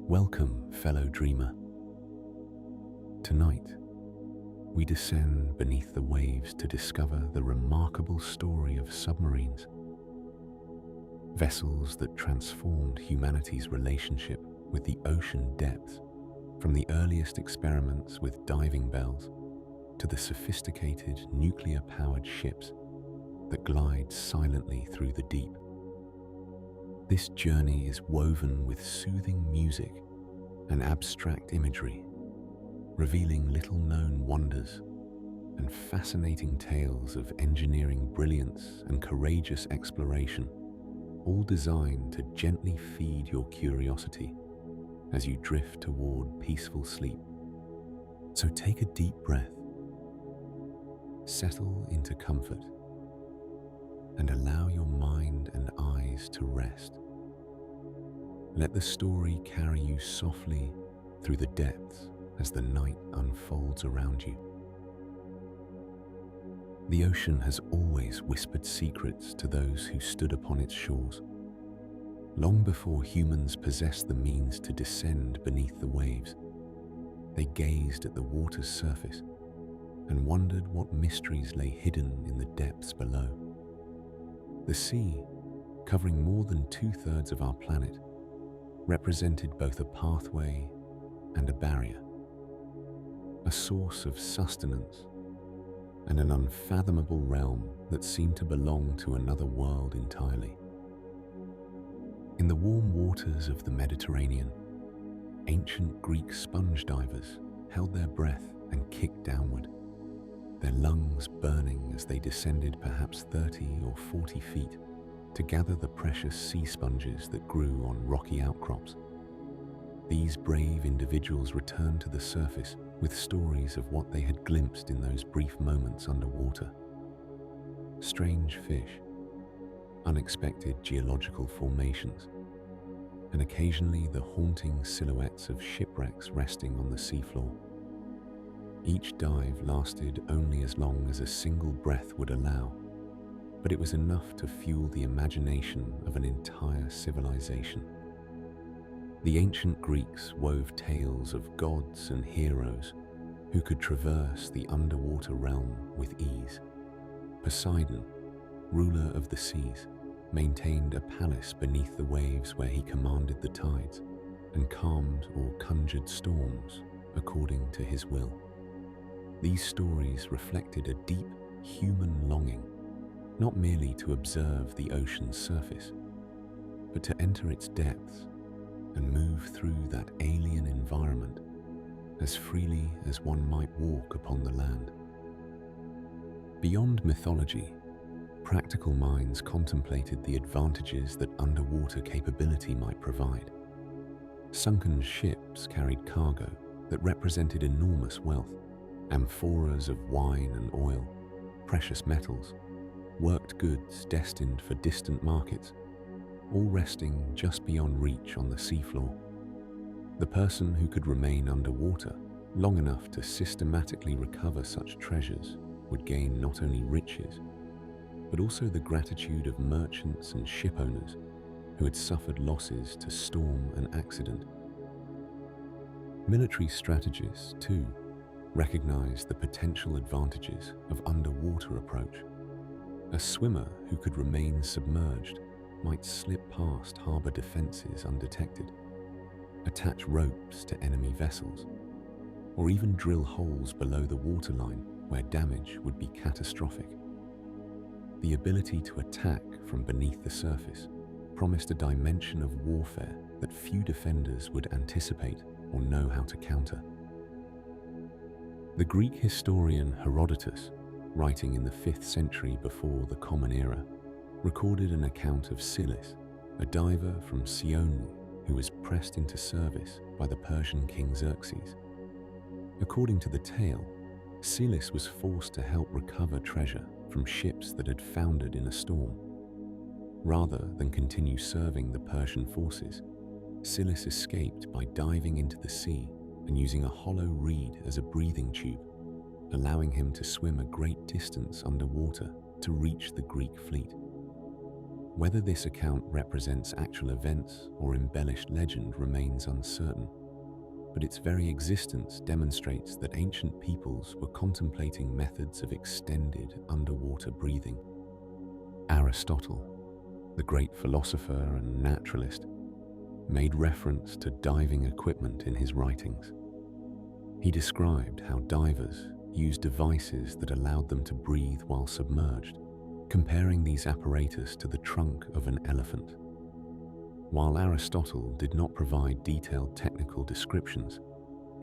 Welcome, fellow dreamer. Tonight, we descend beneath the waves to discover the remarkable story of submarines, vessels that transformed humanity's relationship with the ocean depths, from the earliest experiments with diving bells to the sophisticated nuclear-powered ships that glide silently through the deep. This journey is woven with soothing music and abstract imagery, revealing little-known wonders and fascinating tales of engineering brilliance and courageous exploration, all designed to gently feed your curiosity as you drift toward peaceful sleep. So take a deep breath, settle into comfort, and allow your mind and eyes to rest. Let the story carry you softly through the depths as the night unfolds around you. The ocean has always whispered secrets to those who stood upon its shores. Long before humans possessed the means to descend beneath the waves, they gazed at the water's surface and wondered what mysteries lay hidden in the depths below. The sea, covering more than 2/3 of our planet, represented both a pathway and a barrier, a source of sustenance and an unfathomable realm that seemed to belong to another world entirely. In the warm waters of the Mediterranean, ancient Greek sponge divers held their breath and kicked downward, their lungs burning as they descended perhaps 30 or 40 feet to gather the precious sea sponges that grew on rocky outcrops. These brave individuals returned to the surface with stories of what they had glimpsed in those brief moments underwater. Strange fish, unexpected geological formations, and occasionally the haunting silhouettes of shipwrecks resting on the seafloor. Each dive lasted only as long as a single breath would allow, but it was enough to fuel the imagination of an entire civilization. The ancient Greeks wove tales of gods and heroes who could traverse the underwater realm with ease. Poseidon, ruler of the seas, maintained a palace beneath the waves where he commanded the tides and calmed or conjured storms according to his will. These stories reflected a deep human longing, not merely to observe the ocean's surface, but to enter its depths and move through that alien environment as freely as one might walk upon the land. Beyond mythology, practical minds contemplated the advantages that underwater capability might provide. Sunken ships carried cargo that represented enormous wealth, amphoras of wine and oil, precious metals, worked goods destined for distant markets, all resting just beyond reach on the seafloor. The person who could remain underwater long enough to systematically recover such treasures would gain not only riches, but also the gratitude of merchants and ship owners who had suffered losses to storm and accident. Military strategists, too, recognized the potential advantages of underwater approach. A swimmer who could remain submerged might slip past harbor defenses undetected, attach ropes to enemy vessels, or even drill holes below the waterline where damage would be catastrophic. The ability to attack from beneath the surface promised a dimension of warfare that few defenders would anticipate or know how to counter. The Greek historian Herodotus, writing in the 5th century before the Common Era, recorded an account of Silis, a diver from Sioni who was pressed into service by the Persian king Xerxes. According to the tale, Silis was forced to help recover treasure from ships that had foundered in a storm. Rather than continue serving the Persian forces, Silis escaped by diving into the sea and using a hollow reed as a breathing tube, allowing him to swim a great distance underwater to reach the Greek fleet. Whether this account represents actual events or embellished legend remains uncertain, but its very existence demonstrates that ancient peoples were contemplating methods of extended underwater breathing. Aristotle, the great philosopher and naturalist, made reference to diving equipment in his writings. He described how divers used devices that allowed them to breathe while submerged, comparing these apparatus to the trunk of an elephant. While Aristotle did not provide detailed technical descriptions,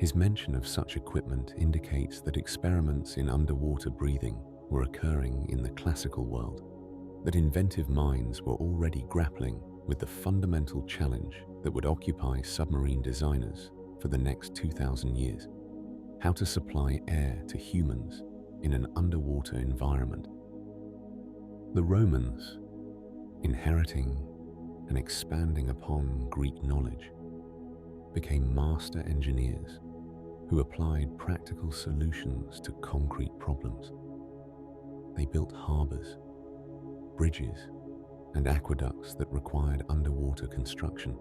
his mention of such equipment indicates that experiments in underwater breathing were occurring in the classical world, that inventive minds were already grappling with the fundamental challenge that would occupy submarine designers for the next 2,000 years: how to supply air to humans in an underwater environment. The Romans, inheriting and expanding upon Greek knowledge, became master engineers who applied practical solutions to concrete problems. They built harbors, bridges, and aqueducts that required underwater construction.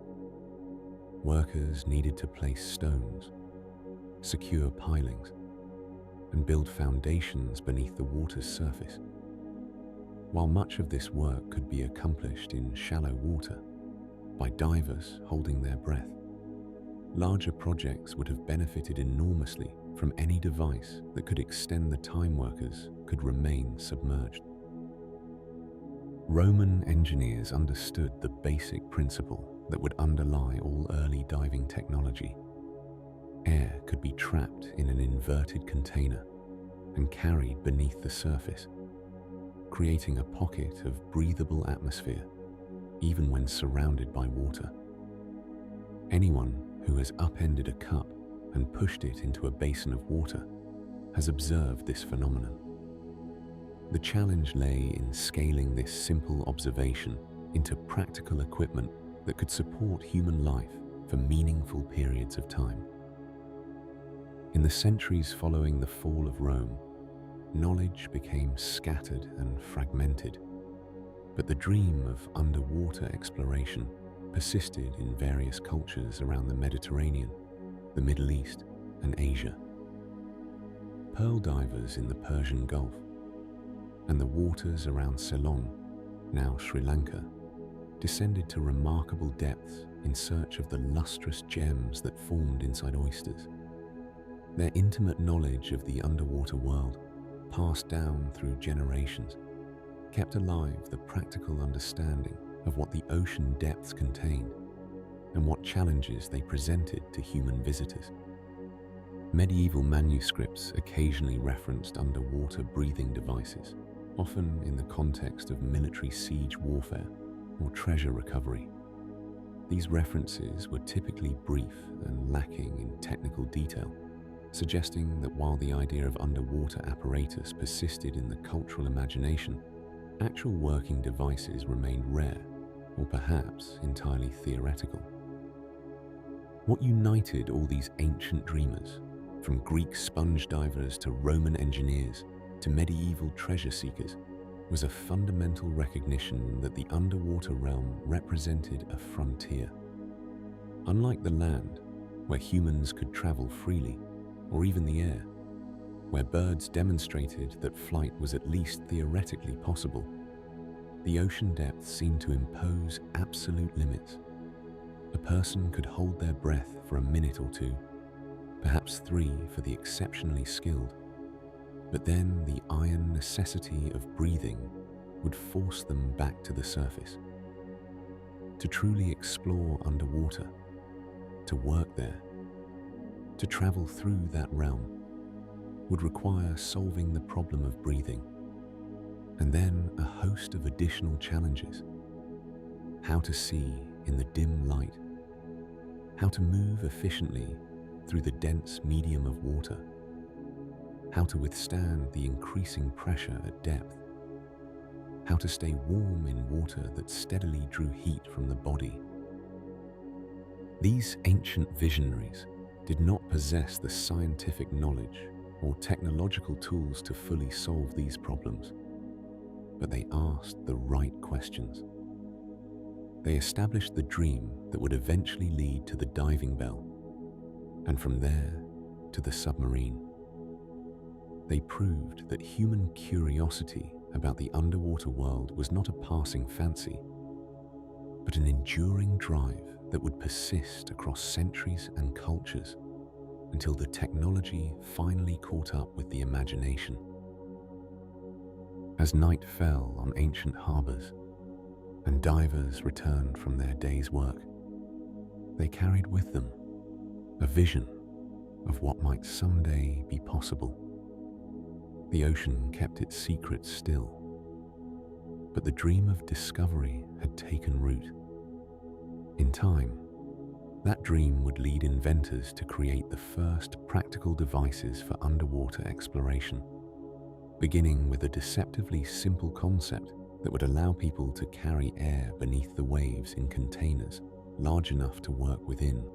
Workers needed to place stones, secure pilings, and build foundations beneath the water's surface. While much of this work could be accomplished in shallow water by divers holding their breath, larger projects would have benefited enormously from any device that could extend the time workers could remain submerged. Roman engineers understood the basic principle that would underlie all early diving technology. Air could be trapped in an inverted container and carried beneath the surface, creating a pocket of breathable atmosphere even when surrounded by water. Anyone who has upended a cup and pushed it into a basin of water has observed this phenomenon. The challenge lay in scaling this simple observation into practical equipment that could support human life for meaningful periods of time. In the centuries following the fall of Rome, knowledge became scattered and fragmented, but the dream of underwater exploration persisted in various cultures around the Mediterranean, the Middle East, and Asia. Pearl divers in the Persian Gulf and the waters around Ceylon, now Sri Lanka, descended to remarkable depths in search of the lustrous gems that formed inside oysters. Their intimate knowledge of the underwater world, passed down through generations, kept alive the practical understanding of what the ocean depths contained and what challenges they presented to human visitors. Medieval manuscripts occasionally referenced underwater breathing devices, often in the context of military siege warfare or treasure recovery. These references were typically brief and lacking in technical detail, suggesting that while the idea of underwater apparatus persisted in the cultural imagination, actual working devices remained rare or perhaps entirely theoretical. What united all these ancient dreamers, from Greek sponge divers to Roman engineers to medieval treasure seekers, was a fundamental recognition that the underwater realm represented a frontier. Unlike the land, where humans could travel freely, or even the air, where birds demonstrated that flight was at least theoretically possible, the ocean depths seemed to impose absolute limits. A person could hold their breath for a minute or two, perhaps 3 for the exceptionally skilled, but then the iron necessity of breathing would force them back to the surface. To truly explore underwater, to work there, to travel through that realm, would require solving the problem of breathing, and then a host of additional challenges. How to see in the dim light, how to move efficiently through the dense medium of water, how to withstand the increasing pressure at depth, how to stay warm in water that steadily drew heat from the body. These ancient visionaries did not possess the scientific knowledge or technological tools to fully solve these problems, but they asked the right questions. They established the dream that would eventually lead to the diving bell, and from there to the submarine. They proved that human curiosity about the underwater world was not a passing fancy, but an enduring drive that would persist across centuries and cultures until the technology finally caught up with the imagination. As night fell on ancient harbors and divers returned from their day's work, they carried with them a vision of what might someday be possible. The ocean kept its secrets still, but the dream of discovery had taken root. In time, that dream would lead inventors to create the first practical devices for underwater exploration, beginning with a deceptively simple concept that would allow people to carry air beneath the waves in containers large enough to work within.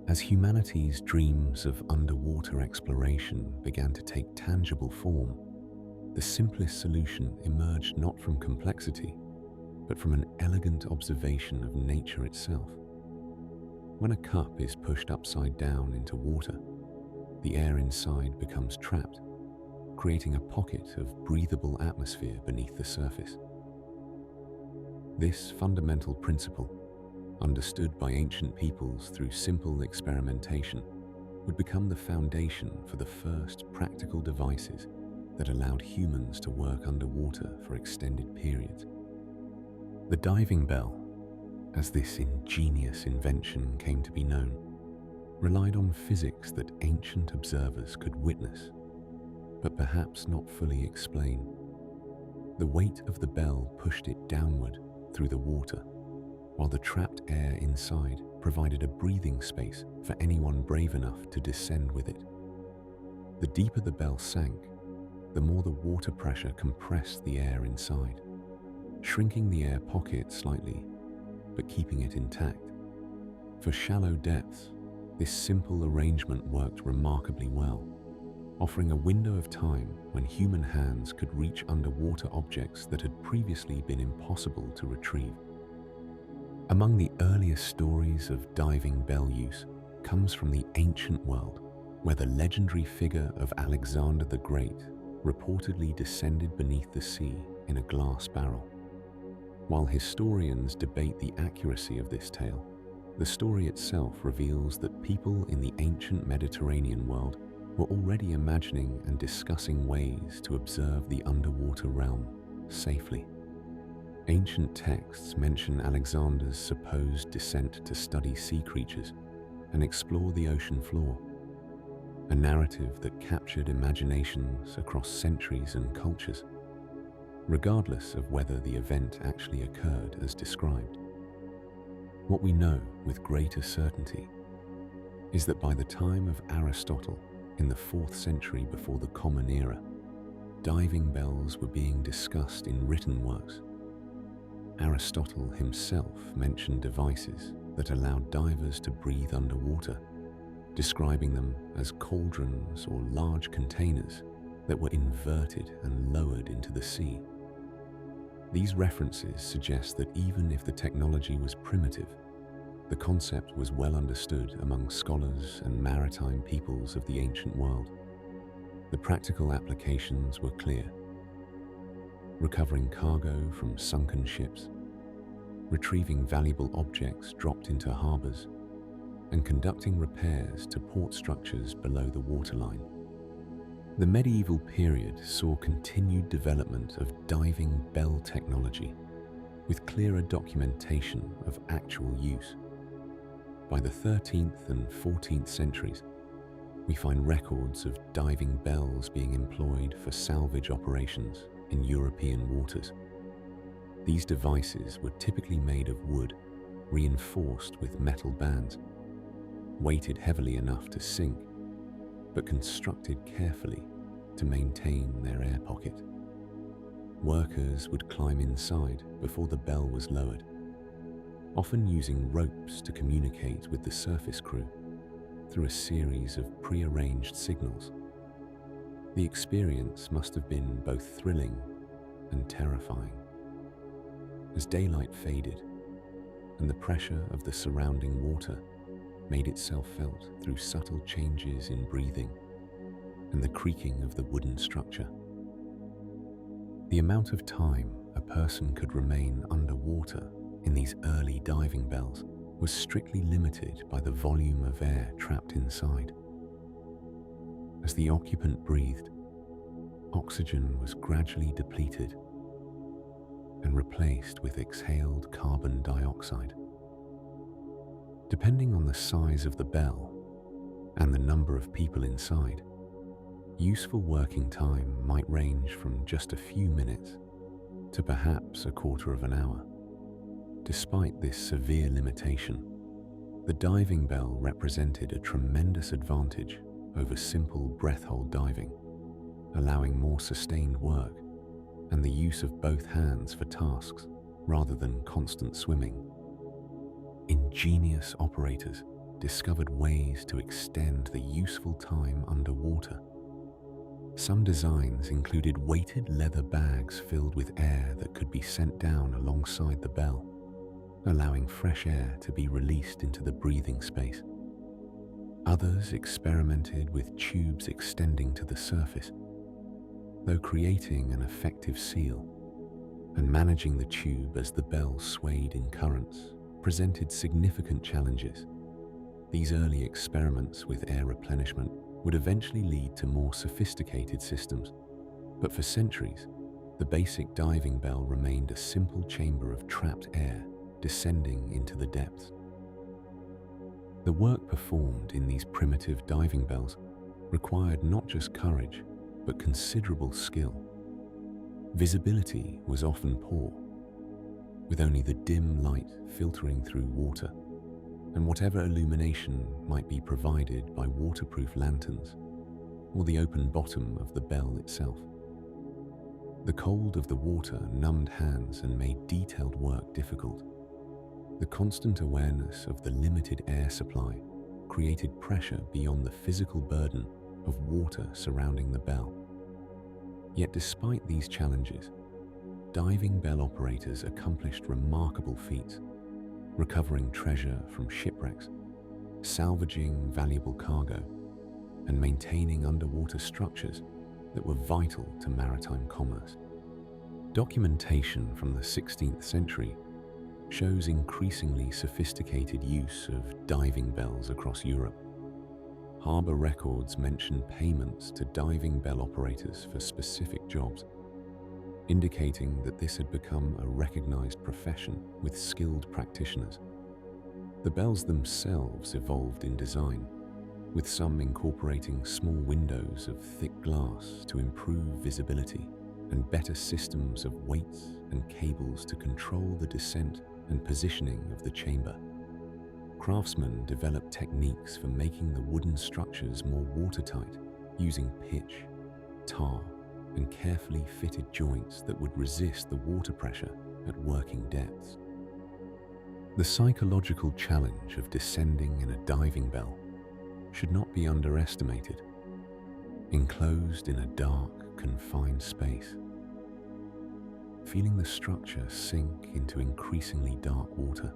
As humanity's dreams of underwater exploration began to take tangible form, the simplest solution emerged not from complexity, but from an elegant observation of nature itself. When a cup is pushed upside down into water, the air inside becomes trapped, creating a pocket of breathable atmosphere beneath the surface. This fundamental principle, understood by ancient peoples through simple experimentation, would become the foundation for the first practical devices that allowed humans to work underwater for extended periods. The diving bell, as this ingenious invention came to be known, relied on physics that ancient observers could witness, but perhaps not fully explain. The weight of the bell pushed it downward through the water, while the trapped air inside provided a breathing space for anyone brave enough to descend with it. The deeper the bell sank, the more the water pressure compressed the air inside, shrinking the air pocket slightly, but keeping it intact. For shallow depths, this simple arrangement worked remarkably well, offering a window of time when human hands could reach underwater objects that had previously been impossible to retrieve. Among the earliest stories of diving bell use comes from the ancient world, where the legendary figure of Alexander the Great reportedly descended beneath the sea in a glass barrel. While historians debate the accuracy of this tale, the story itself reveals that people in the ancient Mediterranean world were already imagining and discussing ways to observe the underwater realm safely. Ancient texts mention Alexander's supposed descent to study sea creatures and explore the ocean floor, a narrative that captured imaginations across centuries and cultures, regardless of whether the event actually occurred as described. What we know with greater certainty is that by the time of Aristotle in the 4th century before the Common Era, diving bells were being discussed in written works. Aristotle himself mentioned devices that allowed divers to breathe underwater, describing them as cauldrons or large containers that were inverted and lowered into the sea. These references suggest that even if the technology was primitive, the concept was well understood among scholars and maritime peoples of the ancient world. The practical applications were clear: recovering cargo from sunken ships, retrieving valuable objects dropped into harbors, and conducting repairs to port structures below the waterline. The medieval period saw continued development of diving bell technology, with clearer documentation of actual use. By the 13th and 14th centuries, we find records of diving bells being employed for salvage operations in European waters. These devices were typically made of wood, reinforced with metal bands, weighted heavily enough to sink, but constructed carefully to maintain their air pocket. Workers would climb inside before the bell was lowered, often using ropes to communicate with the surface crew through a series of pre-arranged signals. The experience must have been both thrilling and terrifying. As daylight faded and the pressure of the surrounding water made itself felt through subtle changes in breathing and the creaking of the wooden structure. The amount of time a person could remain underwater in these early diving bells was strictly limited by the volume of air trapped inside. As the occupant breathed, oxygen was gradually depleted and replaced with exhaled carbon dioxide. Depending on the size of the bell and the number of people inside, useful working time might range from just a few minutes to perhaps a quarter of an hour. Despite this severe limitation, the diving bell represented a tremendous advantage over simple breath-hold diving, allowing more sustained work and the use of both hands for tasks rather than constant swimming. Ingenious operators discovered ways to extend the useful time underwater. Some designs included weighted leather bags filled with air that could be sent down alongside the bell, allowing fresh air to be released into the breathing space. Others experimented with tubes extending to the surface, though creating an effective seal and managing the tube as the bell swayed in currents presented significant challenges. These early experiments with air replenishment would eventually lead to more sophisticated systems, but for centuries, the basic diving bell remained a simple chamber of trapped air descending into the depths. The work performed in these primitive diving bells required not just courage, but considerable skill. Visibility was often poor, with only the dim light filtering through water, and whatever illumination might be provided by waterproof lanterns or the open bottom of the bell itself. The cold of the water numbed hands and made detailed work difficult. The constant awareness of the limited air supply created pressure beyond the physical burden of water surrounding the bell. Yet despite these challenges, diving bell operators accomplished remarkable feats, recovering treasure from shipwrecks, salvaging valuable cargo, and maintaining underwater structures that were vital to maritime commerce. Documentation from the 16th century shows increasingly sophisticated use of diving bells across Europe. Harbour records mention payments to diving bell operators for specific jobs, indicating that this had become a recognized profession with skilled practitioners. The bells themselves evolved in design, with some incorporating small windows of thick glass to improve visibility and better systems of weights and cables to control the descent and positioning of the chamber. Craftsmen developed techniques for making the wooden structures more watertight, using pitch, tar, and carefully fitted joints that would resist the water pressure at working depths. The psychological challenge of descending in a diving bell should not be underestimated. Enclosed in a dark, confined space, feeling the structure sink into increasingly dark water,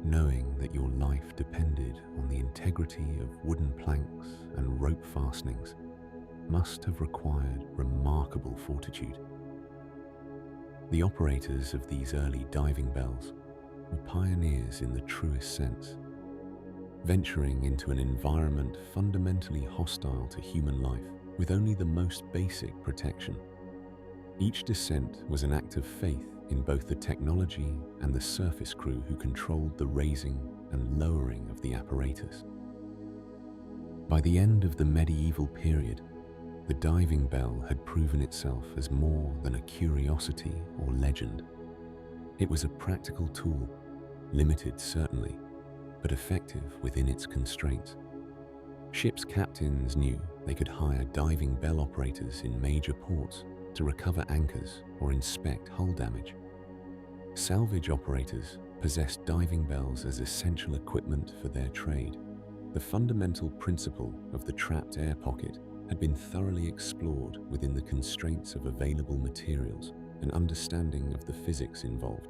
knowing that your life depended on the integrity of wooden planks and rope fastenings, must have required remarkable fortitude. The operators of these early diving bells were pioneers in the truest sense, venturing into an environment fundamentally hostile to human life with only the most basic protection. Each descent was an act of faith in both the technology and the surface crew who controlled the raising and lowering of the apparatus. By the end of the medieval period, the diving bell had proven itself as more than a curiosity or legend. It was a practical tool, limited certainly, but effective within its constraints. Ships' captains knew they could hire diving bell operators in major ports to recover anchors or inspect hull damage. Salvage operators possessed diving bells as essential equipment for their trade. The fundamental principle of the trapped air pocket had been thoroughly explored within the constraints of available materials and understanding of the physics involved.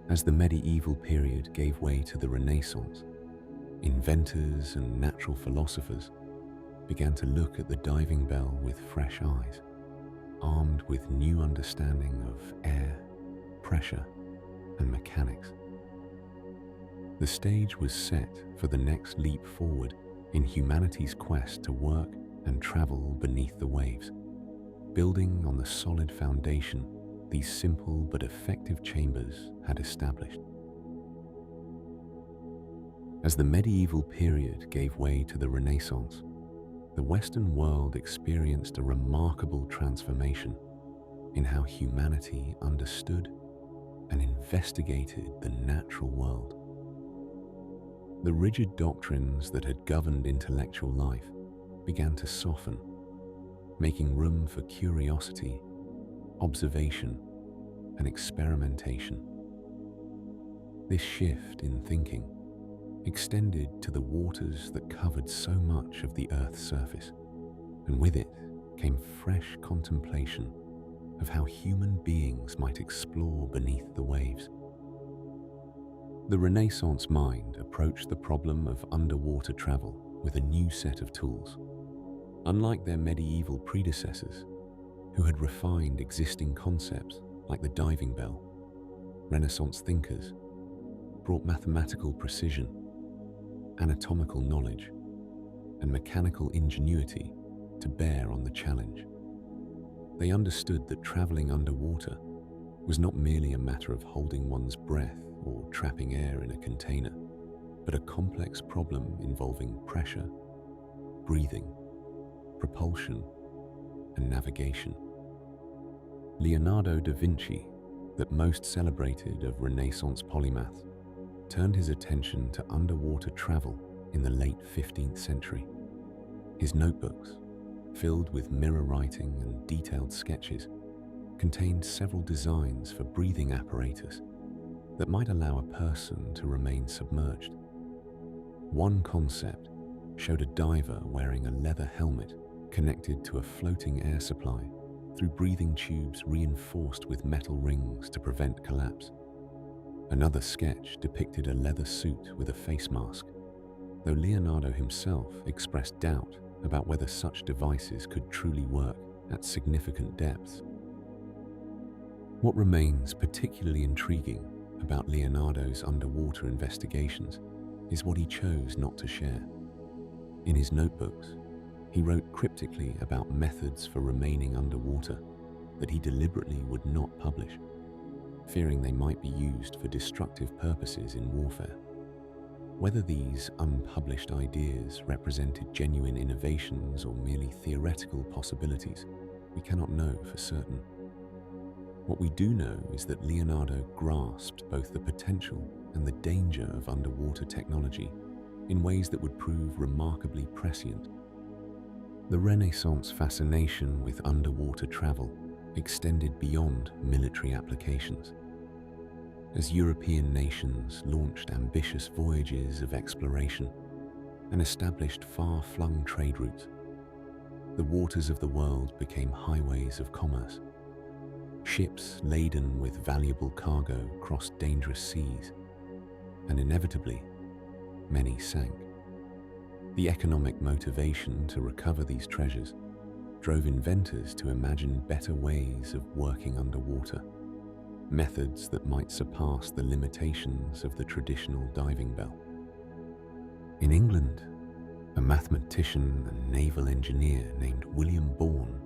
As the medieval period gave way to the Renaissance, inventors and natural philosophers began to look at the diving bell with fresh eyes, armed with new understanding of air, pressure, and mechanics. The stage was set for the next leap forward in humanity's quest to work and travel beneath the waves, building on the solid foundation these simple but effective chambers had established. As the medieval period gave way to the Renaissance, the Western world experienced a remarkable transformation in how humanity understood and investigated the natural world. The rigid doctrines that had governed intellectual life began to soften, making room for curiosity, observation, and experimentation. This shift in thinking extended to the waters that covered so much of the Earth's surface, and with it came fresh contemplation of how human beings might explore beneath the waves. The Renaissance mind approached the problem of underwater travel with a new set of tools. Unlike their medieval predecessors, who had refined existing concepts like the diving bell, Renaissance thinkers brought mathematical precision, anatomical knowledge, and mechanical ingenuity to bear on the challenge. They understood that traveling underwater was not merely a matter of holding one's breath or trapping air in a container, but a complex problem involving pressure, breathing, propulsion, and navigation. Leonardo da Vinci, that most celebrated of Renaissance polymaths, turned his attention to underwater travel in the late 15th century. His notebooks, filled with mirror writing and detailed sketches, contained several designs for breathing apparatus that might allow a person to remain submerged. One concept showed a diver wearing a leather helmet connected to a floating air supply through breathing tubes reinforced with metal rings to prevent collapse. Another sketch depicted a leather suit with a face mask, though Leonardo himself expressed doubt about whether such devices could truly work at significant depths. What remains particularly intriguing about Leonardo's underwater investigations is what he chose not to share. In his notebooks, he wrote cryptically about methods for remaining underwater that he deliberately would not publish, fearing they might be used for destructive purposes in warfare. Whether these unpublished ideas represented genuine innovations or merely theoretical possibilities, we cannot know for certain. What we do know is that Leonardo grasped both the potential and the danger of underwater technology in ways that would prove remarkably prescient. The Renaissance fascination with underwater travel extended beyond military applications. As European nations launched ambitious voyages of exploration and established far-flung trade routes, the waters of the world became highways of commerce. Ships laden with valuable cargo crossed dangerous seas, and inevitably, many sank. The economic motivation to recover these treasures drove inventors to imagine better ways of working underwater, methods that might surpass the limitations of the traditional diving bell. In England, a mathematician and naval engineer named William Bourne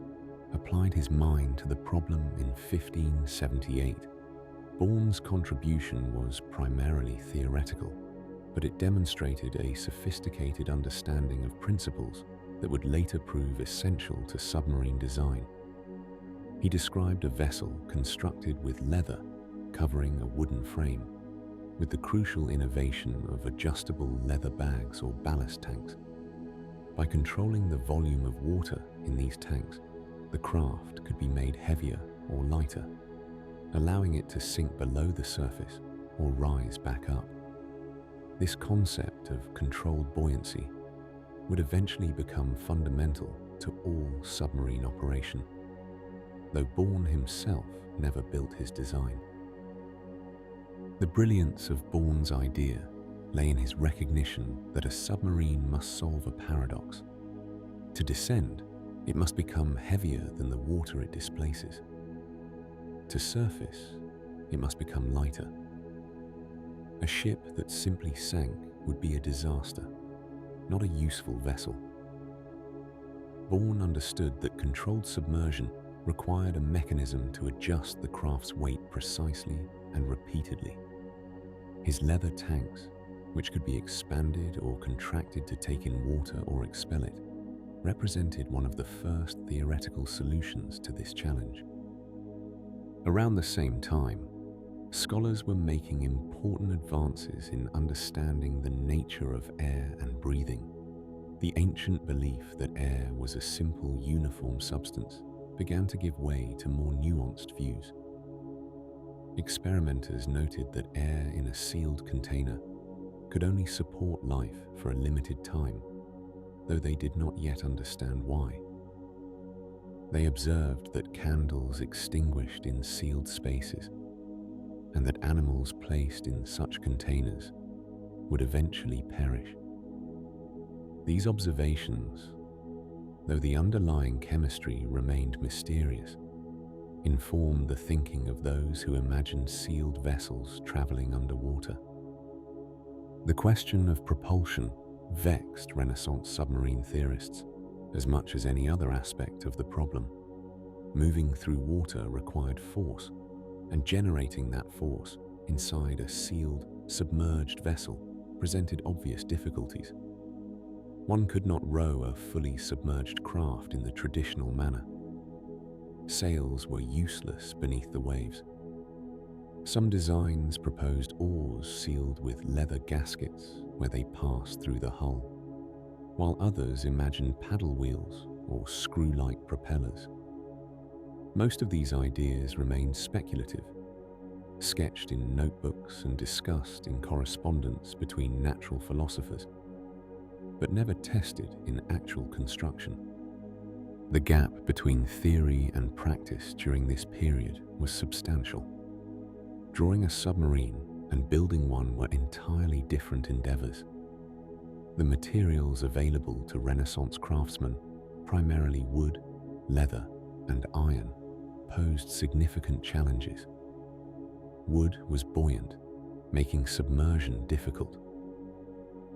applied his mind to the problem in 1578. Bourne's contribution was primarily theoretical, but it demonstrated a sophisticated understanding of principles that would later prove essential to submarine design. He described a vessel constructed with leather covering a wooden frame, with the crucial innovation of adjustable leather bags or ballast tanks. By controlling the volume of water in these tanks, the craft could be made heavier or lighter, allowing it to sink below the surface or rise back up. This concept of controlled buoyancy would eventually become fundamental to all submarine operation. though Bourne himself never built his design. The brilliance of Bourne's idea lay in his recognition that a submarine must solve a paradox. To descend, it must become heavier than the water it displaces. To surface, it must become lighter. A ship that simply sank would be a disaster, not a useful vessel. Bourne understood that controlled submersion required a mechanism to adjust the craft's weight precisely and repeatedly. His leather tanks, which could be expanded or contracted to take in water or expel it, represented one of the first theoretical solutions to this challenge. Around the same time, scholars were making important advances in understanding the nature of air and breathing. The ancient belief that air was a simple, uniform substance began to give way to more nuanced views. Experimenters noted that air in a sealed container could only support life for a limited time, though they did not yet understand why. They observed that candles extinguished in sealed spaces, and that animals placed in such containers would eventually perish. These observations, though the underlying chemistry remained mysterious, informed the thinking of those who imagined sealed vessels traveling underwater. The question of propulsion vexed Renaissance submarine theorists as much as any other aspect of the problem. Moving through water required force, and generating that force inside a sealed, submerged vessel presented obvious difficulties. One could not row a fully submerged craft in the traditional manner. Sails were useless beneath the waves. Some designs proposed oars sealed with leather gaskets where they passed through the hull, while others imagined paddle wheels or screw-like propellers. Most of these ideas remained speculative, sketched in notebooks and discussed in correspondence between natural philosophers, but never tested in actual construction. The gap between theory and practice during this period was substantial. Drawing a submarine and building one were entirely different endeavors. The materials available to Renaissance craftsmen, primarily wood, leather, and iron, posed significant challenges. Wood was buoyant, making submersion difficult.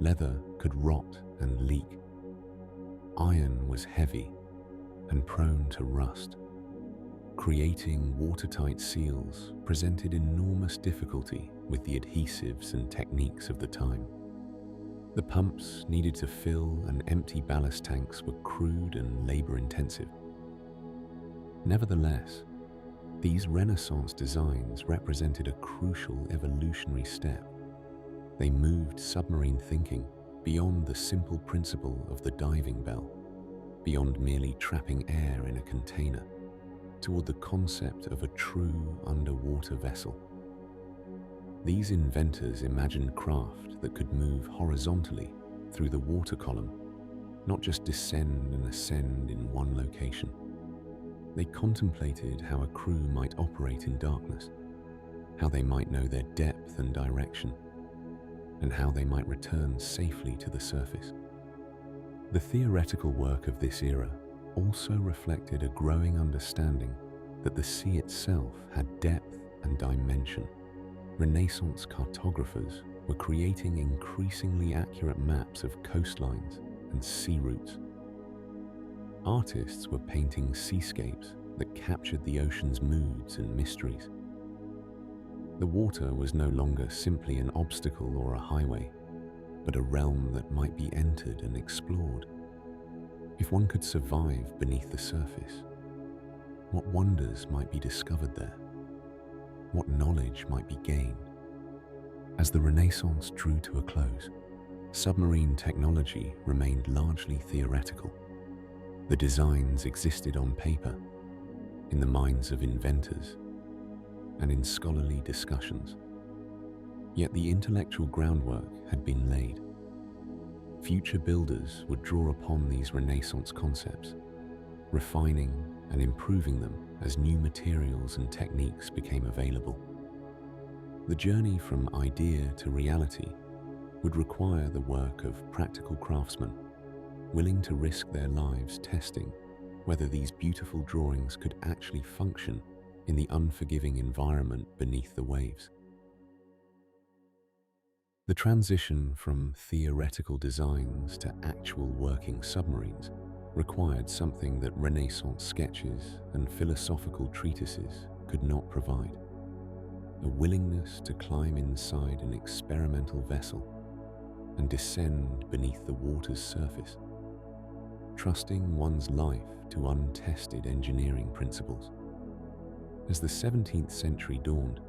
Leather could rot and leak. Iron was heavy and prone to rust. Creating watertight seals presented enormous difficulty with the adhesives and techniques of the time. The pumps needed to fill and empty ballast tanks were crude and labor-intensive. Nevertheless, these Renaissance designs represented a crucial evolutionary step. They moved submarine thinking beyond the simple principle of the diving bell, beyond merely trapping air in a container, toward the concept of a true underwater vessel. These inventors imagined craft that could move horizontally through the water column, not just descend and ascend in one location. They contemplated how a crew might operate in darkness, how they might know their depth and direction, and how they might return safely to the surface. The theoretical work of this era also reflected a growing understanding that the sea itself had depth and dimension. Renaissance cartographers were creating increasingly accurate maps of coastlines and sea routes. Artists were painting seascapes that captured the ocean's moods and mysteries. The water was no longer simply an obstacle or a highway, but a realm that might be entered and explored. If one could survive beneath the surface, what wonders might be discovered there? What knowledge might be gained? As the Renaissance drew to a close, submarine technology remained largely theoretical. The designs existed on paper, in the minds of inventors, and in scholarly discussions. Yet the intellectual groundwork had been laid. Future builders would draw upon these Renaissance concepts, refining and improving them as new materials and techniques became available. The journey from idea to reality would require the work of practical craftsmen, willing to risk their lives testing whether these beautiful drawings could actually function in the unforgiving environment beneath the waves. The transition from theoretical designs to actual working submarines required something that Renaissance sketches and philosophical treatises could not provide: a willingness to climb inside an experimental vessel and descend beneath the water's surface, trusting one's life to untested engineering principles. As the 17th century dawned,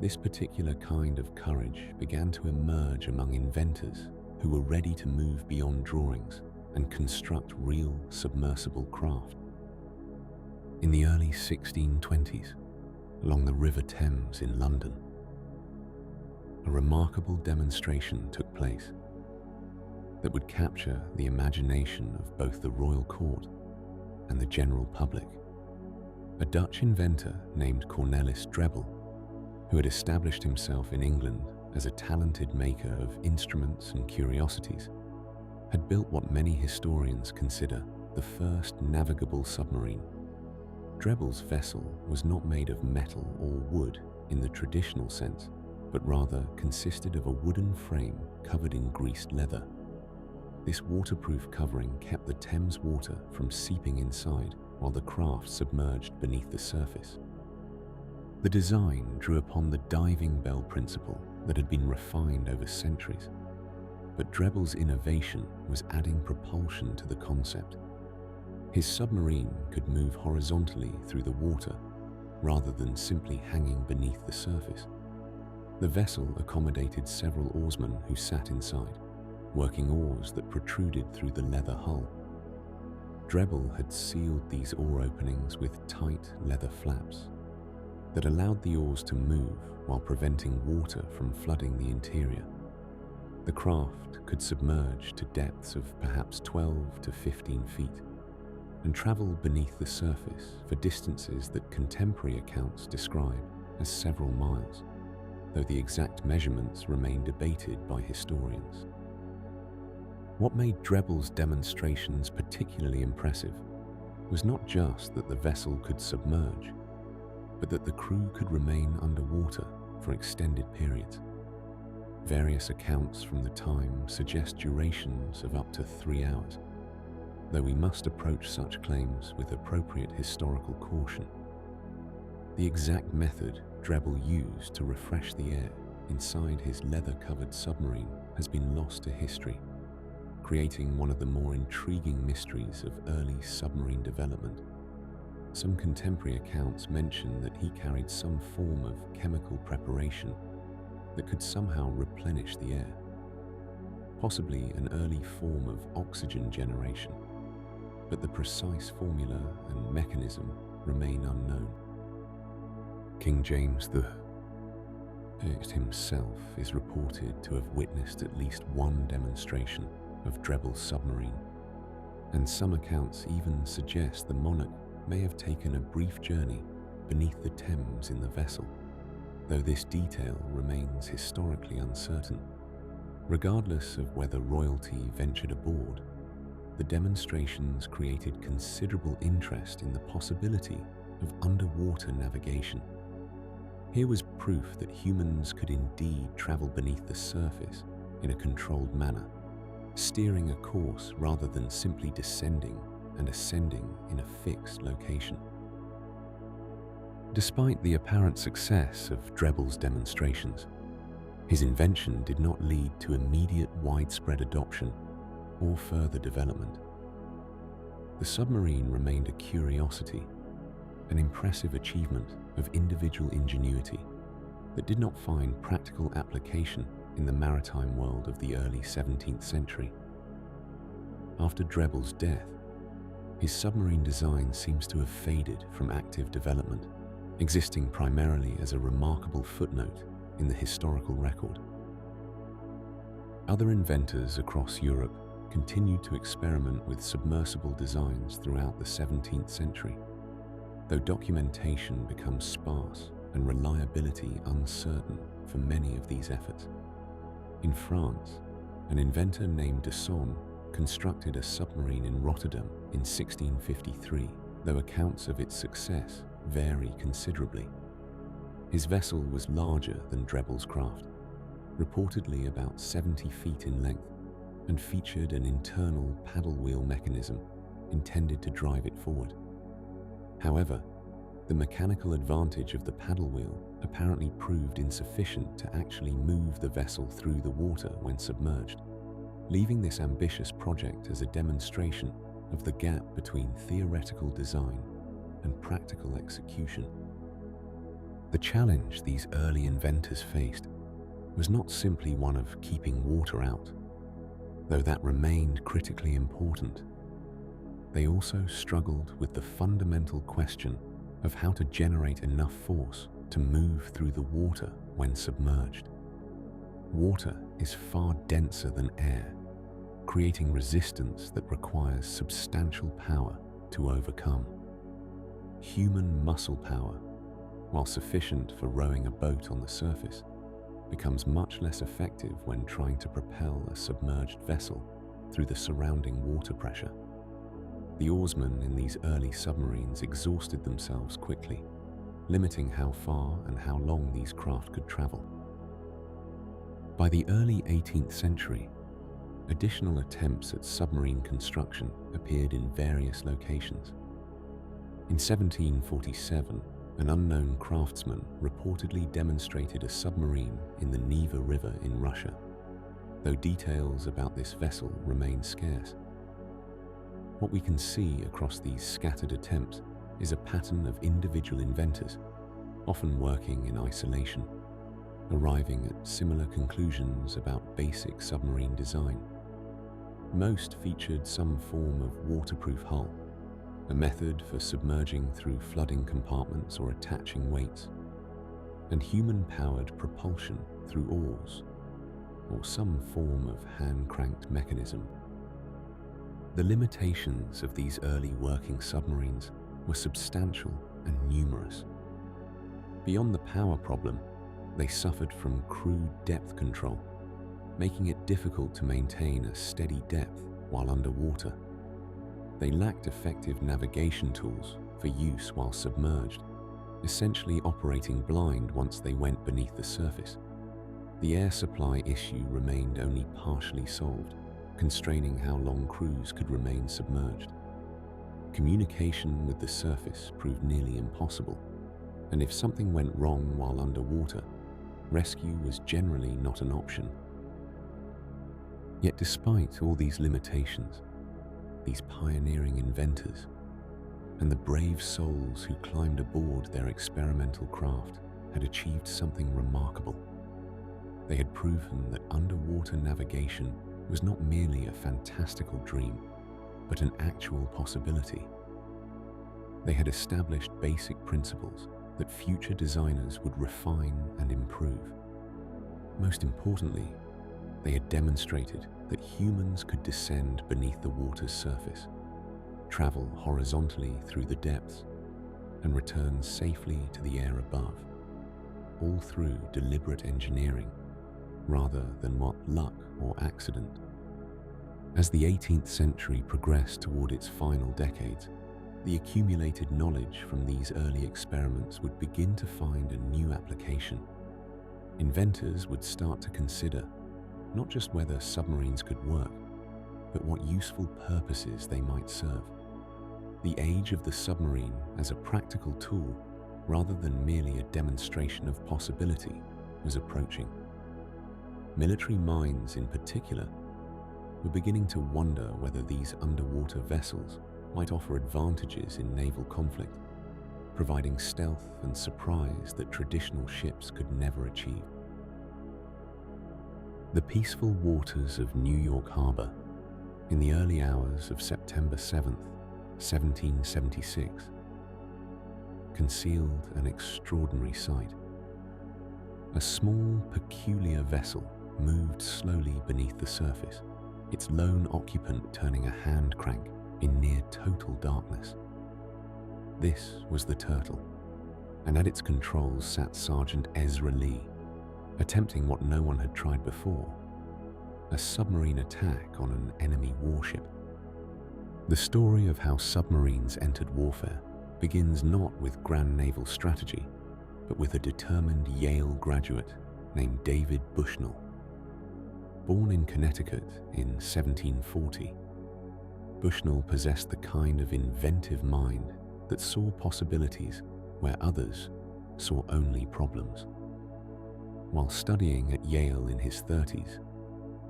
this particular kind of courage began to emerge among inventors who were ready to move beyond drawings and construct real submersible craft. In the early 1620s, along the River Thames in London, a remarkable demonstration took place that would capture the imagination of both the royal court and the general public. A Dutch inventor named Cornelis Drebbel, who had established himself in England as a talented maker of instruments and curiosities, had built what many historians consider the first navigable submarine. Drebbel's vessel was not made of metal or wood in the traditional sense, but rather consisted of a wooden frame covered in greased leather. This waterproof covering kept the Thames water from seeping inside while the craft submerged beneath the surface. The design drew upon the diving bell principle that had been refined over centuries, but Drebbel's innovation was adding propulsion to the concept. His submarine could move horizontally through the water rather than simply hanging beneath the surface. The vessel accommodated several oarsmen who sat inside, working oars that protruded through the leather hull. Drebbel had sealed these oar openings with tight leather flaps that allowed the oars to move while preventing water from flooding the interior. The craft could submerge to depths of perhaps 12 to 15 feet and travel beneath the surface for distances that contemporary accounts describe as several miles, though the exact measurements remain debated by historians. What made Drebbel's demonstrations particularly impressive was not just that the vessel could submerge, but that the crew could remain underwater for extended periods. Various accounts from the time suggest durations of up to 3 hours, though we must approach such claims with appropriate historical caution. The exact method Drebbel used to refresh the air inside his leather-covered submarine has been lost to history, creating one of the more intriguing mysteries of early submarine development. Some contemporary accounts mention that he carried some form of chemical preparation that could somehow replenish the air, possibly an early form of oxygen generation, but the precise formula and mechanism remain unknown. King James VI himself is reported to have witnessed at least one demonstration of Drebbel's submarine, and some accounts even suggest the monarch may have taken a brief journey beneath the Thames in the vessel, though this detail remains historically uncertain. Regardless of whether royalty ventured aboard, the demonstrations created considerable interest in the possibility of underwater navigation. Here was proof that humans could indeed travel beneath the surface in a controlled manner, steering a course rather than simply descending and ascending in a fixed location. Despite the apparent success of Drebbel's demonstrations, his invention did not lead to immediate widespread adoption or further development. The submarine remained a curiosity, an impressive achievement of individual ingenuity that did not find practical application in the maritime world of the early 17th century. After Drebbel's death, his submarine design seems to have faded from active development, existing primarily as a remarkable footnote in the historical record. Other inventors across Europe continued to experiment with submersible designs throughout the 17th century, though documentation becomes sparse and reliability uncertain for many of these efforts. In France, an inventor named de Sonne constructed a submarine in Rotterdam in 1653, though accounts of its success vary considerably. His vessel was larger than Drebel's craft, reportedly about 70 feet in length, and featured an internal paddle wheel mechanism intended to drive it forward. However, the mechanical advantage of the paddle wheel apparently proved insufficient to actually move the vessel through the water when submerged, leaving this ambitious project as a demonstration of the gap between theoretical design and practical execution. The challenge these early inventors faced was not simply one of keeping water out, though that remained critically important. They also struggled with the fundamental question of how to generate enough force to move through the water when submerged. Water is far denser than air, creating resistance that requires substantial power to overcome. Human muscle power, while sufficient for rowing a boat on the surface, becomes much less effective when trying to propel a submerged vessel through the surrounding water pressure. The oarsmen in these early submarines exhausted themselves quickly, limiting how far and how long these craft could travel. By the early 18th century, additional attempts at submarine construction appeared in various locations. In 1747, an unknown craftsman reportedly demonstrated a submarine in the Neva River in Russia, though details about this vessel remain scarce. What we can see across these scattered attempts is a pattern of individual inventors, often working in isolation, arriving at similar conclusions about basic submarine design. Most featured some form of waterproof hull, a method for submerging through flooding compartments or attaching weights, and human-powered propulsion through oars, or some form of hand-cranked mechanism. The limitations of these early working submarines were substantial and numerous. Beyond the power problem, they suffered from crude depth control, making it difficult to maintain a steady depth while underwater. They lacked effective navigation tools for use while submerged, essentially operating blind once they went beneath the surface. The air supply issue remained only partially solved, constraining how long crews could remain submerged. Communication with the surface proved nearly impossible, and if something went wrong while underwater, rescue was generally not an option. Yet despite all these limitations, these pioneering inventors and the brave souls who climbed aboard their experimental craft had achieved something remarkable. They had proven that underwater navigation was not merely a fantastical dream, but an actual possibility. They had established basic principles that future designers would refine and improve. Most importantly, they had demonstrated that humans could descend beneath the water's surface, travel horizontally through the depths, and return safely to the air above, all through deliberate engineering rather than what luck or accident. As the 18th century progressed toward its final decades, the accumulated knowledge from these early experiments would begin to find a new application. Inventors would start to consider not just whether submarines could work, but what useful purposes they might serve. The age of the submarine as a practical tool, rather than merely a demonstration of possibility, was approaching. Military minds in particular were beginning to wonder whether these underwater vessels might offer advantages in naval conflict, providing stealth and surprise that traditional ships could never achieve. The peaceful waters of New York Harbor, in the early hours of September 7th, 1776, concealed an extraordinary sight. A small, peculiar vessel moved slowly beneath the surface, its lone occupant turning a hand crank in near total darkness. This was the Turtle, and at its controls sat Sergeant Ezra Lee, attempting what no one had tried before, a submarine attack on an enemy warship. The story of how submarines entered warfare begins not with grand naval strategy, but with a determined Yale graduate named David Bushnell. Born in Connecticut in 1740, Bushnell possessed the kind of inventive mind that saw possibilities where others saw only problems. While studying at Yale in his 30s,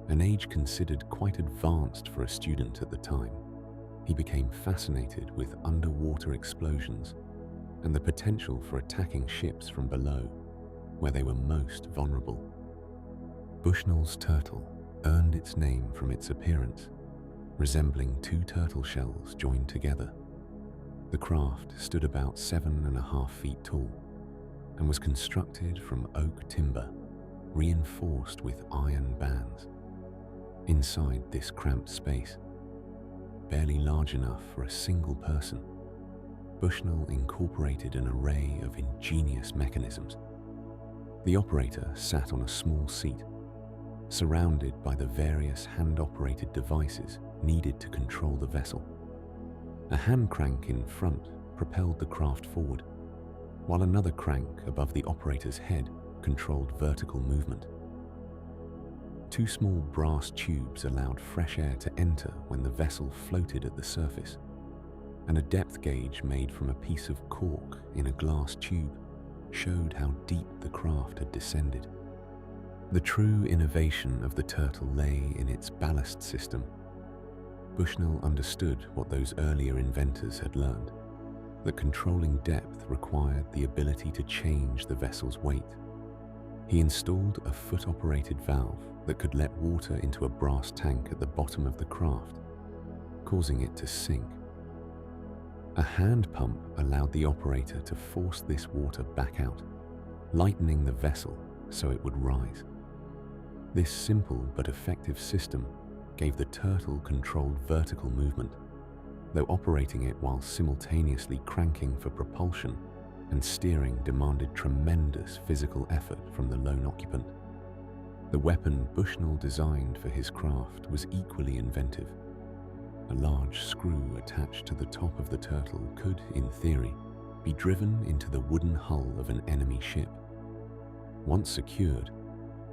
an age considered quite advanced for a student at the time, he became fascinated with underwater explosions and the potential for attacking ships from below, where they were most vulnerable. Bushnell's turtle earned its name from its appearance, resembling two turtle shells joined together. The craft stood about 7.5 feet tall and was constructed from oak timber, reinforced with iron bands. Inside this cramped space, barely large enough for a single person, Bushnell incorporated an array of ingenious mechanisms. The operator sat on a small seat, surrounded by the various hand-operated devices needed to control the vessel. A hand crank in front propelled the craft forward, while another crank above the operator's head controlled vertical movement. Two small brass tubes allowed fresh air to enter when the vessel floated at the surface, and a depth gauge made from a piece of cork in a glass tube showed how deep the craft had descended. The true innovation of the Turtle lay in its ballast system. Bushnell understood what those earlier inventors had learned, that controlling depth required the ability to change the vessel's weight. He installed a foot-operated valve that could let water into a brass tank at the bottom of the craft, causing it to sink. A hand pump allowed the operator to force this water back out, lightening the vessel so it would rise. This simple but effective system gave the Turtle controlled vertical movement, though operating it while simultaneously cranking for propulsion and steering demanded tremendous physical effort from the lone occupant. The weapon Bushnell designed for his craft was equally inventive. A large screw attached to the top of the Turtle could, in theory, be driven into the wooden hull of an enemy ship. Once secured,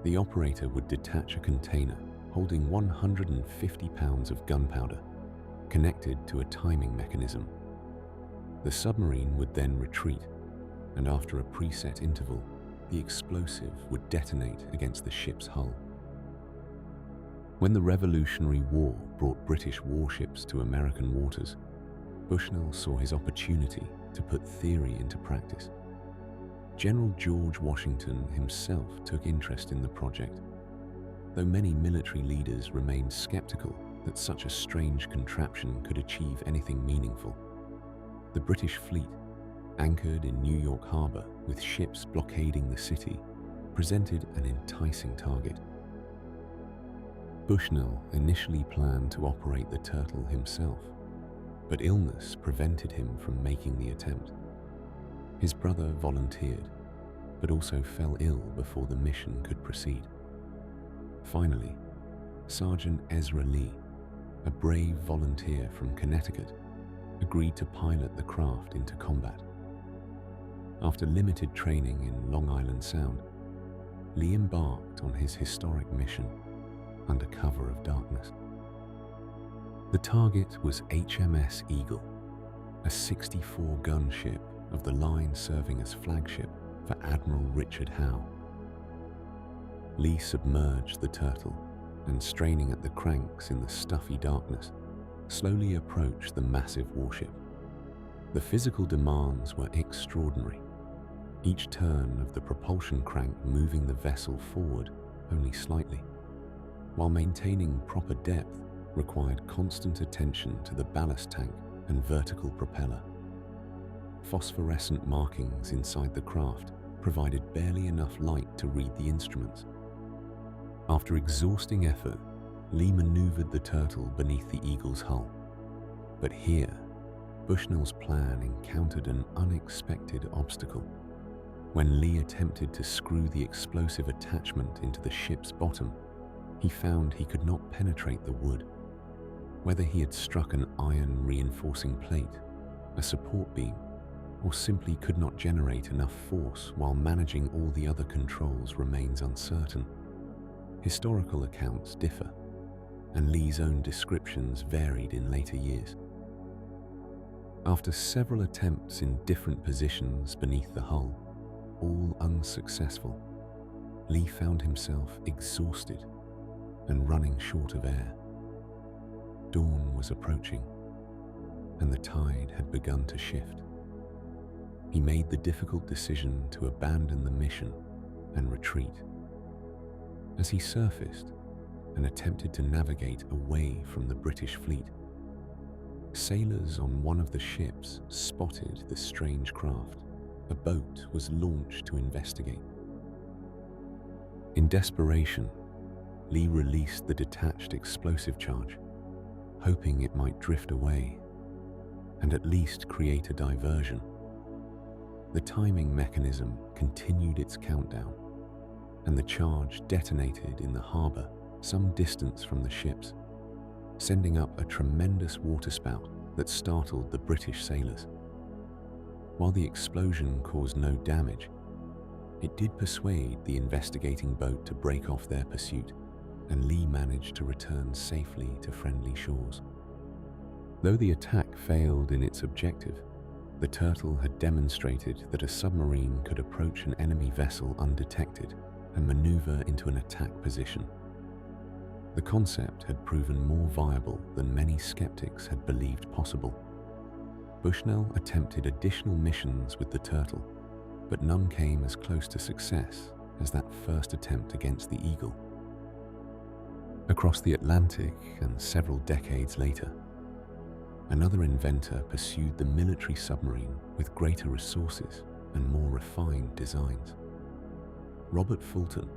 the operator would detach a container holding 150 pounds of gunpowder, connected to a timing mechanism. The submarine would then retreat, and after a preset interval, the explosive would detonate against the ship's hull. When the Revolutionary War brought British warships to American waters, Bushnell saw his opportunity to put theory into practice. General George Washington himself took interest in the project, though many military leaders remained skeptical that such a strange contraption could achieve anything meaningful. The British fleet, anchored in New York Harbor with ships blockading the city, presented an enticing target. Bushnell initially planned to operate the Turtle himself, but illness prevented him from making the attempt. His brother volunteered, but also fell ill before the mission could proceed. Finally, Sergeant Ezra Lee, a brave volunteer from Connecticut, agreed to pilot the craft into combat. After limited training in Long Island Sound, Lee embarked on his historic mission under cover of darkness. The target was HMS Eagle, a 64-gun ship of the line serving as flagship for Admiral Richard Howe. Lee submerged the Turtle and, straining at the cranks in the stuffy darkness, slowly approached the massive warship. The physical demands were extraordinary, each turn of the propulsion crank moving the vessel forward only slightly, while maintaining proper depth required constant attention to the ballast tank and vertical propeller. Phosphorescent markings inside the craft provided barely enough light to read the instruments. After exhausting effort, Lee maneuvered the turtle beneath the Eagle's hull. But here, Bushnell's plan encountered an unexpected obstacle. When Lee attempted to screw the explosive attachment into the ship's bottom, he found he could not penetrate the wood. Whether he had struck an iron reinforcing plate, a support beam, or simply could not generate enough force while managing all the other controls remains uncertain. Historical accounts differ, and Lee's own descriptions varied in later years. After several attempts in different positions beneath the hull, all unsuccessful, Lee found himself exhausted and running short of air. Dawn was approaching, and the tide had begun to shift. He made the difficult decision to abandon the mission and retreat. As he surfaced and attempted to navigate away from the British fleet, sailors on one of the ships spotted the strange craft. A boat was launched to investigate. In desperation, Lee released the detached explosive charge, hoping it might drift away and at least create a diversion. The timing mechanism continued its countdown, and the charge detonated in the harbor some distance from the ships, sending up a tremendous waterspout that startled the British sailors. While the explosion caused no damage, it did persuade the investigating boat to break off their pursuit, and Lee managed to return safely to friendly shores. Though the attack failed in its objective, the turtle had demonstrated that a submarine could approach an enemy vessel undetected and maneuver into an attack position. The concept had proven more viable than many skeptics had believed possible. Bushnell attempted additional missions with the turtle, but none came as close to success as that first attempt against the Eagle. Across the Atlantic and several decades later, another inventor pursued the military submarine with greater resources and more refined designs. Robert Fulton,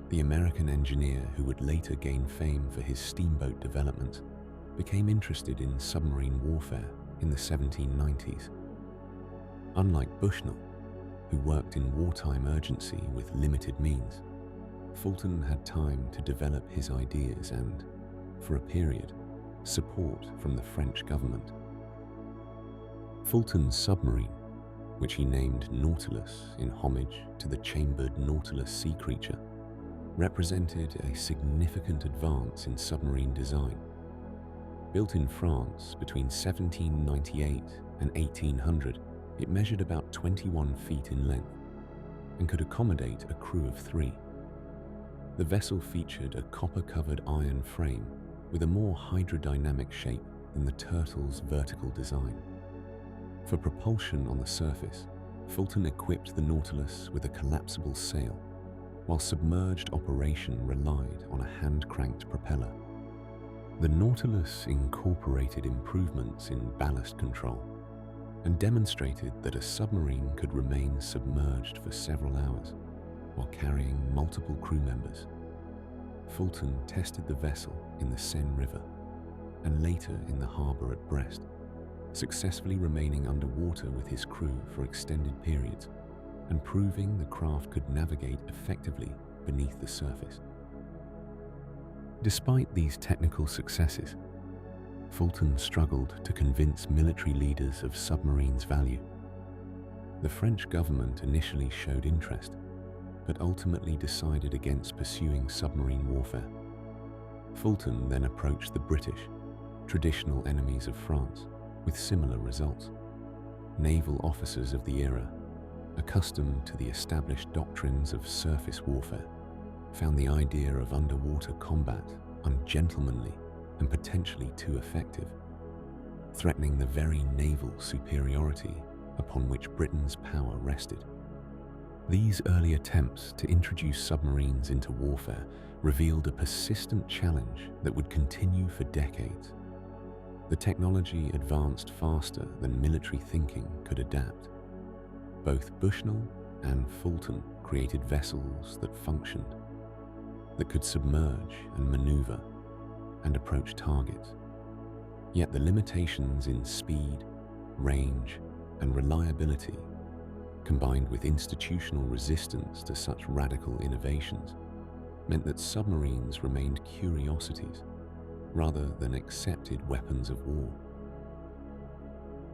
the American engineer who would later gain fame for his steamboat development, became interested in submarine warfare in the 1790s. Unlike Bushnell, who worked in wartime urgency with limited means, Fulton had time to develop his ideas and, for a period, support from the French government. Fulton's submarine, which he named Nautilus in homage to the chambered Nautilus sea creature, represented a significant advance in submarine design. Built in France between 1798 and 1800, it measured about 21 feet in length and could accommodate a crew of 3. The vessel featured a copper-covered iron frame with a more hydrodynamic shape than the turtle's vertical design. For propulsion on the surface, Fulton equipped the Nautilus with a collapsible sail, while submerged operation relied on a hand-cranked propeller. The Nautilus incorporated improvements in ballast control and demonstrated that a submarine could remain submerged for several hours while carrying multiple crew members. Fulton tested the vessel in the Seine River and later in the harbor at Brest, successfully remaining underwater with his crew for extended periods and proving the craft could navigate effectively beneath the surface. Despite these technical successes, Fulton struggled to convince military leaders of submarines' value. The French government initially showed interest, but ultimately decided against pursuing submarine warfare. Fulton then approached the British, traditional enemies of France, with similar results. Naval officers of the era, accustomed to the established doctrines of surface warfare, found the idea of underwater combat ungentlemanly and potentially too effective, threatening the very naval superiority upon which Britain's power rested. These early attempts to introduce submarines into warfare revealed a persistent challenge that would continue for decades. The technology advanced faster than military thinking could adapt. Both Bushnell and Fulton created vessels that functioned, that could submerge and maneuver, and approach targets. Yet the limitations in speed, range, and reliability, combined with institutional resistance to such radical innovations, meant that submarines remained curiosities rather than accepted weapons of war.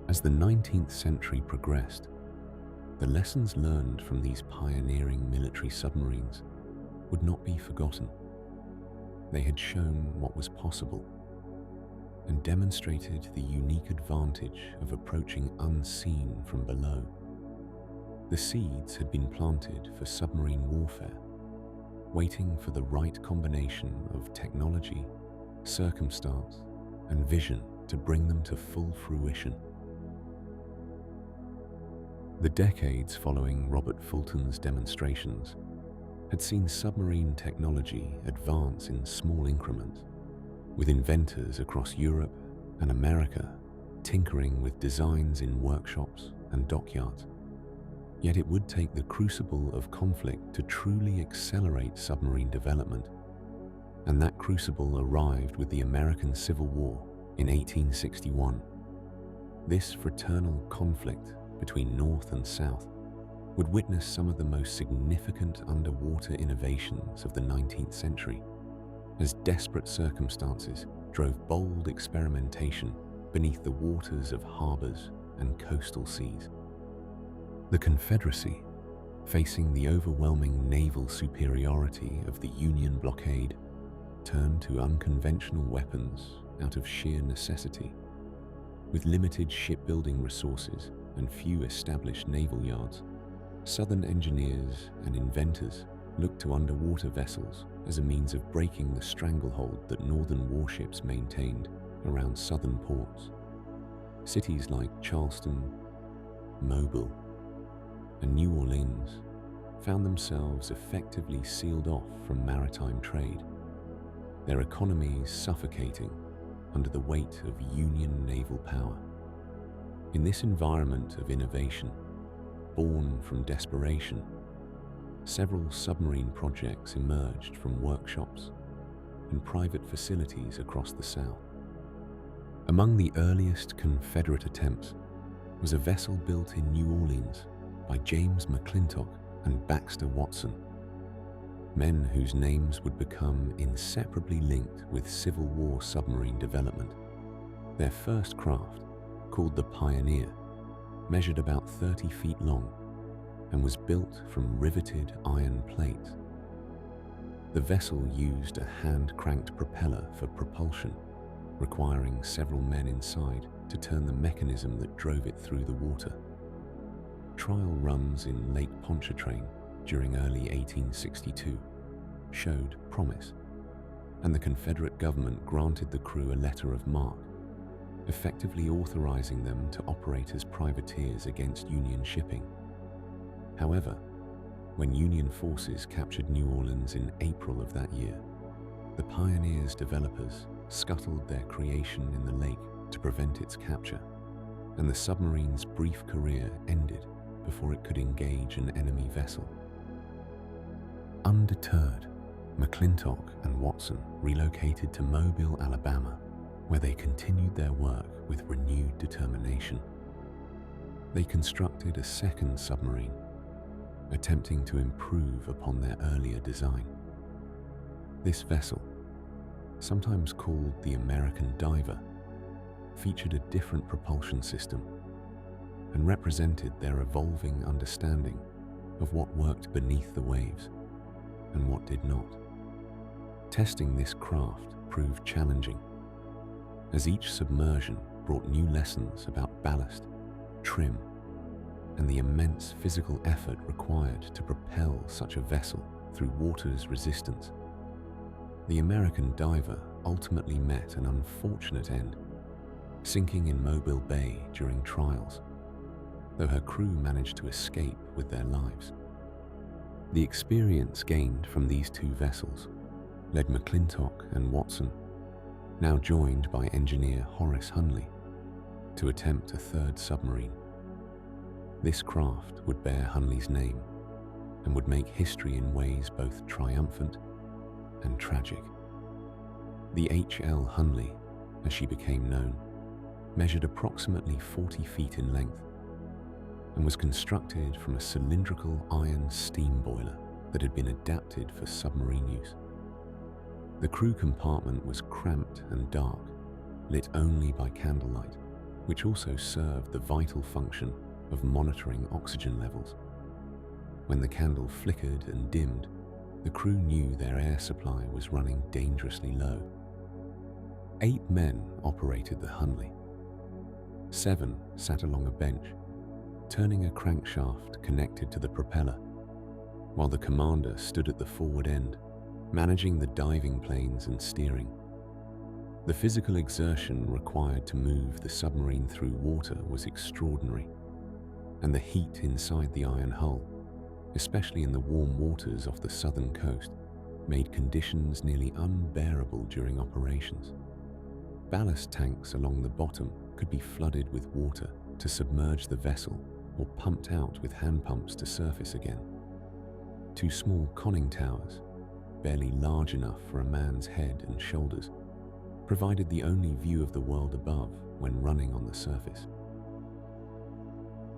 As the 19th century progressed, the lessons learned from these pioneering military submarines would not be forgotten. They had shown what was possible and demonstrated the unique advantage of approaching unseen from below. The seeds had been planted for submarine warfare, waiting for the right combination of technology, circumstance, and vision to bring them to full fruition. The decades following Robert Fulton's demonstrations had seen submarine technology advance in small increments, with inventors across Europe and America tinkering with designs in workshops and dockyards. Yet it would take the crucible of conflict to truly accelerate submarine development, and that crucible arrived with the American Civil War in 1861. This fraternal conflict between North and South would witness some of the most significant underwater innovations of the 19th century, as desperate circumstances drove bold experimentation beneath the waters of harbors and coastal seas. The Confederacy, facing the overwhelming naval superiority of the Union blockade, turned to unconventional weapons out of sheer necessity. With limited shipbuilding resources and few established naval yards, Southern engineers and inventors looked to underwater vessels as a means of breaking the stranglehold that Northern warships maintained around Southern ports. Cities like Charleston, Mobile, and New Orleans found themselves effectively sealed off from maritime trade, their economies suffocating under the weight of Union naval power. In this environment of innovation, born from desperation, several submarine projects emerged from workshops and private facilities across the South. Among the earliest Confederate attempts was a vessel built in New Orleans by James McClintock and Baxter Watson, men whose names would become inseparably linked with Civil War submarine development. Their first craft, called the Pioneer, measured about 30 feet long and was built from riveted iron plates. The vessel used a hand-cranked propeller for propulsion, requiring several men inside to turn the mechanism that drove it through the water. Trial runs in Lake Pontchartrain during early 1862 showed promise, and the Confederate government granted the crew a letter of marque, effectively authorizing them to operate as privateers against Union shipping. However, when Union forces captured New Orleans in April of that year, the Pioneer's developers scuttled their creation in the lake to prevent its capture, and the submarine's brief career ended before it could engage an enemy vessel. Undeterred, McClintock and Watson relocated to Mobile, Alabama, where they continued their work with renewed determination. They constructed a second submarine, attempting to improve upon their earlier design. This vessel, sometimes called the American Diver, featured a different propulsion system and represented their evolving understanding of what worked beneath the waves and what did not. Testing this craft proved challenging, as each submersion brought new lessons about ballast, trim, and the immense physical effort required to propel such a vessel through water's resistance. The American Diver ultimately met an unfortunate end, sinking in Mobile Bay during trials, though her crew managed to escape with their lives. The experience gained from these two vessels led McClintock and Watson, now joined by engineer Horace Hunley, to attempt a third submarine. This craft would bear Hunley's name and would make history in ways both triumphant and tragic. The H.L. Hunley, as she became known, measured approximately 40 feet in length and was constructed from a cylindrical iron steam boiler that had been adapted for submarine use. The crew compartment was cramped and dark, lit only by candlelight, which also served the vital function of monitoring oxygen levels. When the candle flickered and dimmed, the crew knew their air supply was running dangerously low. 8 men operated the Hunley. 7 sat along a bench, turning a crankshaft connected to the propeller, while the commander stood at the forward end, managing the diving planes and steering. The physical exertion required to move the submarine through water was extraordinary, and the heat inside the iron hull, especially in the warm waters off the southern coast, made conditions nearly unbearable during operations. Ballast tanks along the bottom could be flooded with water to submerge the vessel or pumped out with hand pumps to surface again. 2 small conning towers, barely large enough for a man's head and shoulders, provided the only view of the world above when running on the surface.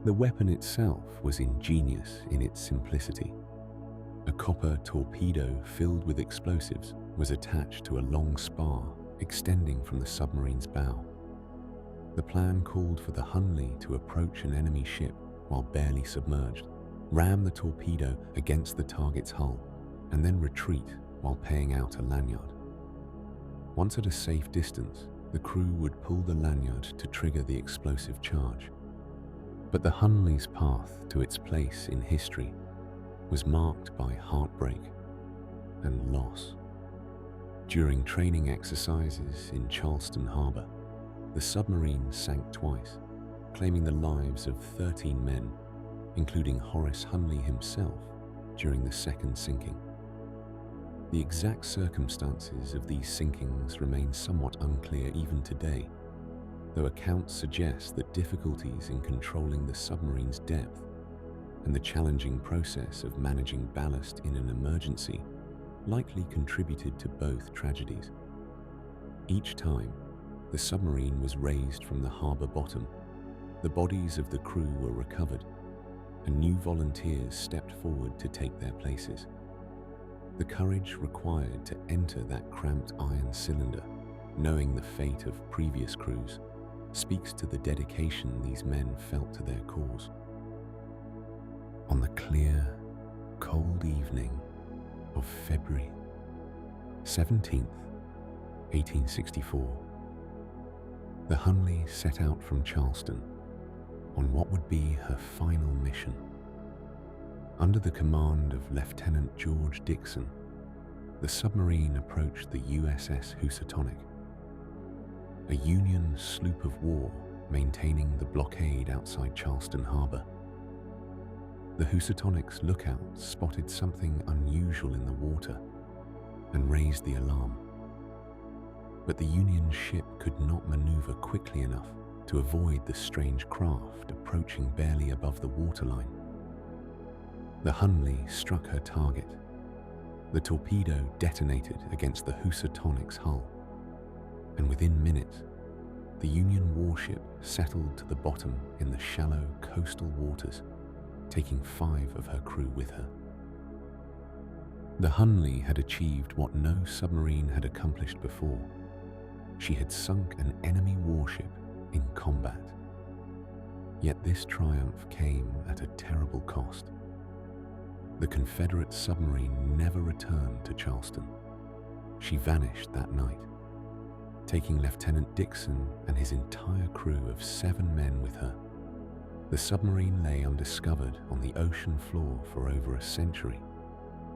The weapon itself was ingenious in its simplicity. A copper torpedo filled with explosives was attached to a long spar extending from the submarine's bow. The plan called for the Hunley to approach an enemy ship while barely submerged, ram the torpedo against the target's hull, and then retreat while paying out a lanyard. Once at a safe distance, the crew would pull the lanyard to trigger the explosive charge. But the Hunley's path to its place in history was marked by heartbreak and loss. During training exercises in Charleston Harbor, the submarine sank twice, claiming the lives of 13 men, including Horace Hunley himself, during the second sinking. The exact circumstances of these sinkings remain somewhat unclear even today, though accounts suggest that difficulties in controlling the submarine's depth and the challenging process of managing ballast in an emergency likely contributed to both tragedies. Each time, the submarine was raised from the harbor bottom, the bodies of the crew were recovered, and new volunteers stepped forward to take their places. The courage required to enter that cramped iron cylinder, knowing the fate of previous crews, speaks to the dedication these men felt to their cause. On the clear, cold evening of February 17th, 1864, the Hunley set out from Charleston on what would be her final mission. Under the command of Lieutenant George Dixon, the submarine approached the USS Housatonic, a Union sloop of war maintaining the blockade outside Charleston Harbor. The Housatonic's lookout spotted something unusual in the water and raised the alarm. But the Union ship could not maneuver quickly enough to avoid the strange craft approaching barely above the waterline. The Hunley struck her target. The torpedo detonated against the Housatonic's hull, and within minutes, the Union warship settled to the bottom in the shallow coastal waters, taking 5 of her crew with her. The Hunley had achieved what no submarine had accomplished before. She had sunk an enemy warship in combat. Yet this triumph came at a terrible cost. The Confederate submarine never returned to Charleston. She vanished that night, taking Lieutenant Dixon and his entire crew of 7 men with her. The submarine lay undiscovered on the ocean floor for over a century,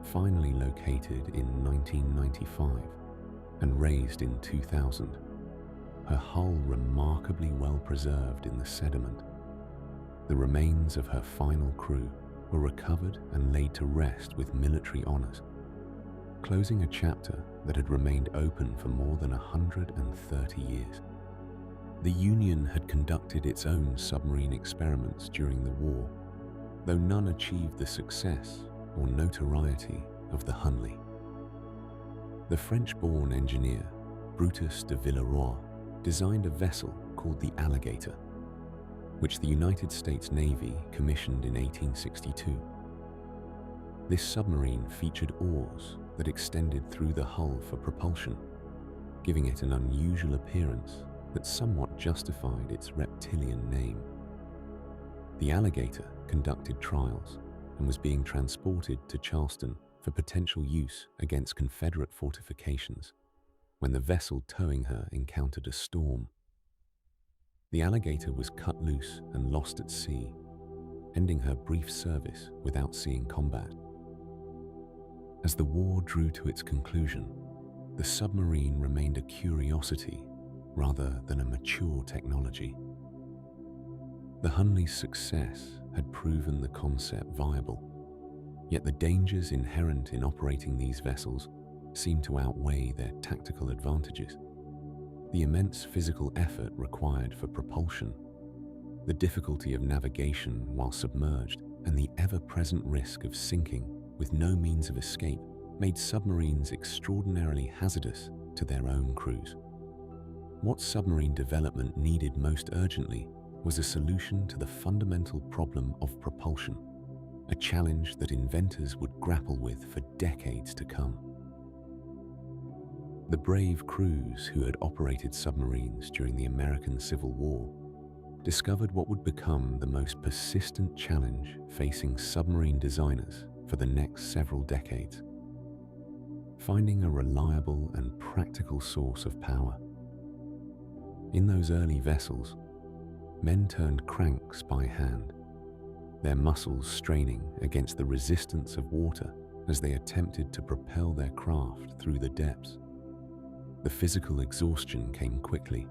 finally located in 1995 and raised in 2000, her hull remarkably well preserved in the sediment. The remains of her final crew were recovered and laid to rest with military honors, closing a chapter that had remained open for more than 130 years. The Union had conducted its own submarine experiments during the war, though none achieved the success or notoriety of the Hunley. The French-born engineer Brutus de Villeroi designed a vessel called the Alligator, which the United States Navy commissioned in 1862. This submarine featured oars that extended through the hull for propulsion, giving it an unusual appearance that somewhat justified its reptilian name. The Alligator conducted trials and was being transported to Charleston for potential use against Confederate fortifications when the vessel towing her encountered a storm. The Alligator was cut loose and lost at sea, ending her brief service without seeing combat. As the war drew to its conclusion, the submarine remained a curiosity rather than a mature technology. The Hunley's success had proven the concept viable, yet the dangers inherent in operating these vessels seemed to outweigh their tactical advantages. The immense physical effort required for propulsion, the difficulty of navigation while submerged, and the ever-present risk of sinking with no means of escape made submarines extraordinarily hazardous to their own crews. What submarine development needed most urgently was a solution to the fundamental problem of propulsion, a challenge that inventors would grapple with for decades to come. The brave crews who had operated submarines during the American Civil War discovered what would become the most persistent challenge facing submarine designers for the next several decades: finding a reliable and practical source of power. In those early vessels, men turned cranks by hand, their muscles straining against the resistance of water as they attempted to propel their craft through the depths. The physical exhaustion came quickly,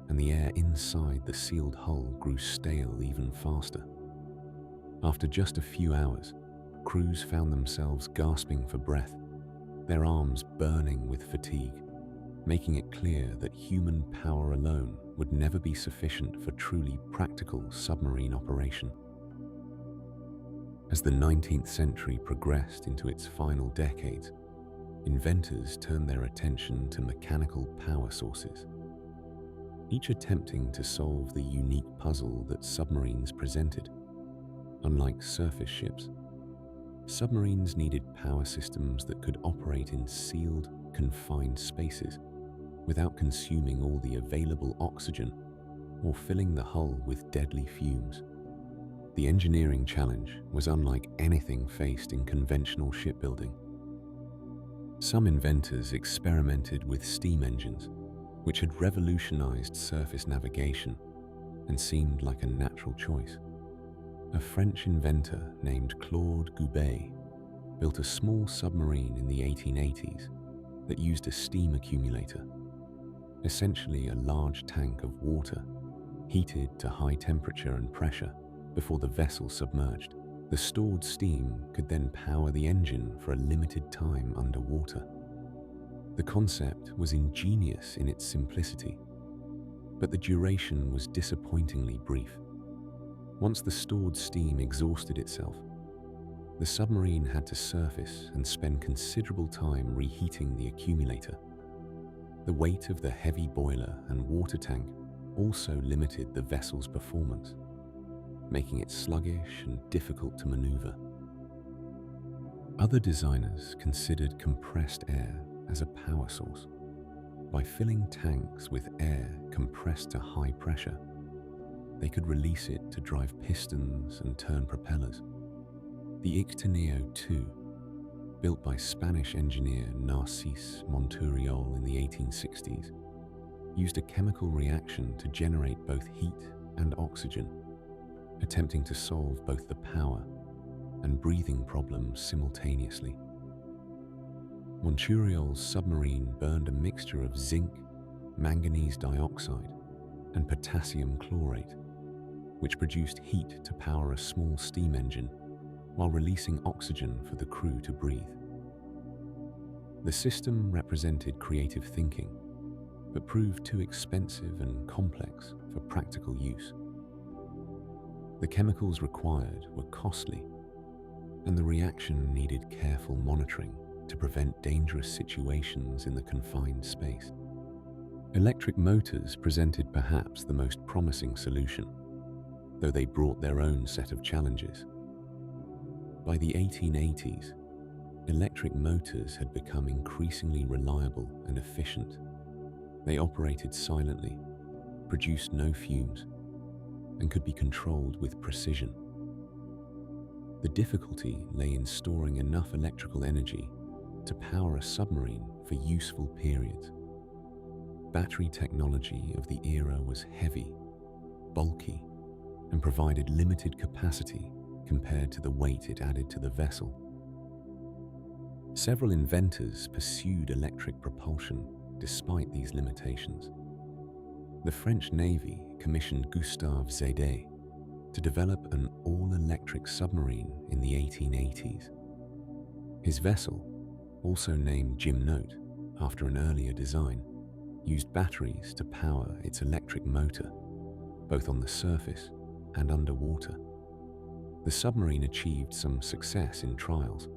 and the air inside the sealed hull grew stale even faster. After just a few hours, crews found themselves gasping for breath, their arms burning with fatigue, making it clear that human power alone would never be sufficient for truly practical submarine operation. As the 19th century progressed into its final decades, inventors turned their attention to mechanical power sources, each attempting to solve the unique puzzle that submarines presented. Unlike surface ships, submarines needed power systems that could operate in sealed, confined spaces without consuming all the available oxygen or filling the hull with deadly fumes. The engineering challenge was unlike anything faced in conventional shipbuilding. Some inventors experimented with steam engines, which had revolutionized surface navigation and seemed like a natural choice. A French inventor named Claude Goubet built a small submarine in the 1880s that used a steam accumulator, essentially a large tank of water heated to high temperature and pressure before the vessel submerged. The stored steam could then power the engine for a limited time underwater. The concept was ingenious in its simplicity, but the duration was disappointingly brief. Once the stored steam exhausted itself, the submarine had to surface and spend considerable time reheating the accumulator. The weight of the heavy boiler and water tank also limited the vessel's performance, making it sluggish and difficult to maneuver. Other designers considered compressed air as a power source. By filling tanks with air compressed to high pressure, they could release it to drive pistons and turn propellers. The Ictineo II, built by Spanish engineer Narcís Monturiol in the 1860s, used a chemical reaction to generate both heat and oxygen, attempting to solve both the power and breathing problems simultaneously. Monturiol's submarine burned a mixture of zinc, manganese dioxide, and potassium chlorate, which produced heat to power a small steam engine while releasing oxygen for the crew to breathe. The system represented creative thinking, but proved too expensive and complex for practical use. The chemicals required were costly, and the reaction needed careful monitoring to prevent dangerous situations in the confined space. Electric motors presented perhaps the most promising solution, though they brought their own set of challenges. By the 1880s, electric motors had become increasingly reliable and efficient. They operated silently, produced no fumes, and could be controlled with precision. The difficulty lay in storing enough electrical energy to power a submarine for useful periods. Battery technology of the era was heavy, bulky, and provided limited capacity compared to the weight it added to the vessel. Several inventors pursued electric propulsion despite these limitations. The French Navy commissioned Gustave Zédé to develop an all-electric submarine in the 1880s. His vessel, also named Gymnote after an earlier design, used batteries to power its electric motor, both on the surface and underwater. The submarine achieved some success in trials,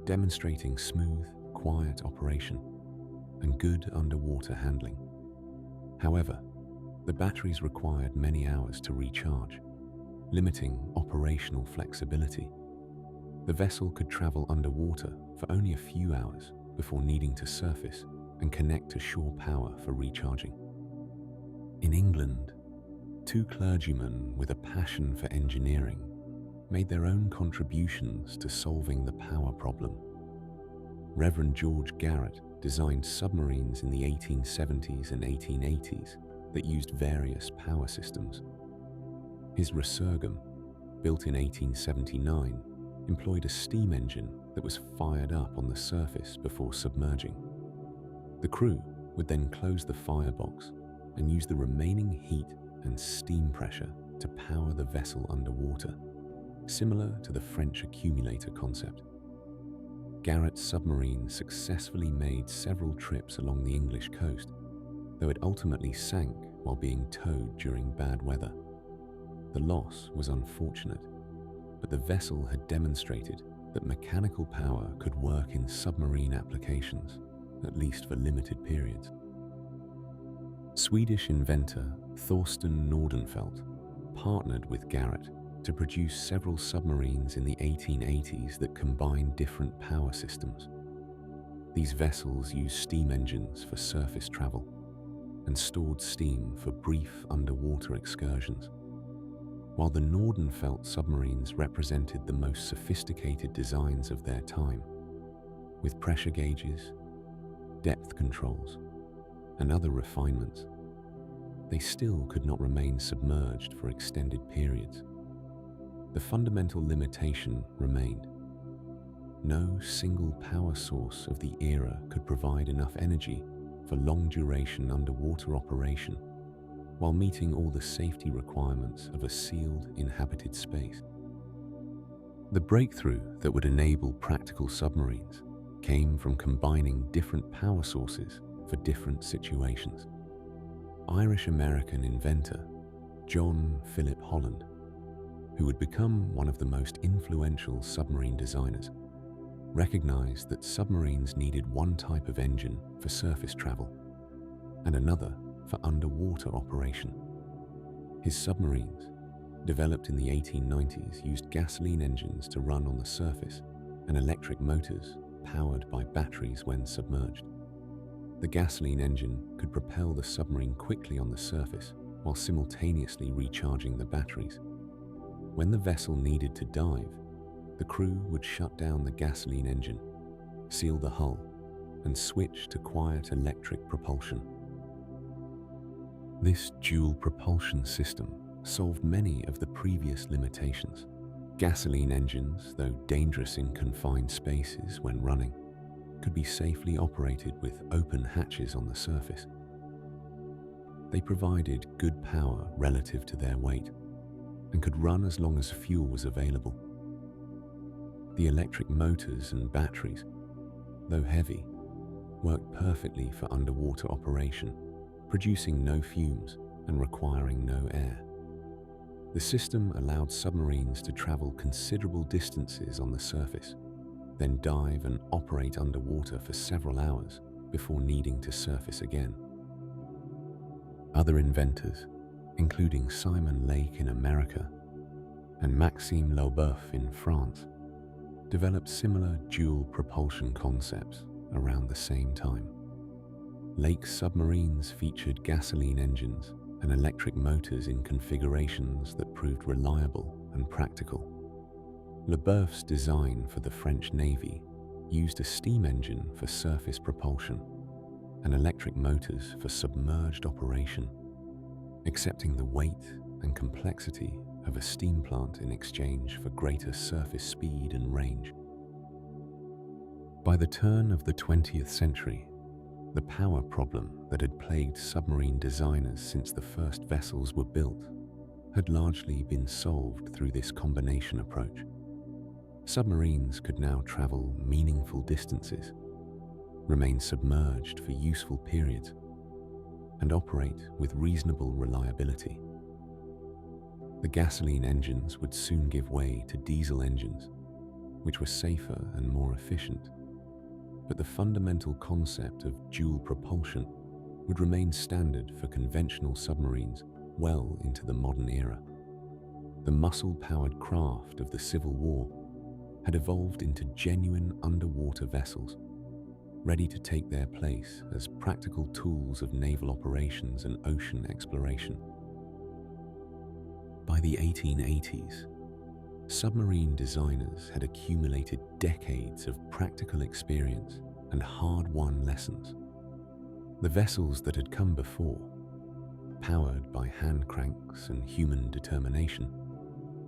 demonstrating smooth, quiet operation and good underwater handling. However, the batteries required many hours to recharge, limiting operational flexibility. The vessel could travel underwater for only a few hours before needing to surface and connect to shore power for recharging. In England, two clergymen with a passion for engineering made their own contributions to solving the power problem. Reverend George Garrett designed submarines in the 1870s and 1880s that used various power systems. His Resurgam, built in 1879, employed a steam engine that was fired up on the surface before submerging. The crew would then close the firebox and use the remaining heat and steam pressure to power the vessel underwater, similar to the French accumulator concept. Garrett's submarine successfully made several trips along the English coast, though it ultimately sank while being towed during bad weather. The loss was unfortunate, but the vessel had demonstrated that mechanical power could work in submarine applications, at least for limited periods. Swedish inventor Thorsten Nordenfelt partnered with Garrett to produce several submarines in the 1880s that combined different power systems. These vessels used steam engines for surface travel and stored steam for brief underwater excursions. While the Nordenfelt submarines represented the most sophisticated designs of their time, with pressure gauges, depth controls, and other refinements, they still could not remain submerged for extended periods. The fundamental limitation remained. No single power source of the era could provide enough energy for long-duration underwater operation while meeting all the safety requirements of a sealed, inhabited space. The breakthrough that would enable practical submarines came from combining different power sources for different situations. Irish-American inventor John Philip Holland, who would become one of the most influential submarine designers, recognized that submarines needed one type of engine for surface travel and another for underwater operation. His submarines, developed in the 1890s, used gasoline engines to run on the surface and electric motors powered by batteries when submerged. The gasoline engine could propel the submarine quickly on the surface while simultaneously recharging the batteries. When the vessel needed to dive, the crew would shut down the gasoline engine, seal the hull, and switch to quiet electric propulsion. This dual propulsion system solved many of the previous limitations. Gasoline engines, though dangerous in confined spaces when running, could be safely operated with open hatches on the surface. They provided good power relative to their weight and could run as long as fuel was available. The electric motors and batteries, though heavy, worked perfectly for underwater operation, producing no fumes and requiring no air. The system allowed submarines to travel considerable distances on the surface, then dive and operate underwater for several hours before needing to surface again. Other inventors, including Simon Lake in America and Maxime Laubeuf in France, developed similar dual propulsion concepts around the same time. Lake's submarines featured gasoline engines and electric motors in configurations that proved reliable and practical. Laubeuf's design for the French Navy used a steam engine for surface propulsion and electric motors for submerged operation, accepting the weight and complexity of a steam plant in exchange for greater surface speed and range. By the turn of the 20th century, the power problem that had plagued submarine designers since the first vessels were built had largely been solved through this combination approach. Submarines could now travel meaningful distances, remain submerged for useful periods, and operate with reasonable reliability. The gasoline engines would soon give way to diesel engines, which were safer and more efficient, but the fundamental concept of dual propulsion would remain standard for conventional submarines well into the modern era. The muscle-powered craft of the Civil War had evolved into genuine underwater vessels, ready to take their place as practical tools of naval operations and ocean exploration. By the 1880s, submarine designers had accumulated decades of practical experience and hard-won lessons. The vessels that had come before, powered by hand cranks and human determination,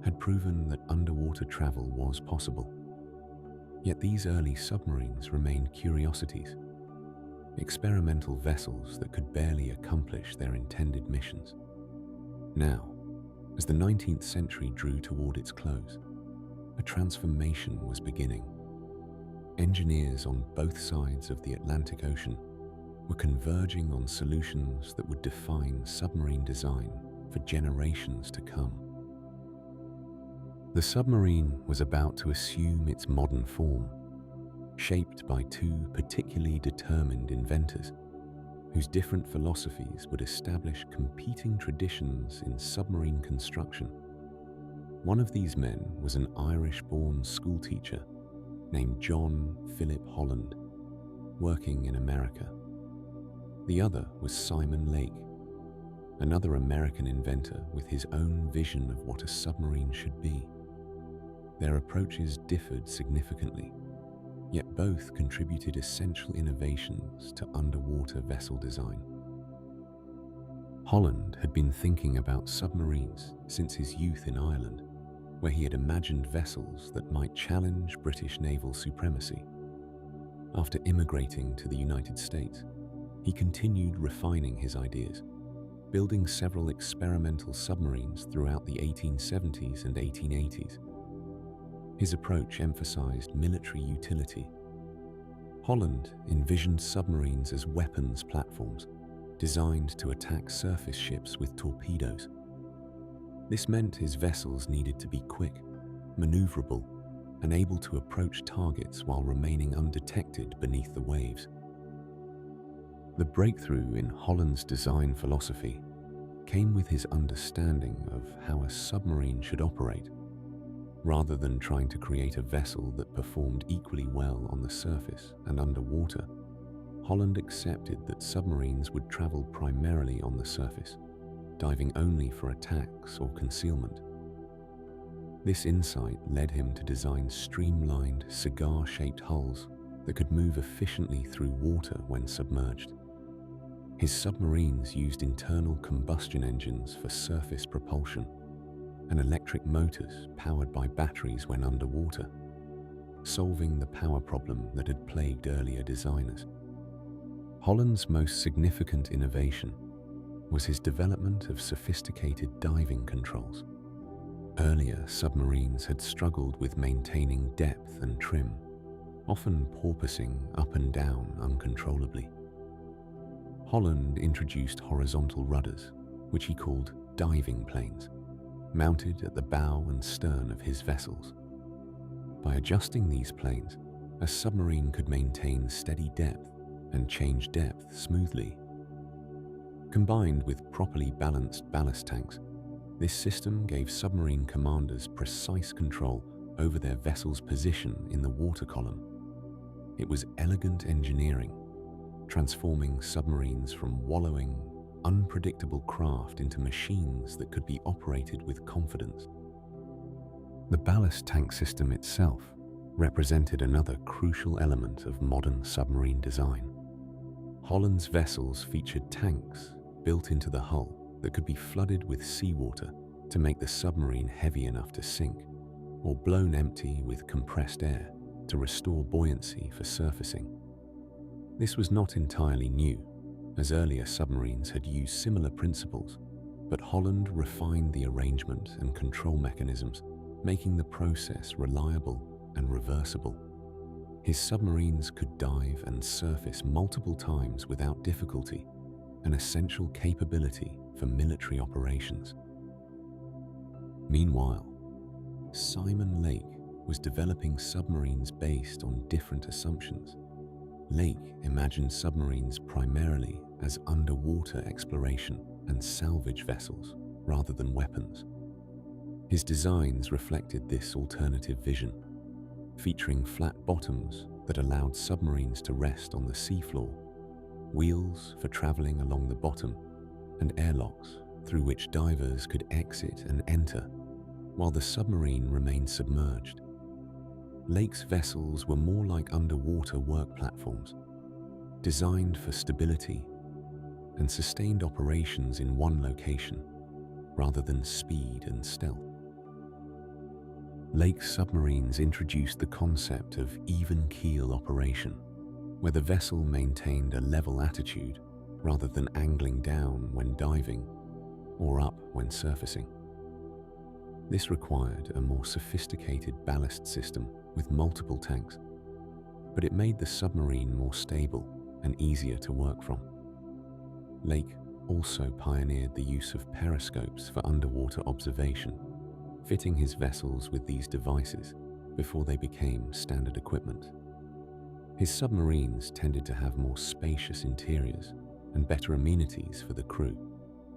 had proven that underwater travel was possible. Yet these early submarines remained curiosities, experimental vessels that could barely accomplish their intended missions. Now, as the 19th century drew toward its close, a transformation was beginning. Engineers on both sides of the Atlantic Ocean were converging on solutions that would define submarine design for generations to come. The submarine was about to assume its modern form, shaped by two particularly determined inventors whose different philosophies would establish competing traditions in submarine construction. One of these men was an Irish-born schoolteacher named John Philip Holland, working in America. The other was Simon Lake, another American inventor with his own vision of what a submarine should be. Their approaches differed significantly, yet both contributed essential innovations to underwater vessel design. Holland had been thinking about submarines since his youth in Ireland, where he had imagined vessels that might challenge British naval supremacy. After immigrating to the United States, he continued refining his ideas, building several experimental submarines throughout the 1870s and 1880s. His approach emphasized military utility. Holland envisioned submarines as weapons platforms designed to attack surface ships with torpedoes. This meant his vessels needed to be quick, maneuverable, and able to approach targets while remaining undetected beneath the waves. The breakthrough in Holland's design philosophy came with his understanding of how a submarine should operate. Rather than trying to create a vessel that performed equally well on the surface and underwater, Holland accepted that submarines would travel primarily on the surface, diving only for attacks or concealment. This insight led him to design streamlined, cigar-shaped hulls that could move efficiently through water when submerged. His submarines used internal combustion engines for surface propulsion and electric motors powered by batteries when underwater, solving the power problem that had plagued earlier designers. Holland's most significant innovation was his development of sophisticated diving controls. Earlier submarines had struggled with maintaining depth and trim, often porpoising up and down uncontrollably. Holland introduced horizontal rudders, which he called diving planes, mounted at the bow and stern of his vessels. By adjusting these planes, a submarine could maintain steady depth and change depth smoothly. Combined with properly balanced ballast tanks, this system gave submarine commanders precise control over their vessel's position in the water column. It was elegant engineering, transforming submarines from wallowing, unpredictable craft into machines that could be operated with confidence. The ballast tank system itself represented another crucial element of modern submarine design. Holland's vessels featured tanks built into the hull that could be flooded with seawater to make the submarine heavy enough to sink, or blown empty with compressed air to restore buoyancy for surfacing. This was not entirely new, as earlier submarines had used similar principles, but Holland refined the arrangement and control mechanisms, making the process reliable and reversible. His submarines could dive and surface multiple times without difficulty, an essential capability for military operations. Meanwhile, Simon Lake was developing submarines based on different assumptions. Lake imagined submarines primarily as underwater exploration and salvage vessels rather than weapons. His designs reflected this alternative vision, featuring flat bottoms that allowed submarines to rest on the seafloor, wheels for traveling along the bottom, and airlocks through which divers could exit and enter while the submarine remained submerged. Lake's vessels were more like underwater work platforms, designed for stability and sustained operations in one location rather than speed and stealth. Lake's submarines introduced the concept of even keel operation, where the vessel maintained a level attitude rather than angling down when diving or up when surfacing. This required a more sophisticated ballast system with multiple tanks, but it made the submarine more stable and easier to work from. Lake also pioneered the use of periscopes for underwater observation, fitting his vessels with these devices before they became standard equipment. His submarines tended to have more spacious interiors and better amenities for the crew,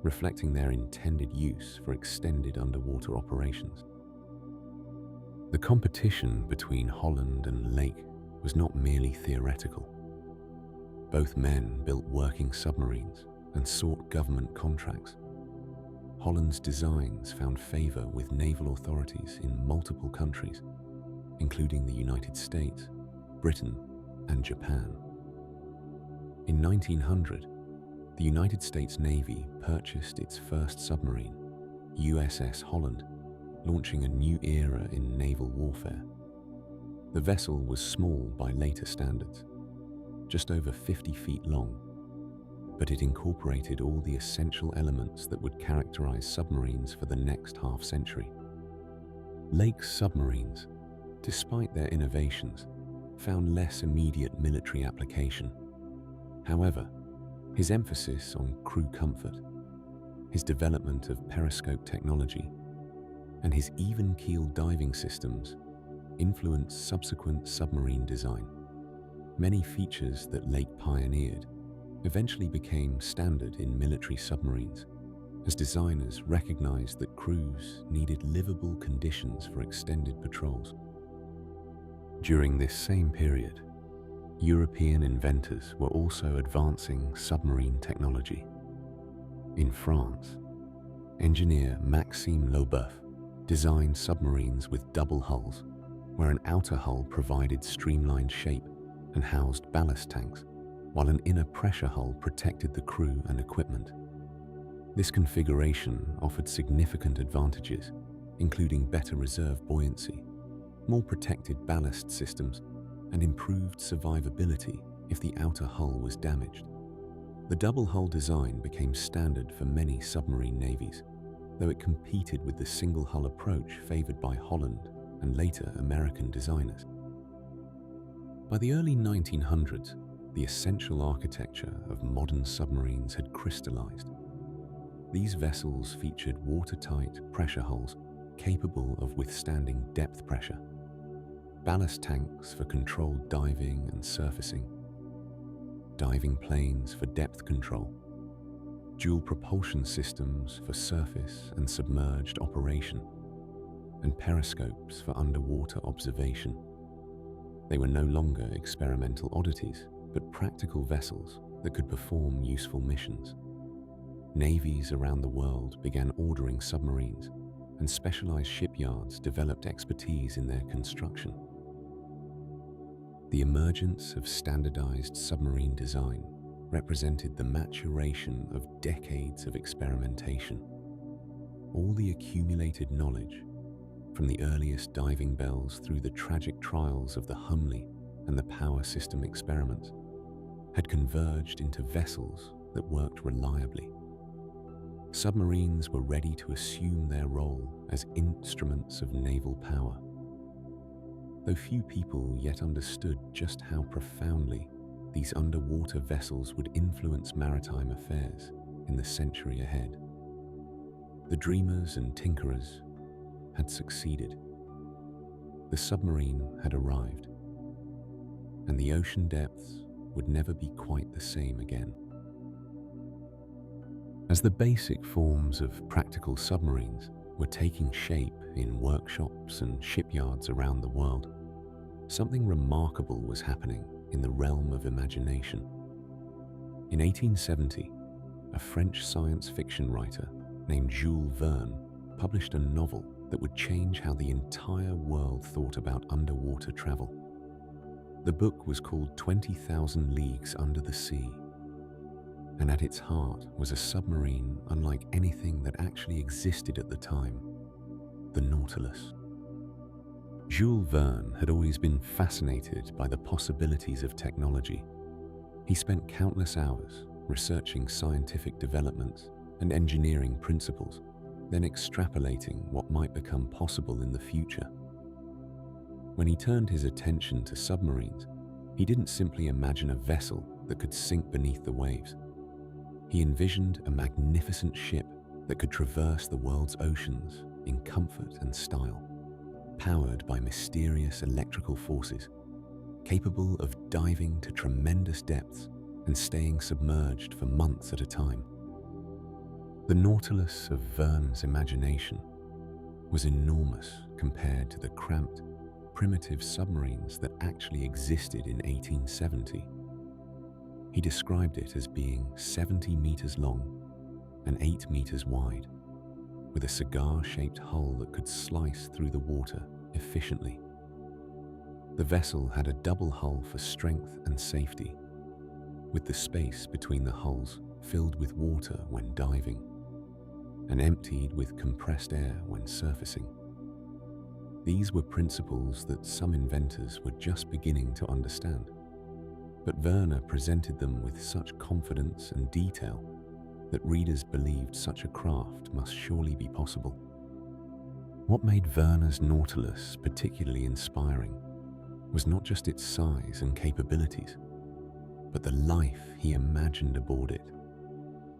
reflecting their intended use for extended underwater operations. The competition between Holland and Lake was not merely theoretical. Both men built working submarines and sought government contracts. Holland's designs found favor with naval authorities in multiple countries, including the United States, Britain, and Japan. In 1900, the United States Navy purchased its first submarine, USS Holland, launching a new era in naval warfare. The vessel was small by later standards, just over 50 feet long, but it incorporated all the essential elements that would characterize submarines for the next half-century. Lake's submarines, despite their innovations, found less immediate military application. However, his emphasis on crew comfort, his development of periscope technology, and his even-keel diving systems influenced subsequent submarine design. Many features that Lake pioneered eventually became standard in military submarines, as designers recognized that crews needed livable conditions for extended patrols. During this same period, European inventors were also advancing submarine technology. In France, engineer Maxime Laubeuf designed submarines with double hulls, where an outer hull provided streamlined shape and housed ballast tanks, while an inner pressure hull protected the crew and equipment. This configuration offered significant advantages, including better reserve buoyancy, more protected ballast systems, and improved survivability if the outer hull was damaged. The double hull design became standard for many submarine navies, though it competed with the single hull approach favored by Holland and later American designers. By the early 1900s, the essential architecture of modern submarines had crystallized. These vessels featured watertight pressure hulls capable of withstanding depth pressure, ballast tanks for controlled diving and surfacing, diving planes for depth control, dual propulsion systems for surface and submerged operation, and periscopes for underwater observation. They were no longer experimental oddities, but practical vessels that could perform useful missions. Navies around the world began ordering submarines, and specialized shipyards developed expertise in their construction. The emergence of standardized submarine design represented the maturation of decades of experimentation. All the accumulated knowledge, from the earliest diving bells through the tragic trials of the Humley and the power system experiments, had converged into vessels that worked reliably. Submarines were ready to assume their role as instruments of naval power. Though few people yet understood just how profoundly these underwater vessels would influence maritime affairs in the century ahead, the dreamers and tinkerers had succeeded. The submarine had arrived, and the ocean depths would never be quite the same again. As the basic forms of practical submarines were taking shape in workshops and shipyards around the world, something remarkable was happening in the realm of imagination. In 1870, a French science fiction writer named Jules Verne published a novel that would change how the entire world thought about underwater travel. The book was called 20,000 Leagues Under the Sea, and at its heart was a submarine unlike anything that actually existed at the time, the Nautilus. Jules Verne had always been fascinated by the possibilities of technology. He spent countless hours researching scientific developments and engineering principles, then extrapolating what might become possible in the future. When he turned his attention to submarines, he didn't simply imagine a vessel that could sink beneath the waves. He envisioned a magnificent ship that could traverse the world's oceans in comfort and style, powered by mysterious electrical forces, capable of diving to tremendous depths and staying submerged for months at a time. The Nautilus of Verne's imagination was enormous compared to the cramped, primitive submarines that actually existed in 1870. He described it as being 70 meters long and 8 meters wide, with a cigar-shaped hull that could slice through the water efficiently. The vessel had a double hull for strength and safety, with the space between the hulls filled with water when diving, and emptied with compressed air when surfacing. These were principles that some inventors were just beginning to understand, but Verne presented them with such confidence and detail that readers believed such a craft must surely be possible. What made Verne's Nautilus particularly inspiring was not just its size and capabilities, but the life he imagined aboard it.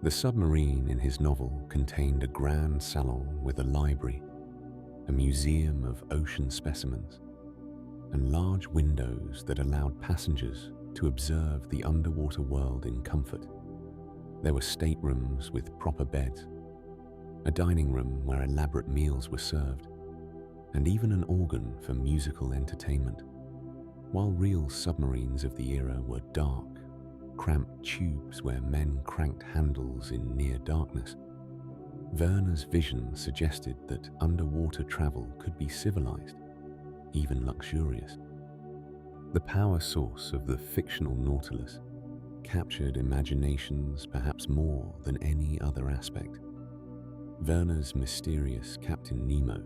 The submarine in his novel contained a grand salon with a library, a museum of ocean specimens, and large windows that allowed passengers to observe the underwater world in comfort. There were staterooms with proper beds, a dining room where elaborate meals were served, and even an organ for musical entertainment. While real submarines of the era were dark, cramped tubes where men cranked handles in near darkness, Verne's vision suggested that underwater travel could be civilized, even luxurious. The power source of the fictional Nautilus captured imaginations perhaps more than any other aspect. Verne's mysterious Captain Nemo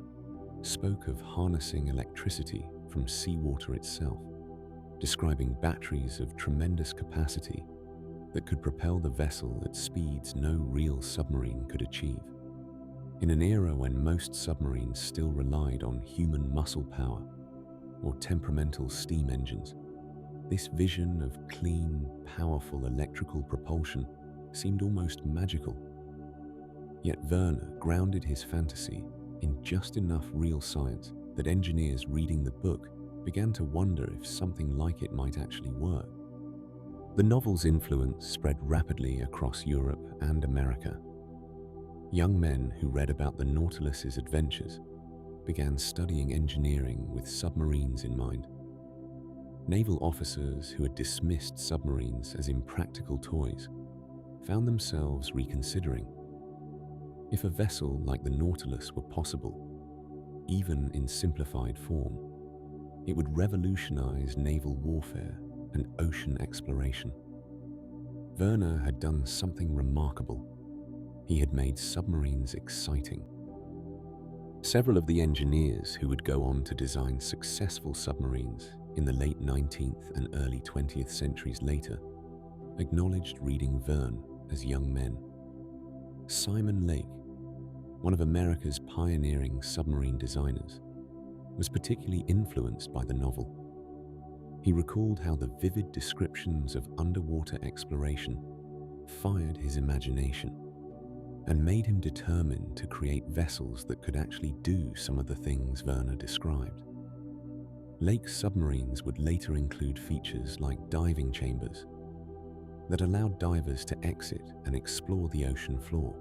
spoke of harnessing electricity from seawater itself, describing batteries of tremendous capacity that could propel the vessel at speeds no real submarine could achieve. In an era when most submarines still relied on human muscle power or temperamental steam engines, this vision of clean, powerful electrical propulsion seemed almost magical. Yet Verne grounded his fantasy in just enough real science that engineers reading the book began to wonder if something like it might actually work. The novel's influence spread rapidly across Europe and America. Young men who read about the Nautilus's adventures began studying engineering with submarines in mind. Naval officers who had dismissed submarines as impractical toys found themselves reconsidering. If a vessel like the Nautilus were possible, even in simplified form, it would revolutionize naval warfare and ocean exploration. Verne had done something remarkable. He had made submarines exciting. Several of the engineers who would go on to design successful submarines in the late 19th and early 20th centuries later acknowledged reading Verne as young men. Simon Lake, one of America's pioneering submarine designers, was particularly influenced by the novel. He recalled how the vivid descriptions of underwater exploration fired his imagination and made him determined to create vessels that could actually do some of the things Verne described. Lake's submarines would later include features like diving chambers that allowed divers to exit and explore the ocean floor,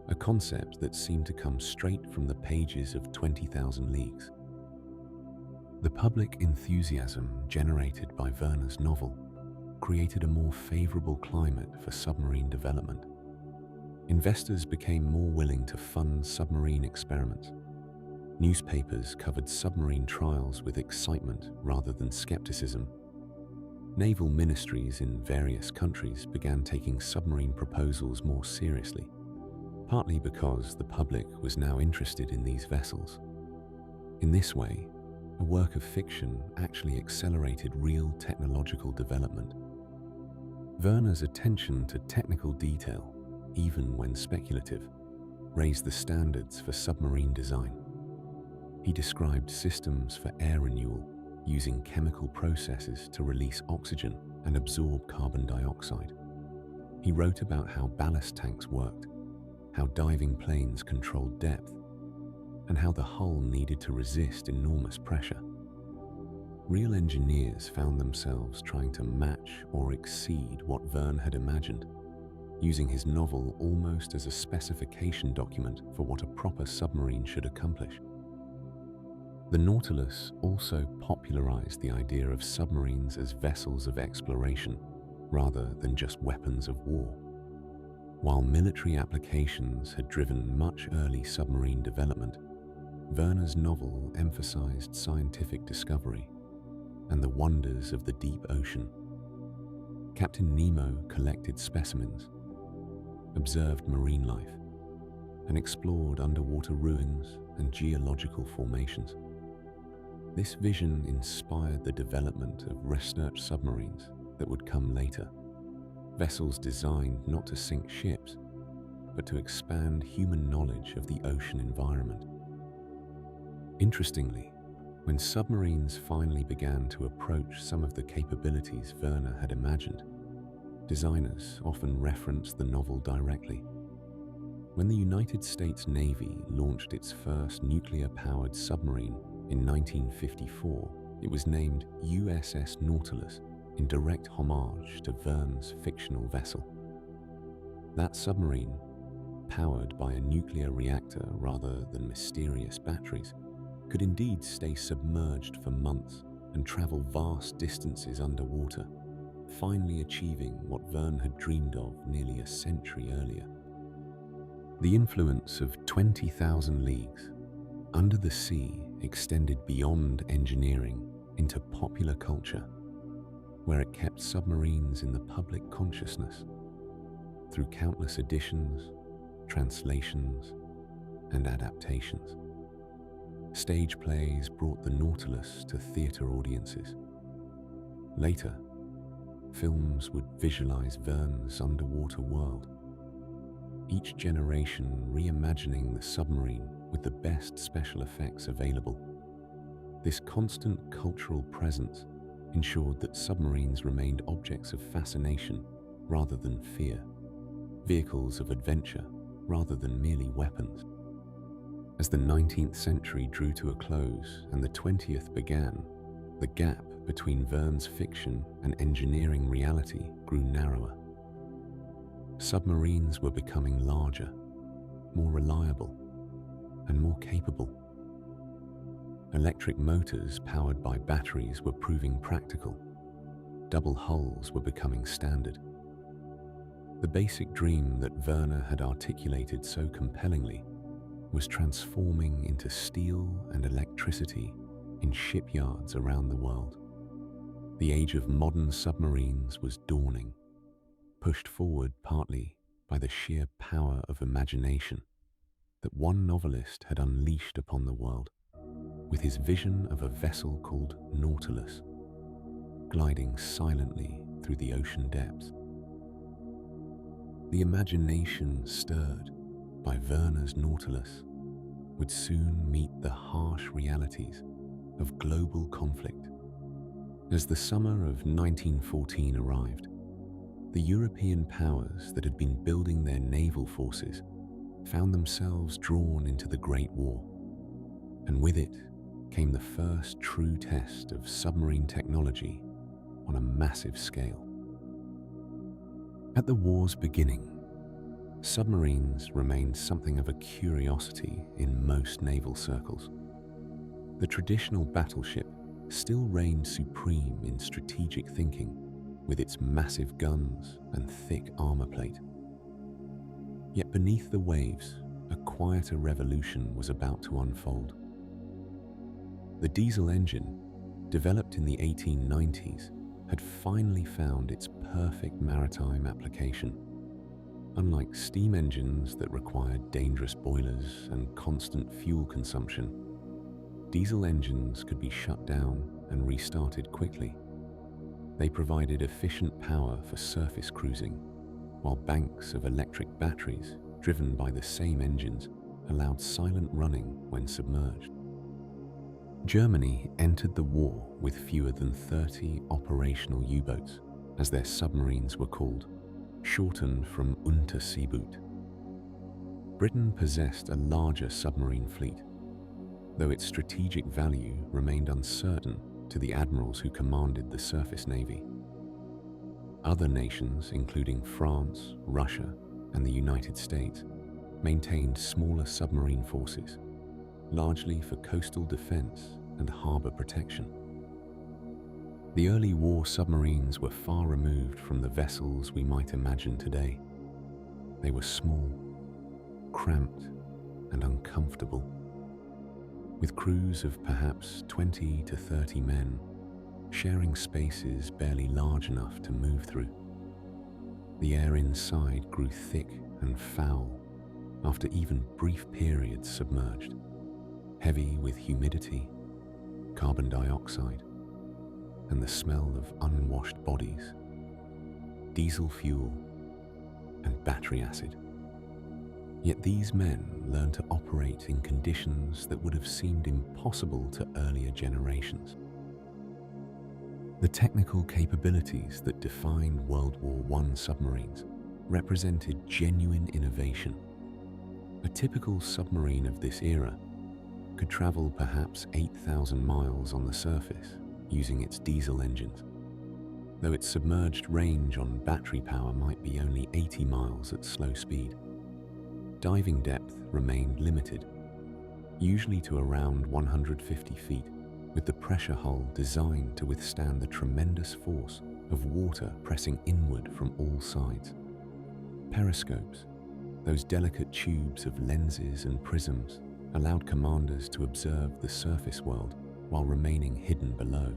a concept that seemed to come straight from the pages of 20,000 Leagues. The public enthusiasm generated by Verne's novel created a more favorable climate for submarine development. Investors became more willing to fund submarine experiments. Newspapers covered submarine trials with excitement rather than skepticism. Naval ministries in various countries began taking submarine proposals more seriously, partly because the public was now interested in these vessels. In this way, a work of fiction actually accelerated real technological development. Verne's attention to technical detail, even when speculative, raised the standards for submarine design. He described systems for air renewal using chemical processes to release oxygen and absorb carbon dioxide. He wrote about how ballast tanks worked, how diving planes controlled depth, and how the hull needed to resist enormous pressure. Real engineers found themselves trying to match or exceed what Verne had imagined, using his novel almost as a specification document for what a proper submarine should accomplish. The Nautilus also popularized the idea of submarines as vessels of exploration rather than just weapons of war. While military applications had driven much early submarine development, Verne's novel emphasized scientific discovery and the wonders of the deep ocean. Captain Nemo collected specimens, observed marine life, and explored underwater ruins and geological formations. This vision inspired the development of research submarines that would come later, vessels designed not to sink ships, but to expand human knowledge of the ocean environment. Interestingly, when submarines finally began to approach some of the capabilities Verne had imagined, designers often referenced the novel directly. When the United States Navy launched its first nuclear-powered submarine in 1954, it was named USS Nautilus in direct homage to Verne's fictional vessel. That submarine, powered by a nuclear reactor rather than mysterious batteries, could indeed stay submerged for months and travel vast distances underwater, finally achieving what Verne had dreamed of nearly a century earlier. The influence of 20,000 Leagues Under the Sea extended beyond engineering into popular culture, where it kept submarines in the public consciousness through countless editions, translations, and adaptations. Stage plays brought the Nautilus to theatre audiences. Later, films would visualize Verne's underwater world, each generation reimagining the submarine with the best special effects available. This constant cultural presence ensured that submarines remained objects of fascination rather than fear, vehicles of adventure rather than merely weapons. As the 19th century drew to a close and the 20th began, the gap between Verne's fiction and engineering reality grew narrower. Submarines were becoming larger, more reliable, and more capable. Electric motors powered by batteries were proving practical. Double hulls were becoming standard. The basic dream that Verne had articulated so compellingly was transforming into steel and electricity in shipyards around the world. The age of modern submarines was dawning, pushed forward partly by the sheer power of imagination that one novelist had unleashed upon the world with his vision of a vessel called Nautilus, gliding silently through the ocean depths. The imagination stirred by Verne's Nautilus would soon meet the harsh realities of global conflict. As the summer of 1914 arrived, the European powers that had been building their naval forces found themselves drawn into the Great War, and with it came the first true test of submarine technology on a massive scale. At the war's beginning, submarines remained something of a curiosity in most naval circles. The traditional battleship still reigned supreme in strategic thinking with its massive guns and thick armor plate. Yet beneath the waves, a quieter revolution was about to unfold. The diesel engine, developed in the 1890s, had finally found its perfect maritime application. Unlike steam engines that required dangerous boilers and constant fuel consumption, diesel engines could be shut down and restarted quickly. They provided efficient power for surface cruising, while banks of electric batteries driven by the same engines allowed silent running when submerged. Germany entered the war with fewer than 30 operational U-boats, as their submarines were called, shortened from Unterseeboot. Britain possessed a larger submarine fleet, though its strategic value remained uncertain to the admirals who commanded the surface navy. Other nations, including France, Russia, and the United States, maintained smaller submarine forces, largely for coastal defense and harbor protection. The early war submarines were far removed from the vessels we might imagine today. They were small, cramped, and uncomfortable, with crews of perhaps 20 to 30 men, sharing spaces barely large enough to move through. The air inside grew thick and foul after even brief periods submerged, heavy with humidity, carbon dioxide, and the smell of unwashed bodies, diesel fuel, and battery acid. Yet these men learned to operate in conditions that would have seemed impossible to earlier generations. The technical capabilities that defined World War I submarines represented genuine innovation. A typical submarine of this era could travel perhaps 8,000 miles on the surface using its diesel engines, though its submerged range on battery power might be only 80 miles at slow speed. Diving depth remained limited, usually to around 150 feet, with the pressure hull designed to withstand the tremendous force of water pressing inward from all sides. Periscopes, those delicate tubes of lenses and prisms, allowed commanders to observe the surface world while remaining hidden below.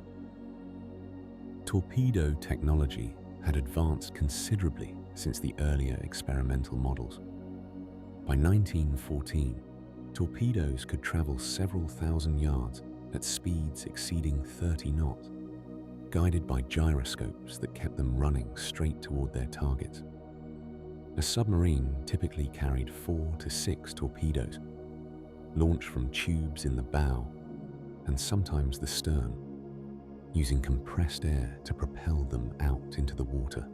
Torpedo technology had advanced considerably since the earlier experimental models. By 1914, torpedoes could travel several thousand yards at speeds exceeding 30 knots, guided by gyroscopes that kept them running straight toward their targets. A submarine typically carried 4 to 6 torpedoes, launched from tubes in the bow and sometimes the stern, using compressed air to propel them out into the water.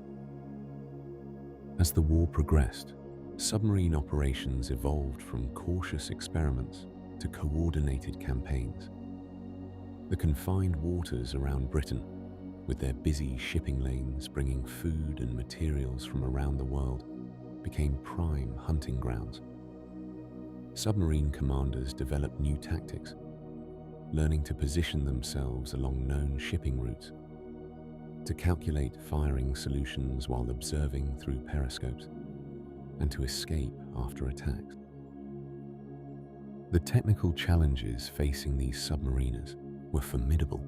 As the war progressed, submarine operations evolved from cautious experiments to coordinated campaigns. The confined waters around Britain, with their busy shipping lanes bringing food and materials from around the world, became prime hunting grounds. Submarine commanders developed new tactics, learning to position themselves along known shipping routes, to calculate firing solutions while observing through periscopes, and to escape after attacks. The technical challenges facing these submariners were formidable.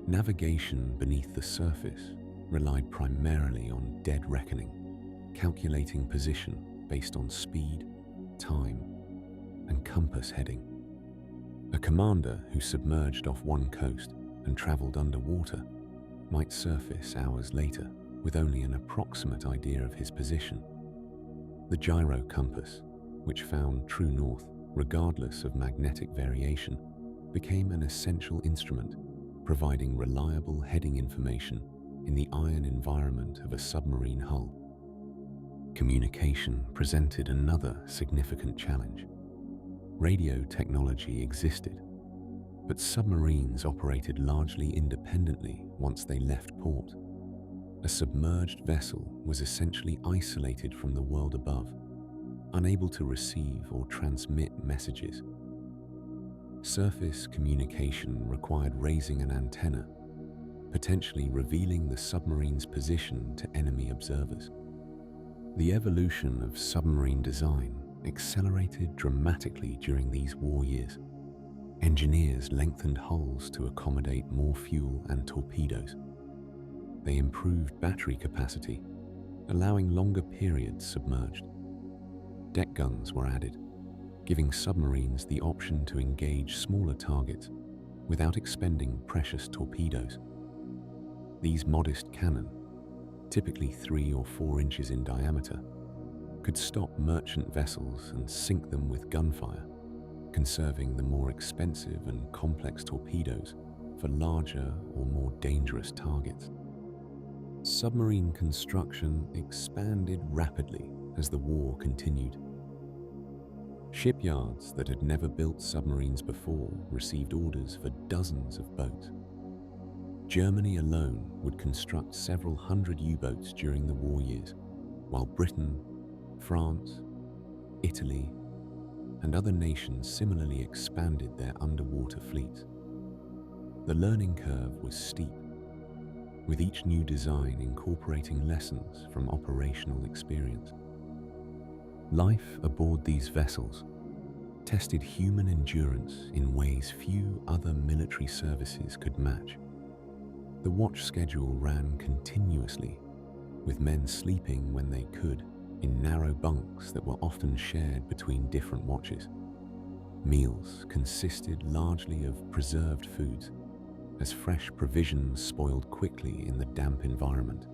Navigation beneath the surface relied primarily on dead reckoning, calculating position based on speed, time, and compass heading. A commander who submerged off one coast and traveled underwater might surface hours later with only an approximate idea of his position. The gyro compass, which found true north regardless of magnetic variation, became an essential instrument, providing reliable heading information in the iron environment of a submarine hull. Communication presented another significant challenge. Radio technology existed, but submarines operated largely independently once they left port. A submerged vessel was essentially isolated from the world above, unable to receive or transmit messages. Surface communication required raising an antenna, potentially revealing the submarine's position to enemy observers. The evolution of submarine design accelerated dramatically during these war years. Engineers lengthened hulls to accommodate more fuel and torpedoes. They improved battery capacity, allowing longer periods submerged. Deck guns were added, giving submarines the option to engage smaller targets without expending precious torpedoes. These modest cannon, typically 3 or 4 inches in diameter, could stop merchant vessels and sink them with gunfire, conserving the more expensive and complex torpedoes for larger or more dangerous targets. Submarine construction expanded rapidly as the war continued. Shipyards that had never built submarines before received orders for dozens of boats. Germany alone would construct several hundred U-boats during the war years, while Britain, France, Italy, and other nations similarly expanded their underwater fleets. The learning curve was steep, with each new design incorporating lessons from operational experience. Life aboard these vessels tested human endurance in ways few other military services could match. The watch schedule ran continuously, with men sleeping when they could in narrow bunks that were often shared between different watches. Meals consisted largely of preserved foods, as fresh provisions spoiled quickly in the damp environment.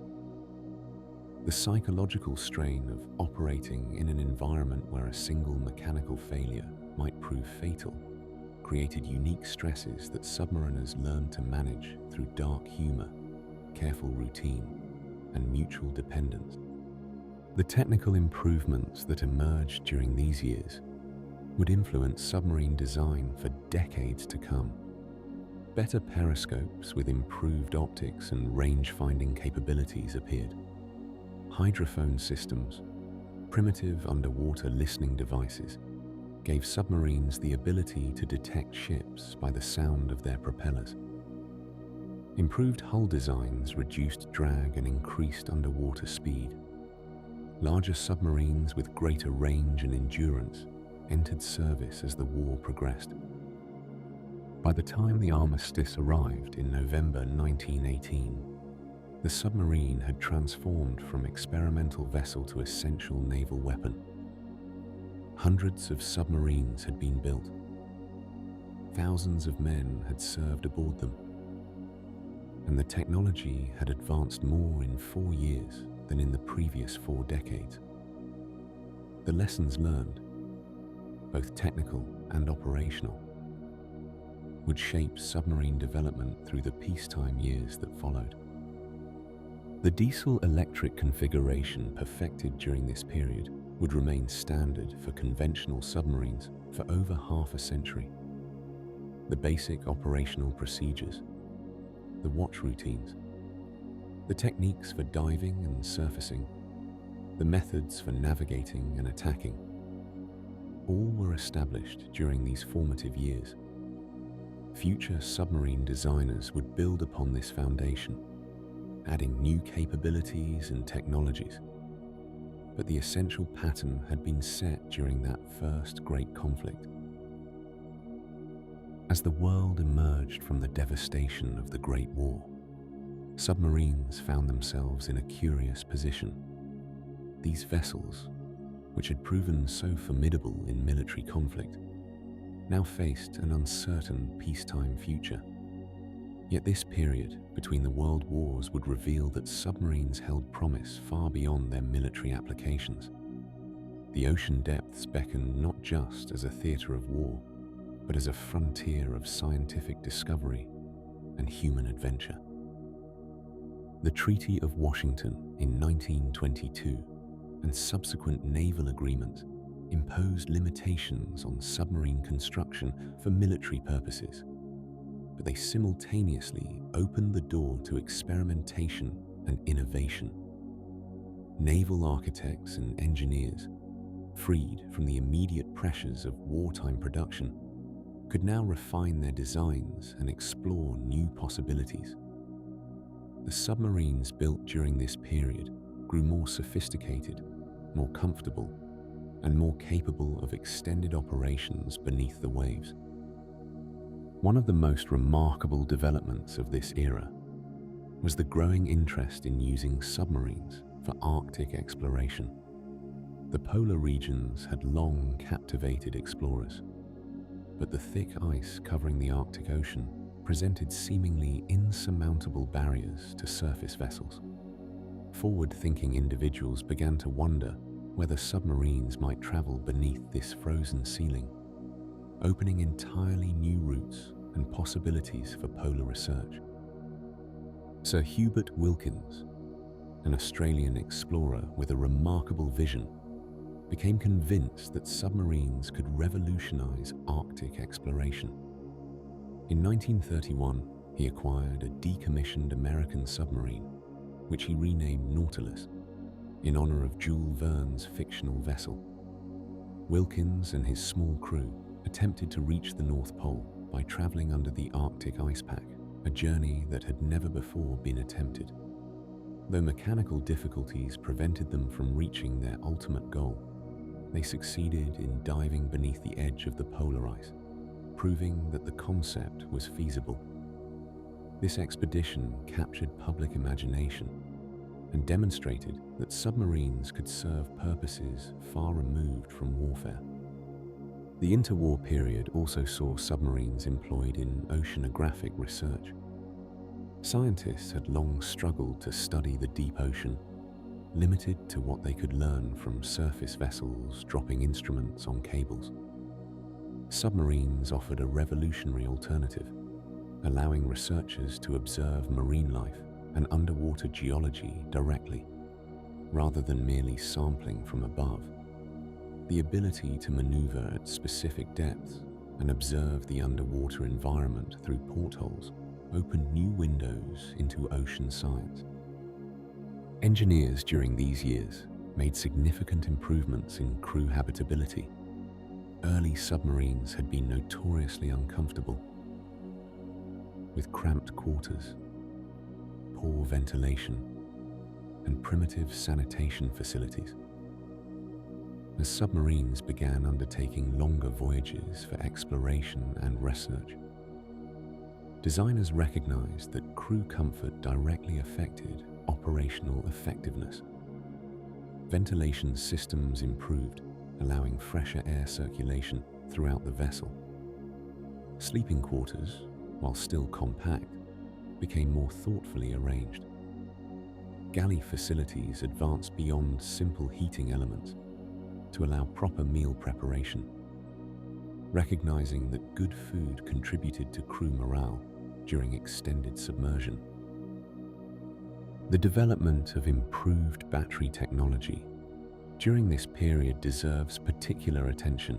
The psychological strain of operating in an environment where a single mechanical failure might prove fatal created unique stresses that submariners learned to manage through dark humor, careful routine, and mutual dependence. The technical improvements that emerged during these years would influence submarine design for decades to come. Better periscopes with improved optics and range-finding capabilities appeared. Hydrophone systems, primitive underwater listening devices, gave submarines the ability to detect ships by the sound of their propellers. Improved hull designs reduced drag and increased underwater speed. Larger submarines with greater range and endurance entered service as the war progressed. By the time the armistice arrived in November 1918, the submarine had transformed from experimental vessel to essential naval weapon. Hundreds of submarines had been built. Thousands of men had served aboard them. And the technology had advanced more in 4 years than in the previous 4 decades. The lessons learned, both technical and operational, would shape submarine development through the peacetime years that followed. The diesel-electric configuration perfected during this period would remain standard for conventional submarines for over half a century. the basic operational procedures, the watch routines, the techniques for diving and surfacing, the methods for navigating and attacking, all were established during these formative years. Future submarine designers would build upon this foundation, adding new capabilities and technologies. But the essential pattern had been set during that first great conflict. As the world emerged from the devastation of the Great War, submarines found themselves in a curious position. These vessels, which had proven so formidable in military conflict, now faced an uncertain peacetime future. Yet this period between the world wars would reveal that submarines held promise far beyond their military applications. The ocean depths beckoned not just as a theatre of war, but as a frontier of scientific discovery and human adventure. The Treaty of Washington in 1922 and subsequent naval agreements imposed limitations on submarine construction for military purposes, but they simultaneously opened the door to experimentation and innovation. Naval architects and engineers, freed from the immediate pressures of wartime production, could now refine their designs and explore new possibilities. The submarines built during this period grew more sophisticated, more comfortable, and more capable of extended operations beneath the waves. One of the most remarkable developments of this era was the growing interest in using submarines for Arctic exploration. The polar regions had long captivated explorers, but the thick ice covering the Arctic Ocean presented seemingly insurmountable barriers to surface vessels. Forward-thinking individuals began to wonder whether submarines might travel beneath this frozen ceiling, opening entirely new routes and possibilities for polar research. Sir Hubert Wilkins, an Australian explorer with a remarkable vision, became convinced that submarines could revolutionize Arctic exploration. In 1931, he acquired a decommissioned American submarine, which he renamed Nautilus, in honor of Jules Verne's fictional vessel. Wilkins and his small crew attempted to reach the North Pole by traveling under the Arctic ice pack, a journey that had never before been attempted. Though mechanical difficulties prevented them from reaching their ultimate goal, they succeeded in diving beneath the edge of the polar ice, proving that the concept was feasible. This expedition captured public imagination and demonstrated that submarines could serve purposes far removed from warfare. The interwar period also saw submarines employed in oceanographic research. Scientists had long struggled to study the deep ocean, limited to what they could learn from surface vessels dropping instruments on cables. Submarines offered a revolutionary alternative, allowing researchers to observe marine life and underwater geology directly, rather than merely sampling from above. The ability to maneuver at specific depths and observe the underwater environment through portholes opened new windows into ocean science. Engineers during these years made significant improvements in crew habitability. Early submarines had been notoriously uncomfortable, with cramped quarters, poor ventilation, and primitive sanitation facilities. As submarines began undertaking longer voyages for exploration and research, designers recognized that crew comfort directly affected operational effectiveness. Ventilation systems improved, allowing fresher air circulation throughout the vessel. Sleeping quarters, while still compact, became more thoughtfully arranged. Galley facilities advanced beyond simple heating elements to allow proper meal preparation, recognizing that good food contributed to crew morale during extended submersion. The development of improved battery technology during this period deserves particular attention.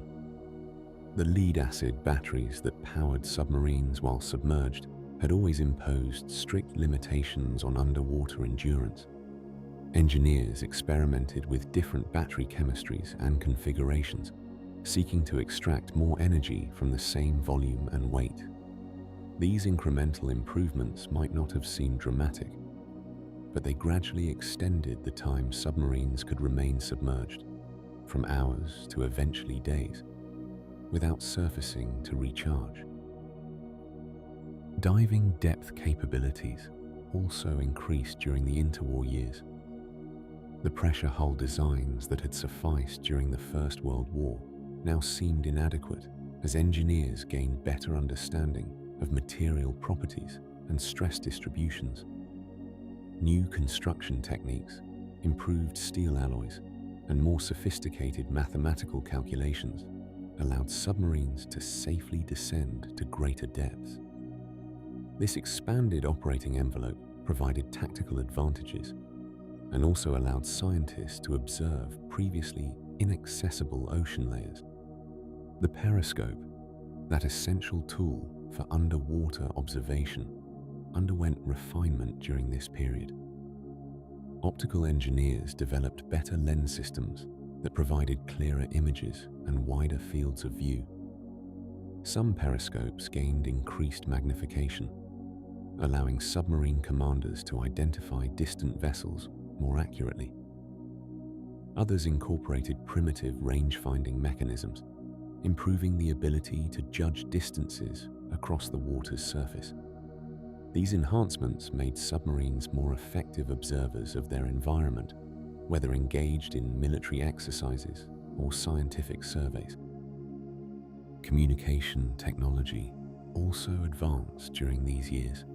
The lead-acid batteries that powered submarines while submerged had always imposed strict limitations on underwater endurance. Engineers experimented with different battery chemistries and configurations, seeking to extract more energy from the same volume and weight. These incremental improvements might not have seemed dramatic, but they gradually extended the time submarines could remain submerged, from hours to eventually days, without surfacing to recharge. Diving depth capabilities also increased during the interwar years. The pressure hull designs that had sufficed during the First World War now seemed inadequate as engineers gained better understanding of material properties and stress distributions. New construction techniques, improved steel alloys, and more sophisticated mathematical calculations allowed submarines to safely descend to greater depths. This expanded operating envelope provided tactical advantages and also allowed scientists to observe previously inaccessible ocean layers. The periscope, that essential tool for underwater observation, underwent refinement during this period. Optical engineers developed better lens systems that provided clearer images and wider fields of view. Some periscopes gained increased magnification, allowing submarine commanders to identify distant vessels more accurately. Others incorporated primitive range-finding mechanisms, improving the ability to judge distances across the water's surface. These enhancements made submarines more effective observers of their environment, whether engaged in military exercises or scientific surveys. Communication technology also advanced during these years.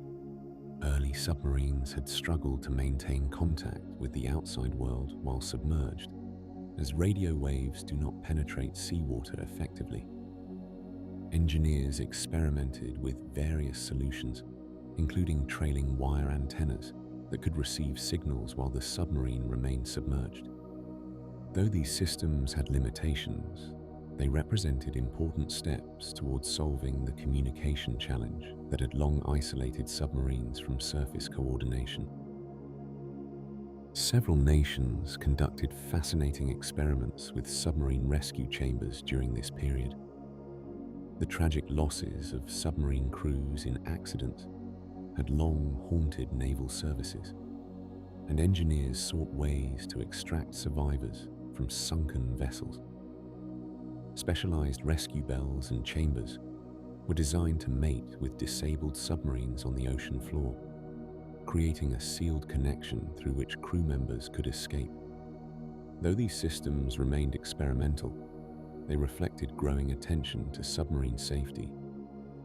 Early submarines had struggled to maintain contact with the outside world while submerged, as radio waves do not penetrate seawater effectively. Engineers experimented with various solutions, including trailing wire antennas that could receive signals while the submarine remained submerged. Though these systems had limitations, they represented important steps towards solving the communication challenge that had long isolated submarines from surface coordination. Several nations conducted fascinating experiments with submarine rescue chambers during this period. The tragic losses of submarine crews in accidents had long haunted naval services, and engineers sought ways to extract survivors from sunken vessels. Specialized rescue bells and chambers were designed to mate with disabled submarines on the ocean floor, creating a sealed connection through which crew members could escape. Though these systems remained experimental, they reflected growing attention to submarine safety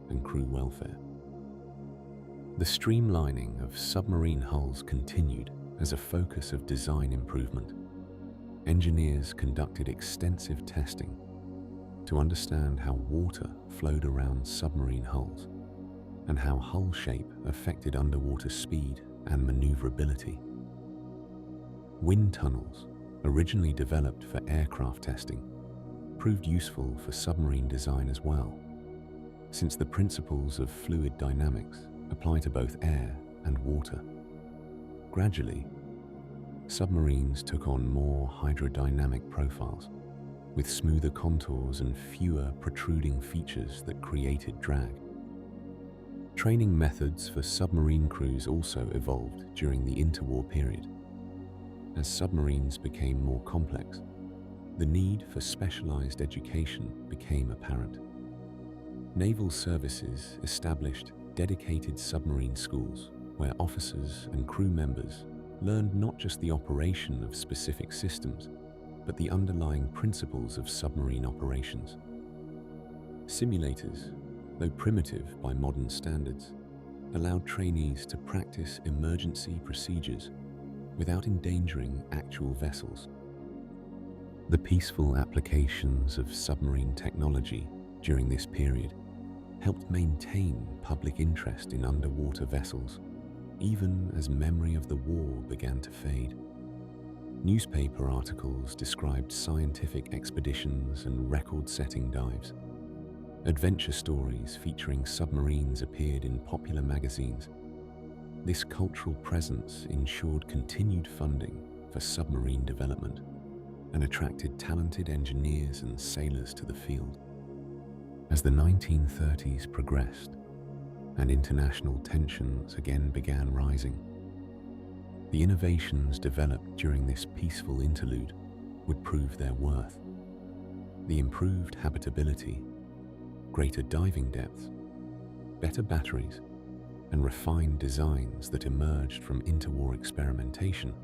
and crew welfare. The streamlining of submarine hulls continued as a focus of design improvement. Engineers conducted extensive testing to understand how water flowed around submarine hulls and how hull shape affected underwater speed and maneuverability. Wind tunnels, originally developed for aircraft testing, proved useful for submarine design as well, since the principles of fluid dynamics apply to both air and water. Gradually, submarines took on more hydrodynamic profiles, with smoother contours and fewer protruding features that created drag. Training methods for submarine crews also evolved during the interwar period. As submarines became more complex, the need for specialized education became apparent. Naval services established dedicated submarine schools where officers and crew members learned not just the operation of specific systems, but the underlying principles of submarine operations. Simulators, though primitive by modern standards, allowed trainees to practice emergency procedures without endangering actual vessels. The peaceful applications of submarine technology during this period helped maintain public interest in underwater vessels, even as memory of the war began to fade. Newspaper articles described scientific expeditions and record-setting dives, Adventure stories featuring submarines appeared in popular magazines. This cultural presence ensured continued funding for submarine development and attracted talented engineers and sailors to the field. As the 1930s progressed and international tensions again began rising, the innovations developed during this peaceful interlude would prove their worth. The improved habitability, greater diving depths, better batteries, and refined designs that emerged from interwar experimentation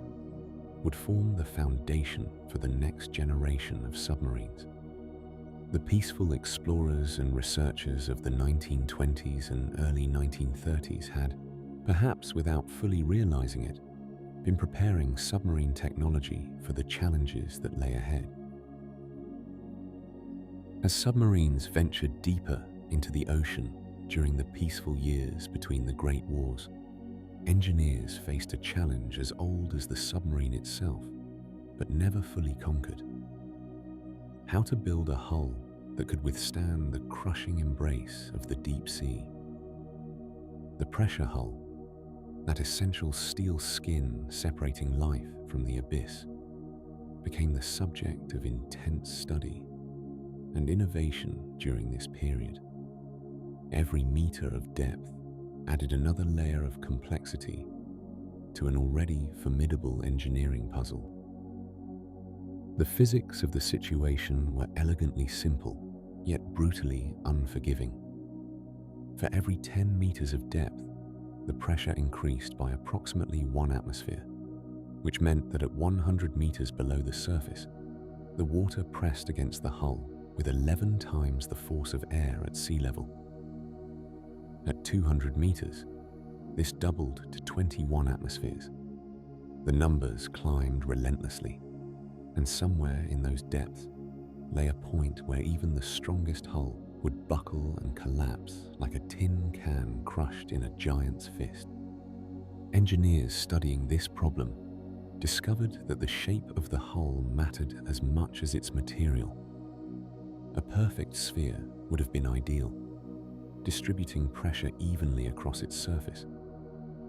would form the foundation for the next generation of submarines. The peaceful explorers and researchers of the 1920s and early 1930s had, perhaps without fully realizing it, been preparing submarine technology for the challenges that lay ahead. As submarines ventured deeper into the ocean during the peaceful years between the Great Wars, engineers faced a challenge as old as the submarine itself, but never fully conquered. How to build a hull that could withstand the crushing embrace of the deep sea. The pressure hull, that essential steel skin separating life from the abyss, became the subject of intense study and innovation during this period. Every meter of depth added another layer of complexity to an already formidable engineering puzzle. The physics of the situation were elegantly simple, yet brutally unforgiving. For every 10 meters of depth, the pressure increased by approximately 1 atmosphere, which meant that at 100 meters below the surface, the water pressed against the hull with 11 times the force of air at sea level. At 200 meters, this doubled to 21 atmospheres. The numbers climbed relentlessly, and somewhere in those depths lay a point where even the strongest hull would buckle and collapse like a tin can crushed in a giant's fist. Engineers studying this problem discovered that the shape of the hull mattered as much as its material. A perfect sphere would have been ideal, distributing pressure evenly across its surface.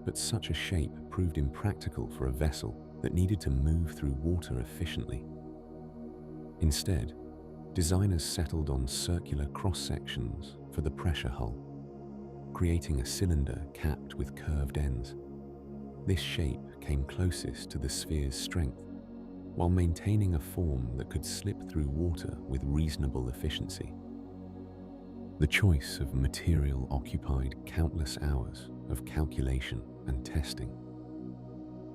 But such a shape proved impractical for a vessel that needed to move through water efficiently. Instead, designers settled on circular cross-sections for the pressure hull, creating a cylinder capped with curved ends. This shape came closest to the sphere's strength, while maintaining a form that could slip through water with reasonable efficiency. The choice of material occupied countless hours of calculation and testing.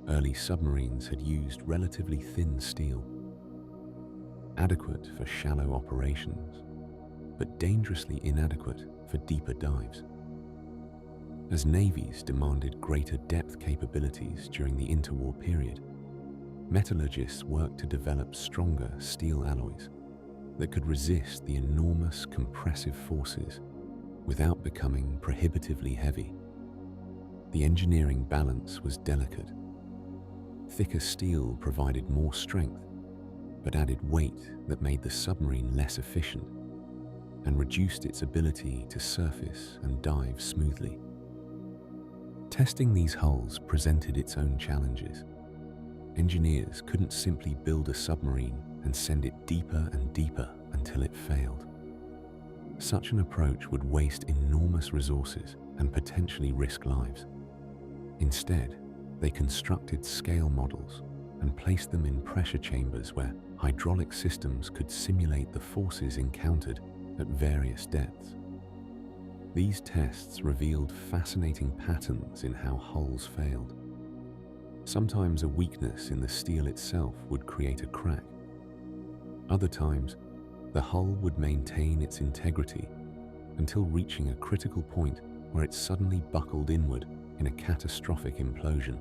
Early submarines had used relatively thin steel, adequate for shallow operations, but dangerously inadequate for deeper dives. As navies demanded greater depth capabilities during the interwar period, metallurgists worked to develop stronger steel alloys that could resist the enormous compressive forces without becoming prohibitively heavy. The engineering balance was delicate. Thicker steel provided more strength, but added weight that made the submarine less efficient and reduced its ability to surface and dive smoothly. Testing these hulls presented its own challenges. Engineers couldn't simply build a submarine and send it deeper and deeper until it failed. Such an approach would waste enormous resources and potentially risk lives. Instead, they constructed scale models and placed them in pressure chambers where hydraulic systems could simulate the forces encountered at various depths. These tests revealed fascinating patterns in how hulls failed. Sometimes a weakness in the steel itself would create a crack. Other times, the hull would maintain its integrity until reaching a critical point where it suddenly buckled inward in a catastrophic implosion.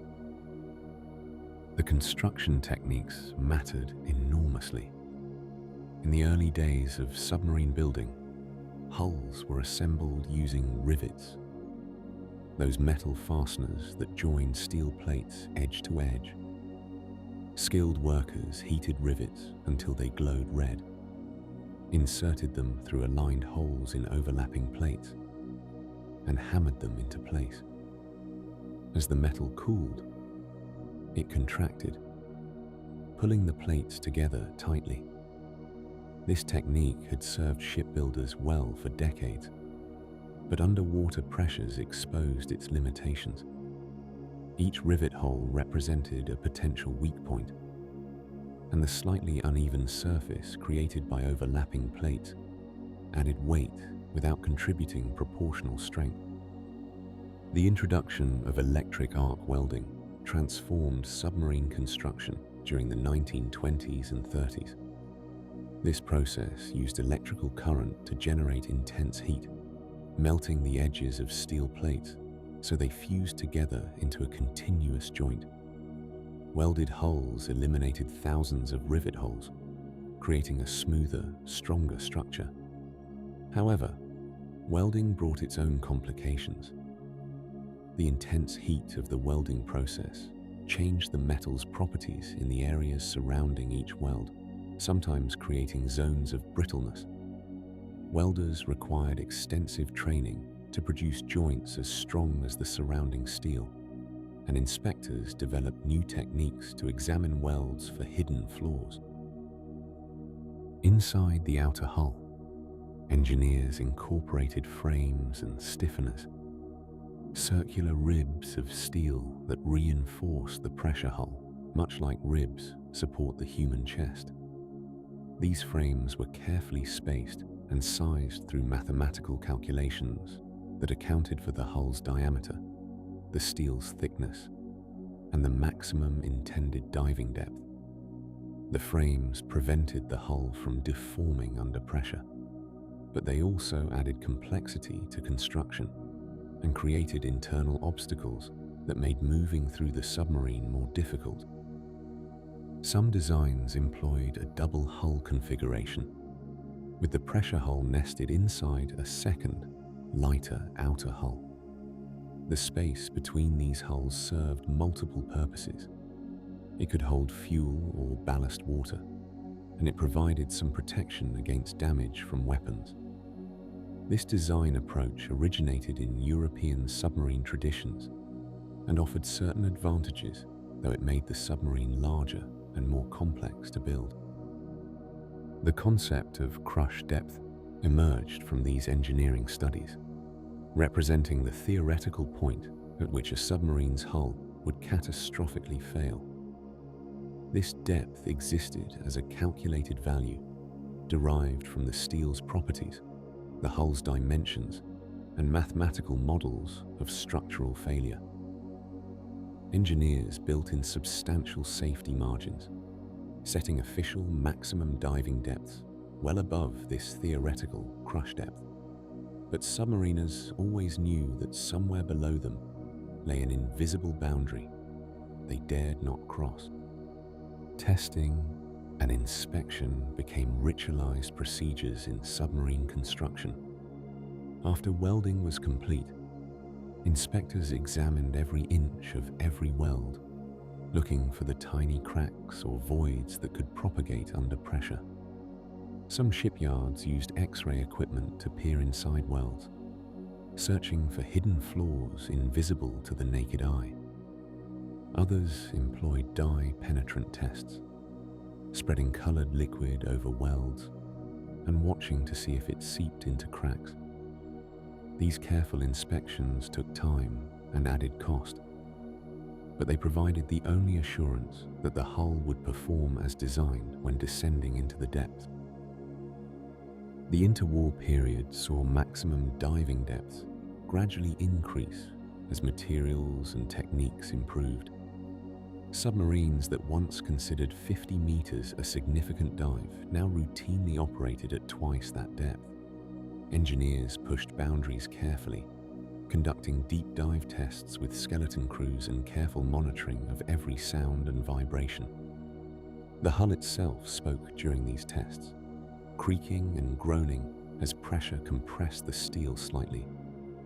The construction techniques mattered enormously. In the early days of submarine building, hulls were assembled using rivets, those metal fasteners that joined steel plates edge to edge. Skilled workers heated rivets until they glowed red. inserted them through aligned holes in overlapping plates, and hammered them into place. As the metal cooled, it contracted, pulling the plates together tightly. This technique had served shipbuilders well for decades, but underwater pressures exposed its limitations. Each rivet hole represented a potential weak point, and the slightly uneven surface created by overlapping plates added weight without contributing proportional strength. The introduction of electric arc welding transformed submarine construction during the 1920s and 30s. This process used electrical current to generate intense heat, melting the edges of steel plates so they fused together into a continuous joint. Welded hulls eliminated thousands of rivet holes, creating a smoother, stronger structure. However, welding brought its own complications. The intense heat of the welding process changed the metal's properties in the areas surrounding each weld, sometimes creating zones of brittleness. Welders required extensive training to produce joints as strong as the surrounding steel, and inspectors developed new techniques to examine welds for hidden flaws. Inside the outer hull, engineers incorporated frames and stiffeners, circular ribs of steel that reinforce the pressure hull, much like ribs support the human chest. These frames were carefully spaced and sized through mathematical calculations that accounted for the hull's diameter, the steel's thickness, and the maximum intended diving depth. The frames prevented the hull from deforming under pressure, but they also added complexity to construction and created internal obstacles that made moving through the submarine more difficult. Some designs employed a double hull configuration, with the pressure hull nested inside a second, lighter outer hull. The space between these hulls served multiple purposes. It could hold fuel or ballast water, and it provided some protection against damage from weapons. This design approach originated in European submarine traditions and offered certain advantages, though it made the submarine larger and more complex to build. The concept of crush depth emerged from these engineering studies, representing the theoretical point at which a submarine's hull would catastrophically fail. This depth existed as a calculated value derived from the steel's properties, the hull's dimensions, and mathematical models of structural failure. Engineers built in substantial safety margins, setting official maximum diving depths well above this theoretical crush depth. But submariners always knew that somewhere below them lay an invisible boundary they dared not cross. Testing and inspection became ritualized procedures in submarine construction. After welding was complete, inspectors examined every inch of every weld, looking for the tiny cracks or voids that could propagate under pressure. Some shipyards used X-ray equipment to peer inside welds, searching for hidden flaws invisible to the naked eye. Others employed dye-penetrant tests, spreading colored liquid over welds and watching to see if it seeped into cracks. These careful inspections took time and added cost, but they provided the only assurance that the hull would perform as designed when descending into the depths. The interwar period saw maximum diving depths gradually increase as materials and techniques improved. Submarines that once considered 50 meters a significant dive now routinely operated at twice that depth. Engineers pushed boundaries carefully, conducting deep dive tests with skeleton crews and careful monitoring of every sound and vibration. The hull itself spoke during these tests, creaking and groaning as pressure compressed the steel slightly,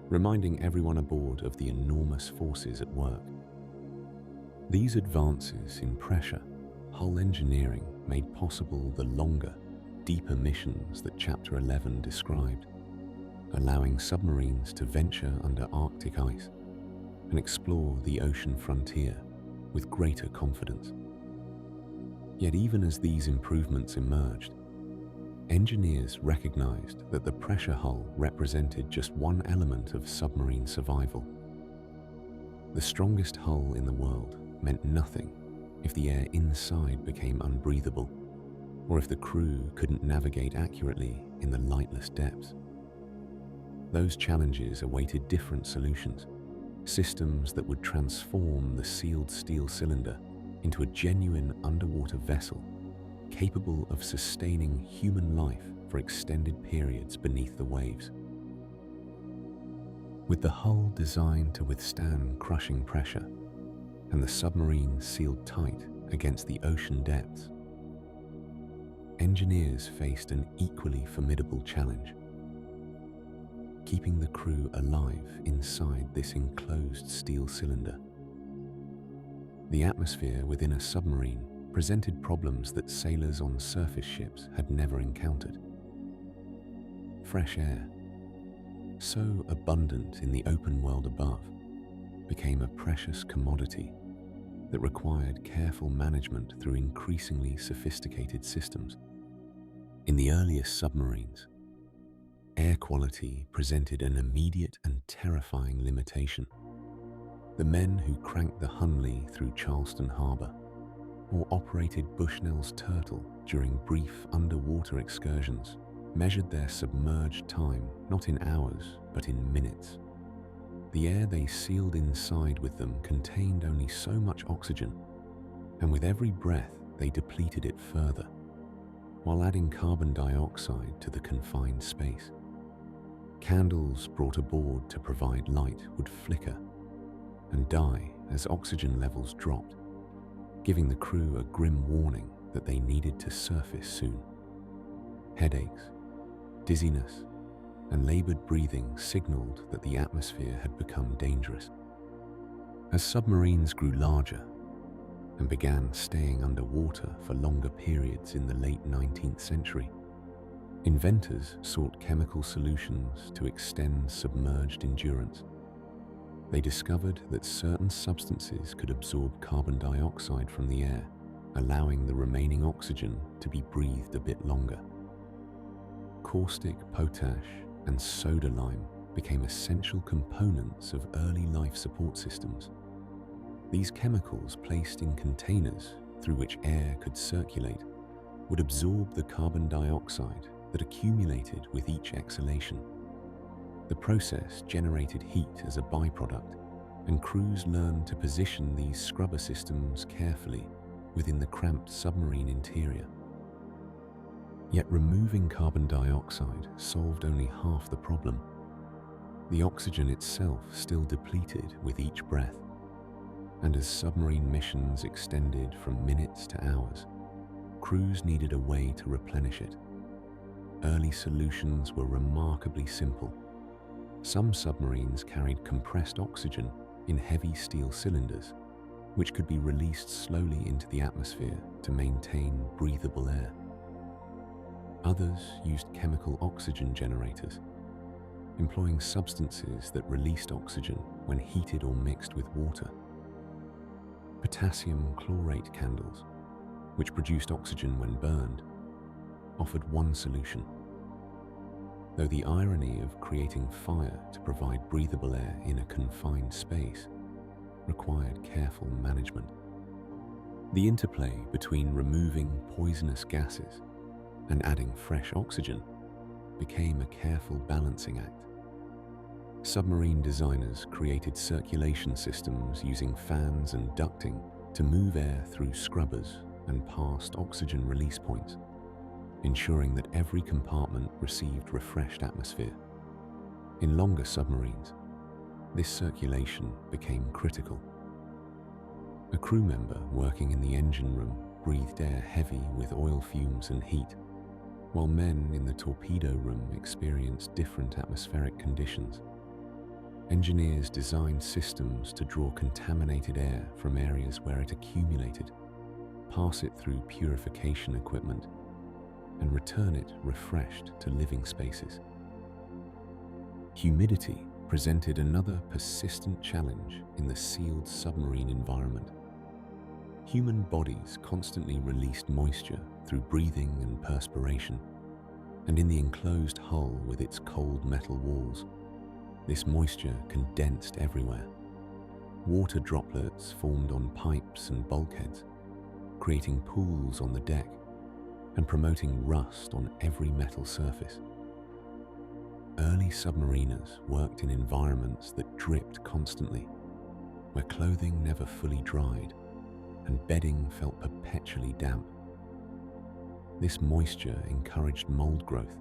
reminding everyone aboard of the enormous forces at work. These advances in pressure hull engineering made possible the longer, deeper missions that Chapter 11 described, allowing submarines to venture under Arctic ice and explore the ocean frontier with greater confidence. Yet even as these improvements emerged, engineers recognized that the pressure hull represented just one element of submarine survival. The strongest hull in the world meant nothing if the air inside became unbreathable, or if the crew couldn't navigate accurately in the lightless depths. Those challenges awaited different solutions, systems that would transform the sealed steel cylinder into a genuine underwater vessel capable of sustaining human life for extended periods beneath the waves. With the hull designed to withstand crushing pressure and the submarine sealed tight against the ocean depths, engineers faced an equally formidable challenge: keeping the crew alive inside this enclosed steel cylinder. The atmosphere within a submarine presented problems that sailors on surface ships had never encountered. Fresh air, so abundant in the open world above, became a precious commodity that required careful management through increasingly sophisticated systems. In the earliest submarines, air quality presented an immediate and terrifying limitation. The men who cranked the Hunley through Charleston Harbor, or operated Bushnell's Turtle during brief underwater excursions, measured their submerged time not in hours but in minutes. The air they sealed inside with them contained only so much oxygen, and with every breath they depleted it further, while adding carbon dioxide to the confined space. Candles brought aboard to provide light would flicker and die as oxygen levels dropped, giving the crew a grim warning that they needed to surface soon. Headaches, dizziness, and labored breathing signaled that the atmosphere had become dangerous. As submarines grew larger and began staying underwater for longer periods in the late 19th century, inventors sought chemical solutions to extend submerged endurance. They discovered that certain substances could absorb carbon dioxide from the air, allowing the remaining oxygen to be breathed a bit longer. Caustic potash and soda lime became essential components of early life support systems. These chemicals, placed in containers through which air could circulate, would absorb the carbon dioxide that accumulated with each exhalation. The process generated heat as a byproduct, and crews learned to position these scrubber systems carefully within the cramped submarine interior. Yet removing carbon dioxide solved only half the problem. The oxygen itself still depleted with each breath, and as submarine missions extended from minutes to hours, crews needed a way to replenish it. Early solutions were remarkably simple. Some submarines carried compressed oxygen in heavy steel cylinders, which could be released slowly into the atmosphere to maintain breathable air. Others used chemical oxygen generators, employing substances that released oxygen when heated or mixed with water. Potassium chlorate candles, which produced oxygen when burned, offered one solution. Though the irony of creating fire to provide breathable air in a confined space required careful management. The interplay between removing poisonous gases and adding fresh oxygen became a careful balancing act. Submarine designers created circulation systems using fans and ducting to move air through scrubbers and past oxygen release points, ensuring that every compartment received refreshed atmosphere. In longer submarines, this circulation became critical. A crew member working in the engine room breathed air heavy with oil fumes and heat, while men in the torpedo room experienced different atmospheric conditions. Engineers designed systems to draw contaminated air from areas where it accumulated, pass it through purification equipment, and return it refreshed to living spaces. Humidity presented another persistent challenge in the sealed submarine environment. Human bodies constantly released moisture through breathing and perspiration, and in the enclosed hull with its cold metal walls, this moisture condensed everywhere. Water droplets formed on pipes and bulkheads, creating pools on the deck and promoting rust on every metal surface. Early submariners worked in environments that dripped constantly, where clothing never fully dried and bedding felt perpetually damp. This moisture encouraged mold growth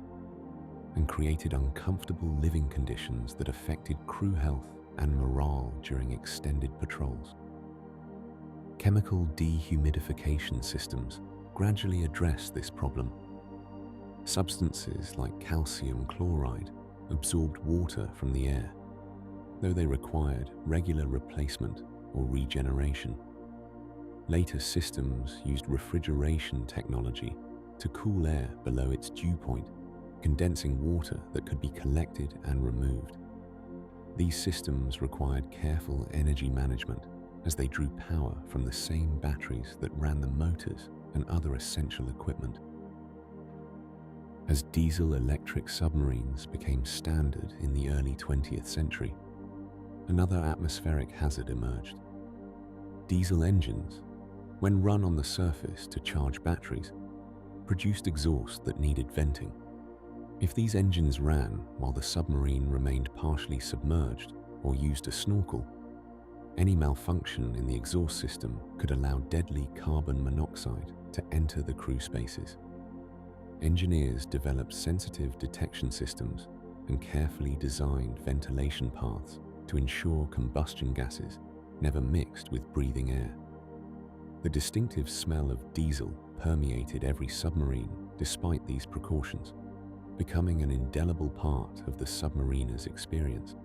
and created uncomfortable living conditions that affected crew health and morale during extended patrols. Chemical dehumidification systems gradually addressed this problem. Substances like calcium chloride absorbed water from the air, though they required regular replacement or regeneration. Later systems used refrigeration technology to cool air below its dew point, condensing water that could be collected and removed. These systems required careful energy management as they drew power from the same batteries that ran the motors and other essential equipment. As diesel-electric submarines became standard in the early 20th century, another atmospheric hazard emerged. Diesel engines, when run on the surface to charge batteries, produced exhaust that needed venting. If these engines ran while the submarine remained partially submerged or used a snorkel, any malfunction in the exhaust system could allow deadly carbon monoxide to enter the crew spaces. Engineers developed sensitive detection systems and carefully designed ventilation paths to ensure combustion gases never mixed with breathing air. The distinctive smell of diesel permeated every submarine despite these precautions, becoming an indelible part of the submariner's experience.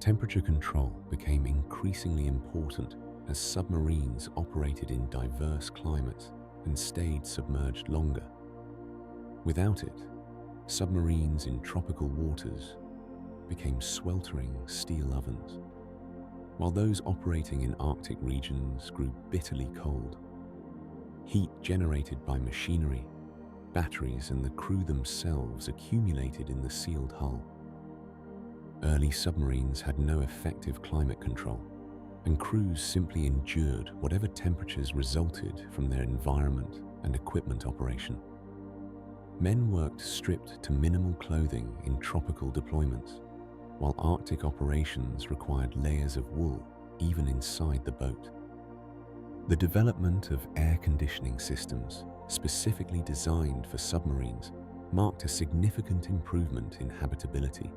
Temperature control became increasingly important as submarines operated in diverse climates and stayed submerged longer. Without it, submarines in tropical waters became sweltering steel ovens, while those operating in Arctic regions grew bitterly cold. Heat generated by machinery, batteries, and the crew themselves accumulated in the sealed hull. Early submarines had no effective climate control, and crews simply endured whatever temperatures resulted from their environment and equipment operation. Men worked stripped to minimal clothing in tropical deployments, while Arctic operations required layers of wool even inside the boat. The development of air conditioning systems specifically designed for submarines marked a significant improvement in habitability.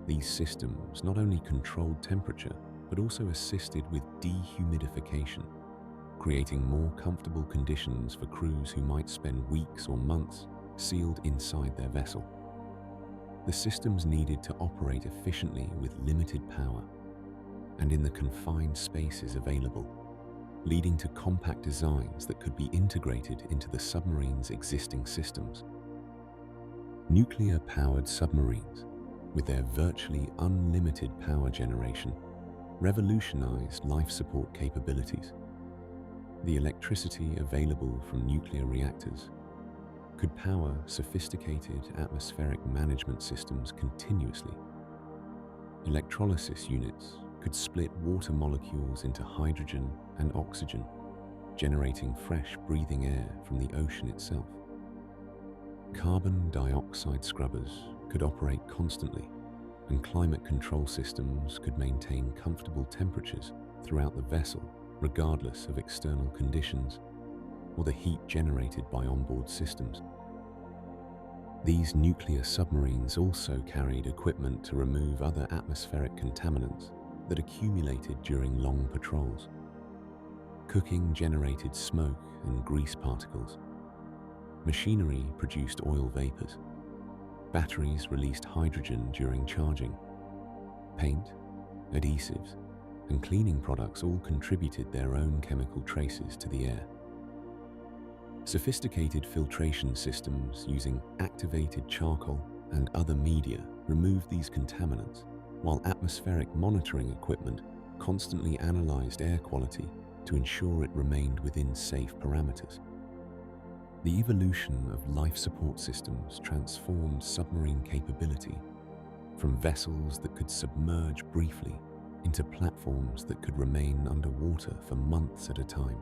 These systems not only controlled temperature, but also assisted with dehumidification, creating more comfortable conditions for crews who might spend weeks or months sealed inside their vessel. The systems needed to operate efficiently with limited power and in the confined spaces available, leading to compact designs that could be integrated into the submarine's existing systems. Nuclear-powered submarines, with their virtually unlimited power generation, revolutionized life support capabilities. The electricity available from nuclear reactors could power sophisticated atmospheric management systems continuously. Electrolysis units could split water molecules into hydrogen and oxygen, generating fresh breathing air from the ocean itself. Carbon dioxide scrubbers could operate constantly, and climate control systems could maintain comfortable temperatures throughout the vessel, regardless of external conditions or the heat generated by onboard systems. These nuclear submarines also carried equipment to remove other atmospheric contaminants that accumulated during long patrols. Cooking generated smoke and grease particles. Machinery produced oil vapors. Batteries released hydrogen during charging. Paint, adhesives, and cleaning products all contributed their own chemical traces to the air. Sophisticated filtration systems using activated charcoal and other media removed these contaminants, while atmospheric monitoring equipment constantly analyzed air quality to ensure it remained within safe parameters. The evolution of life support systems transformed submarine capability from vessels that could submerge briefly into platforms that could remain underwater for months at a time.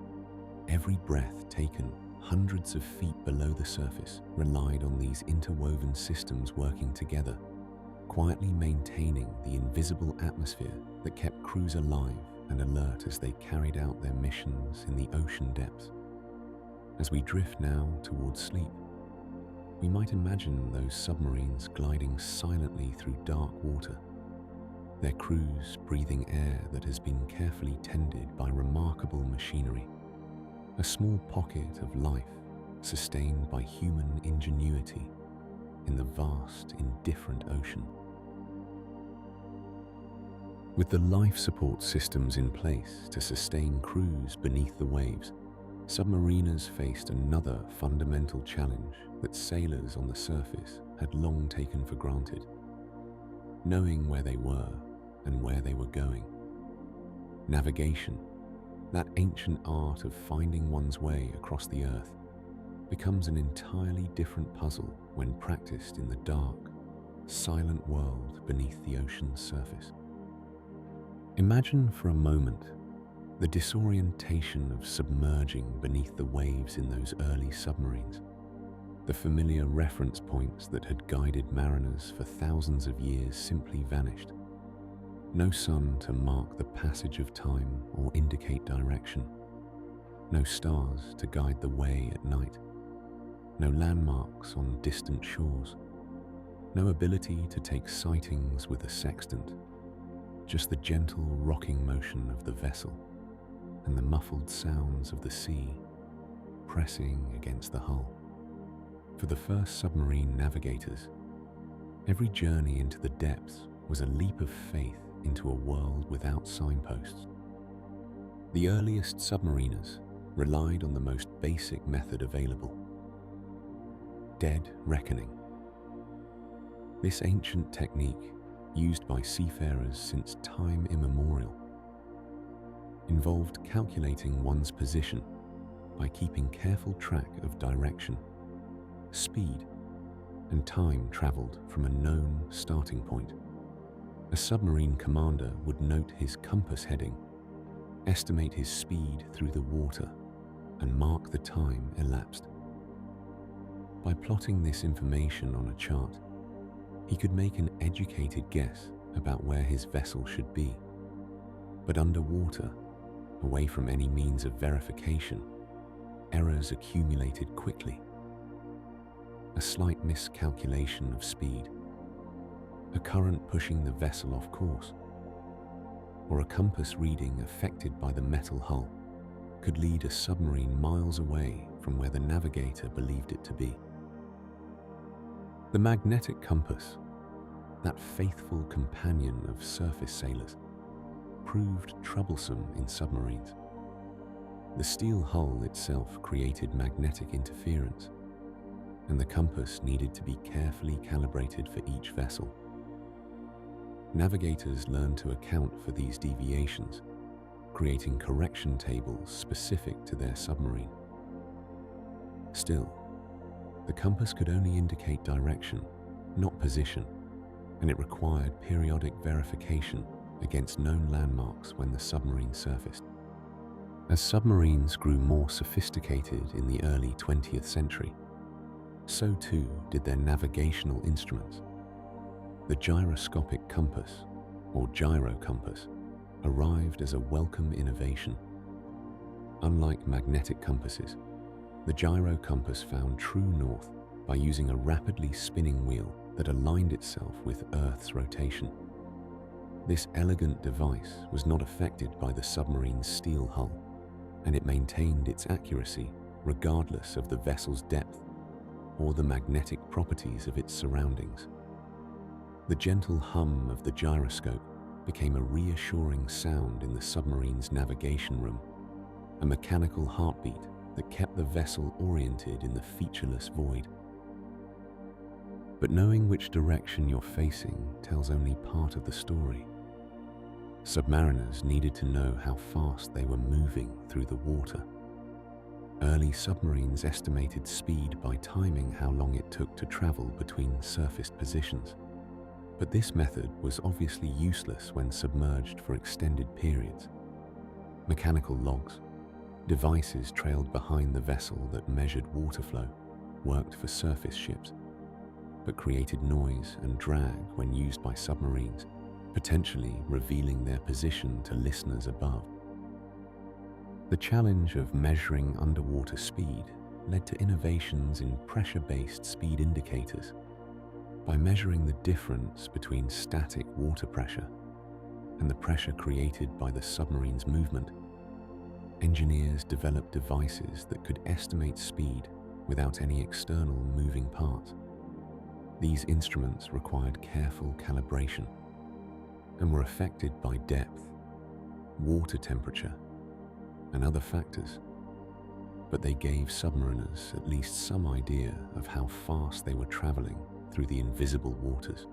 Every breath taken hundreds of feet below the surface relied on these interwoven systems working together, quietly maintaining the invisible atmosphere that kept crews alive and alert as they carried out their missions in the ocean depths. As we drift now towards sleep, we might imagine those submarines gliding silently through dark water, their crews breathing air that has been carefully tended by remarkable machinery, a small pocket of life sustained by human ingenuity in the vast, indifferent ocean. With the life support systems in place to sustain crews beneath the waves, submariners faced another fundamental challenge that sailors on the surface had long taken for granted: knowing where they were and where they were going. Navigation, that ancient art of finding one's way across the earth, becomes an entirely different puzzle when practiced in the dark, silent world beneath the ocean's surface. Imagine for a moment the disorientation of submerging beneath the waves in those early submarines. The familiar reference points that had guided mariners for thousands of years simply vanished. No sun to mark the passage of time or indicate direction. No stars to guide the way at night. No landmarks on distant shores. No ability to take sightings with a sextant. Just the gentle rocking motion of the vessel and the muffled sounds of the sea pressing against the hull. For the first submarine navigators, every journey into the depths was a leap of faith into a world without signposts. The earliest submariners relied on the most basic method available: dead reckoning. This ancient technique, used by seafarers since time immemorial, involved calculating one's position by keeping careful track of direction, speed, and time traveled from a known starting point. A submarine commander would note his compass heading, estimate his speed through the water, and mark the time elapsed. By plotting this information on a chart, he could make an educated guess about where his vessel should be. But underwater, away from any means of verification, errors accumulated quickly. A slight miscalculation of speed, a current pushing the vessel off course, or a compass reading affected by the metal hull could lead a submarine miles away from where the navigator believed it to be. The magnetic compass, that faithful companion of surface sailors, proved troublesome in submarines. The steel hull itself created magnetic interference, and the compass needed to be carefully calibrated for each vessel. Navigators learned to account for these deviations, creating correction tables specific to their submarine. Still, the compass could only indicate direction, not position, and it required periodic verification against known landmarks when the submarine surfaced. As submarines grew more sophisticated in the early 20th century, so too did their navigational instruments. The gyroscopic compass, or gyrocompass, arrived as a welcome innovation. Unlike magnetic compasses, the gyrocompass found true north by using a rapidly spinning wheel that aligned itself with Earth's rotation. This elegant device was not affected by the submarine's steel hull, and it maintained its accuracy regardless of the vessel's depth or the magnetic properties of its surroundings. The gentle hum of the gyroscope became a reassuring sound in the submarine's navigation room, a mechanical heartbeat that kept the vessel oriented in the featureless void. But knowing which direction you're facing tells only part of the story. Submariners needed to know how fast they were moving through the water. Early submarines estimated speed by timing how long it took to travel between surfaced positions. But this method was obviously useless when submerged for extended periods. Mechanical logs, devices trailed behind the vessel that measured water flow, worked for surface ships, but created noise and drag when used by submarines, potentially revealing their position to listeners above. The challenge of measuring underwater speed led to innovations in pressure-based speed indicators. By measuring the difference between static water pressure and the pressure created by the submarine's movement, engineers developed devices that could estimate speed without any external moving parts. These instruments required careful calibration and were affected by depth, water temperature, and other factors, but they gave submariners at least some idea of how fast they were traveling through the invisible waters.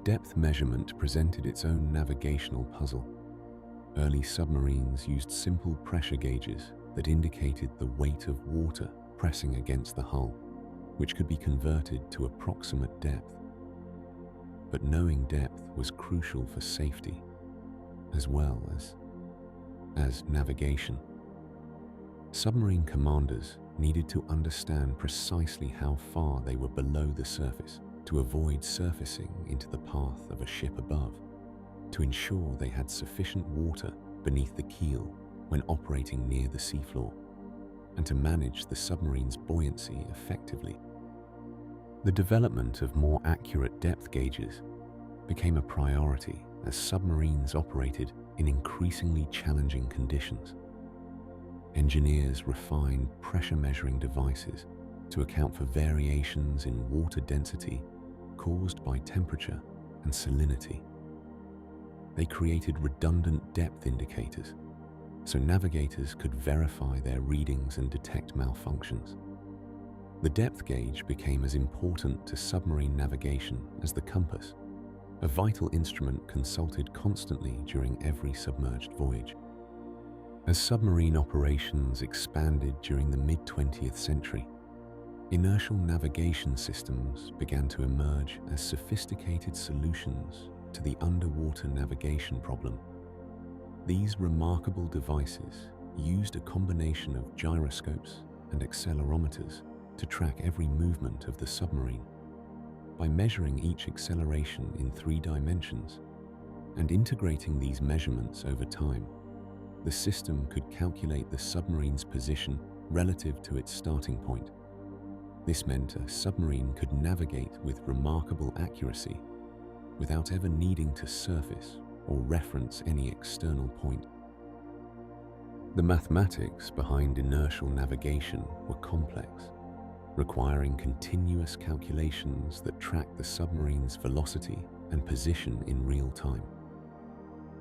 Depth measurement presented its own navigational puzzle. Early submarines used simple pressure gauges that indicated the weight of water pressing against the hull, which could be converted to approximate depth. But knowing depth was crucial for safety, as well as navigation. Submarine commanders needed to understand precisely how far they were below the surface to avoid surfacing into the path of a ship above, to ensure they had sufficient water beneath the keel when operating near the seafloor, and to manage the submarine's buoyancy effectively. The development of more accurate depth gauges became a priority as submarines operated in increasingly challenging conditions. Engineers refined pressure-measuring devices to account for variations in water density caused by temperature and salinity. They created redundant depth indicators so navigators could verify their readings and detect malfunctions. The depth gauge became as important to submarine navigation as the compass, a vital instrument consulted constantly during every submerged voyage. As submarine operations expanded during the mid-20th century, inertial navigation systems began to emerge as sophisticated solutions to the underwater navigation problem. These remarkable devices used a combination of gyroscopes and accelerometers to track every movement of the submarine. By measuring each acceleration in 3 dimensions and integrating these measurements over time, the system could calculate the submarine's position relative to its starting point. This meant a submarine could navigate with remarkable accuracy without ever needing to surface or reference any external point. The mathematics behind inertial navigation were complex, requiring continuous calculations that tracked the submarine's velocity and position in real time.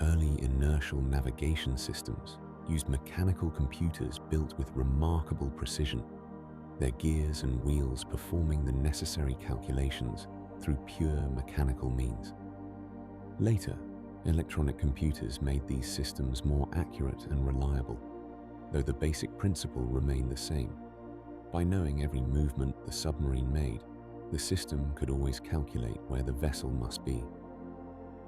Early inertial navigation systems used mechanical computers built with remarkable precision, their gears and wheels performing the necessary calculations through pure mechanical means. Later, electronic computers made these systems more accurate and reliable, though the basic principle remained the same. By knowing every movement the submarine made, the system could always calculate where the vessel must be.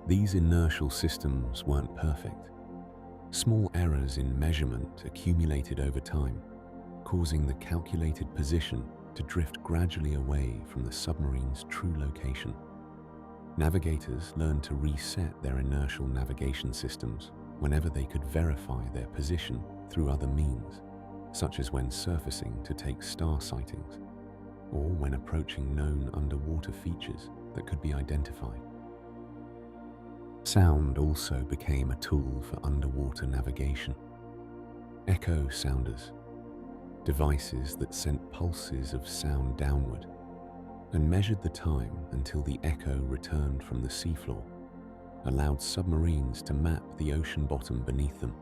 These inertial systems weren't perfect. Small errors in measurement accumulated over time, causing the calculated position to drift gradually away from the submarine's true location. Navigators learned to reset their inertial navigation systems whenever they could verify their position through other means, such as when surfacing to take star sightings, or when approaching known underwater features that could be identified. Sound also became a tool for underwater navigation. Echo sounders, devices that sent pulses of sound downward and measured the time until the echo returned from the seafloor, allowed submarines to map the ocean bottom beneath them.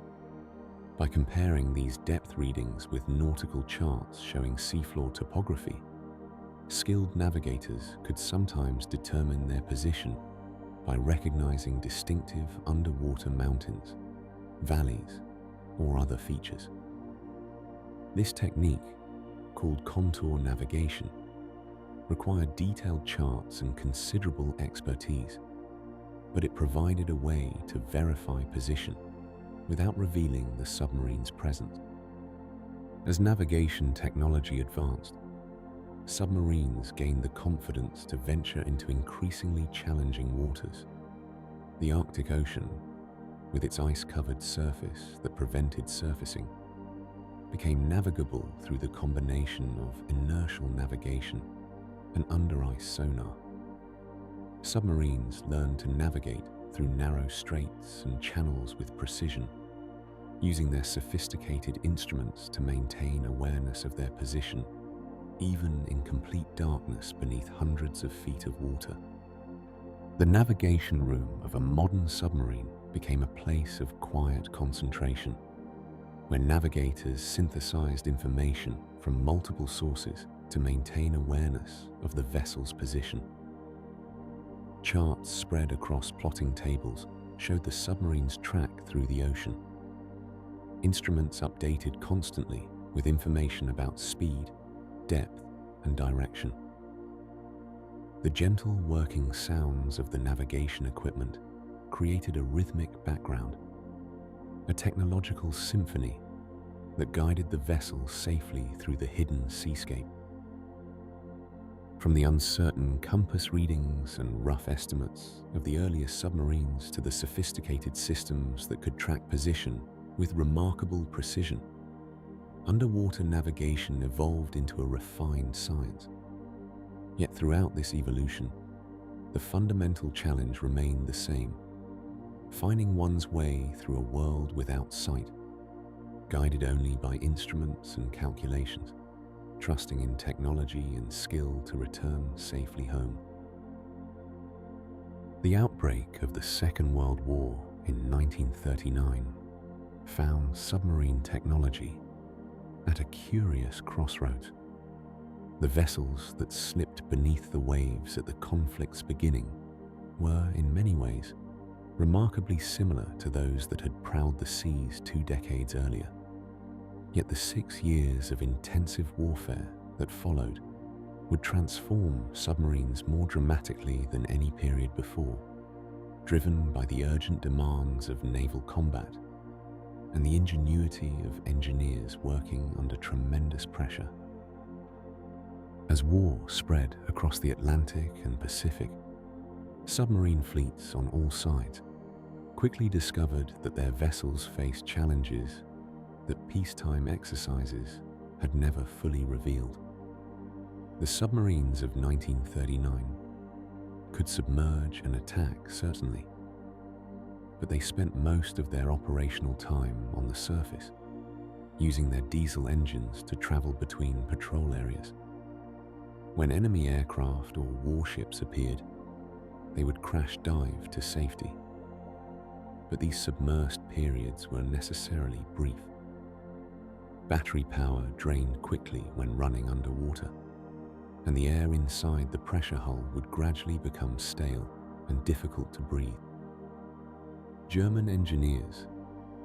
By comparing these depth readings with nautical charts showing seafloor topography, skilled navigators could sometimes determine their position by recognizing distinctive underwater mountains, valleys, or other features. This technique, called contour navigation, required detailed charts and considerable expertise, but it provided a way to verify position without revealing the submarine's presence. As navigation technology advanced, submarines gained the confidence to venture into increasingly challenging waters. The Arctic Ocean, with its ice-covered surface that prevented surfacing, became navigable through the combination of inertial navigation and under-ice sonar. Submarines learned to navigate through narrow straits and channels with precision, using their sophisticated instruments to maintain awareness of their position, even in complete darkness beneath hundreds of feet of water. The navigation room of a modern submarine became a place of quiet concentration, where navigators synthesized information from multiple sources to maintain awareness of the vessel's position. Charts spread across plotting tables showed the submarine's track through the ocean. Instruments updated constantly with information about speed, depth, and direction. The gentle working sounds of the navigation equipment created a rhythmic background, a technological symphony that guided the vessel safely through the hidden seascape. From the uncertain compass readings and rough estimates of the earliest submarines to the sophisticated systems that could track position with remarkable precision, underwater navigation evolved into a refined science. Yet throughout this evolution, the fundamental challenge remained the same: finding one's way through a world without sight, guided only by instruments and calculations, trusting in technology and skill to return safely home. The outbreak of the Second World War in 1939 found submarine technology at a curious crossroads. The vessels that slipped beneath the waves at the conflict's beginning were, in many ways, remarkably similar to those that had prowled the seas 2 decades earlier. Yet the 6 years of intensive warfare that followed would transform submarines more dramatically than any period before, driven by the urgent demands of naval combat and the ingenuity of engineers working under tremendous pressure. As war spread across the Atlantic and Pacific, submarine fleets on all sides quickly discovered that their vessels faced challenges that peacetime exercises had never fully revealed. The submarines of 1939 could submerge and attack, certainly, but they spent most of their operational time on the surface, using their diesel engines to travel between patrol areas. When enemy aircraft or warships appeared, they would crash dive to safety. But these submersed periods were necessarily brief. Battery power drained quickly when running underwater, and the air inside the pressure hull would gradually become stale and difficult to breathe. German engineers,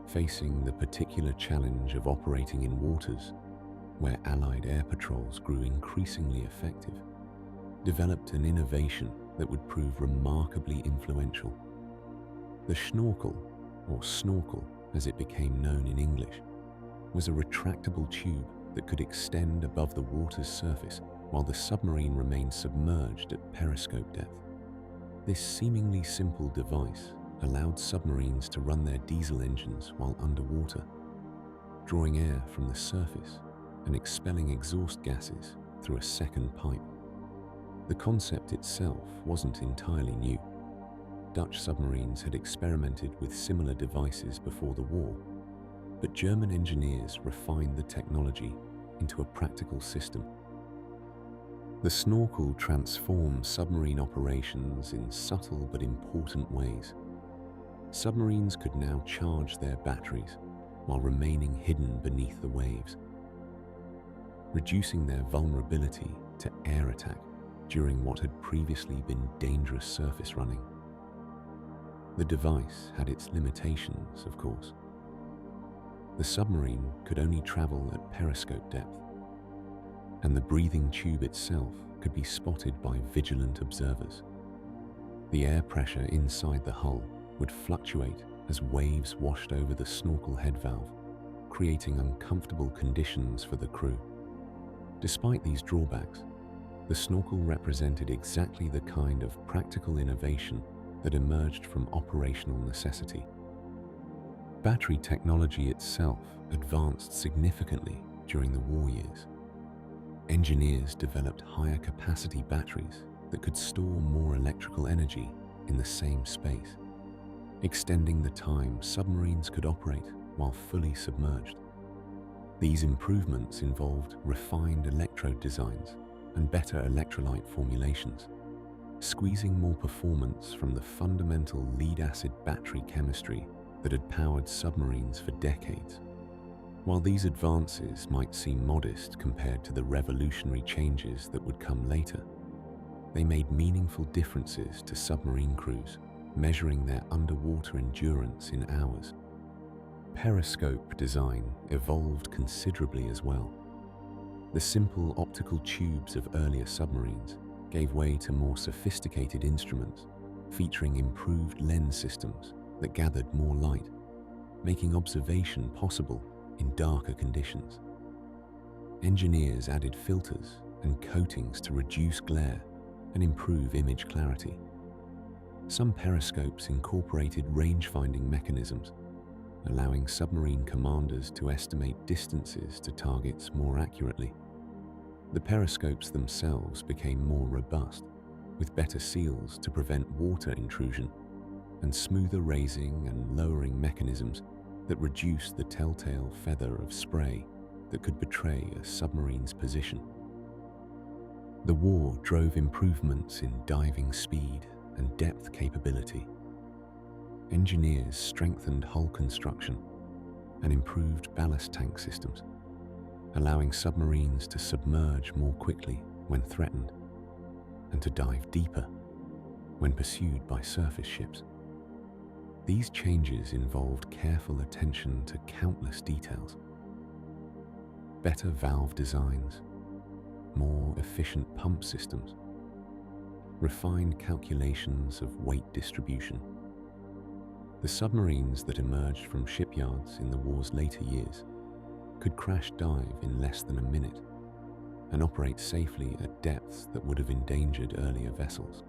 facing the particular challenge of operating in waters where Allied air patrols grew increasingly effective, developed an innovation that would prove remarkably influential. The schnorkel, or snorkel as it became known in English, was a retractable tube that could extend above the water's surface while the submarine remained submerged at periscope depth. This seemingly simple device allowed submarines to run their diesel engines while underwater, drawing air from the surface and expelling exhaust gases through a second pipe. The concept itself wasn't entirely new. Dutch submarines had experimented with similar devices before the war, but German engineers refined the technology into a practical system. The snorkel transformed submarine operations in subtle but important ways. Submarines could now charge their batteries, while remaining hidden beneath the waves, reducing their vulnerability to air attack during what had previously been dangerous surface running. The device had its limitations, of course. The submarine could only travel at periscope depth, and the breathing tube itself could be spotted by vigilant observers. The air pressure inside the hull would fluctuate as waves washed over the snorkel head valve, creating uncomfortable conditions for the crew. Despite these drawbacks, the snorkel represented exactly the kind of practical innovation that emerged from operational necessity. Battery technology itself advanced significantly during the war years. Engineers developed higher capacity batteries that could store more electrical energy in the same space, extending the time submarines could operate while fully submerged. These improvements involved refined electrode designs and better electrolyte formulations, squeezing more performance from the fundamental lead-acid battery chemistry that had powered submarines for decades. While these advances might seem modest compared to the revolutionary changes that would come later, they made meaningful differences to submarine crews, measuring their underwater endurance in hours. Periscope design evolved considerably as well. The simple optical tubes of earlier submarines gave way to more sophisticated instruments, featuring improved lens systems that gathered more light, making observation possible in darker conditions. Engineers added filters and coatings to reduce glare and improve image clarity. Some periscopes incorporated range-finding mechanisms, allowing submarine commanders to estimate distances to targets more accurately. The periscopes themselves became more robust, with better seals to prevent water intrusion, and smoother raising and lowering mechanisms that reduced the telltale feather of spray that could betray a submarine's position. The war drove improvements in diving speed and depth capability. Engineers strengthened hull construction and improved ballast tank systems, allowing submarines to submerge more quickly when threatened and to dive deeper when pursued by surface ships. These changes involved careful attention to countless details: better valve designs, more efficient pump systems, refined calculations of weight distribution. The submarines that emerged from shipyards in the war's later years could crash dive in less than a minute and operate safely at depths that would have endangered earlier vessels.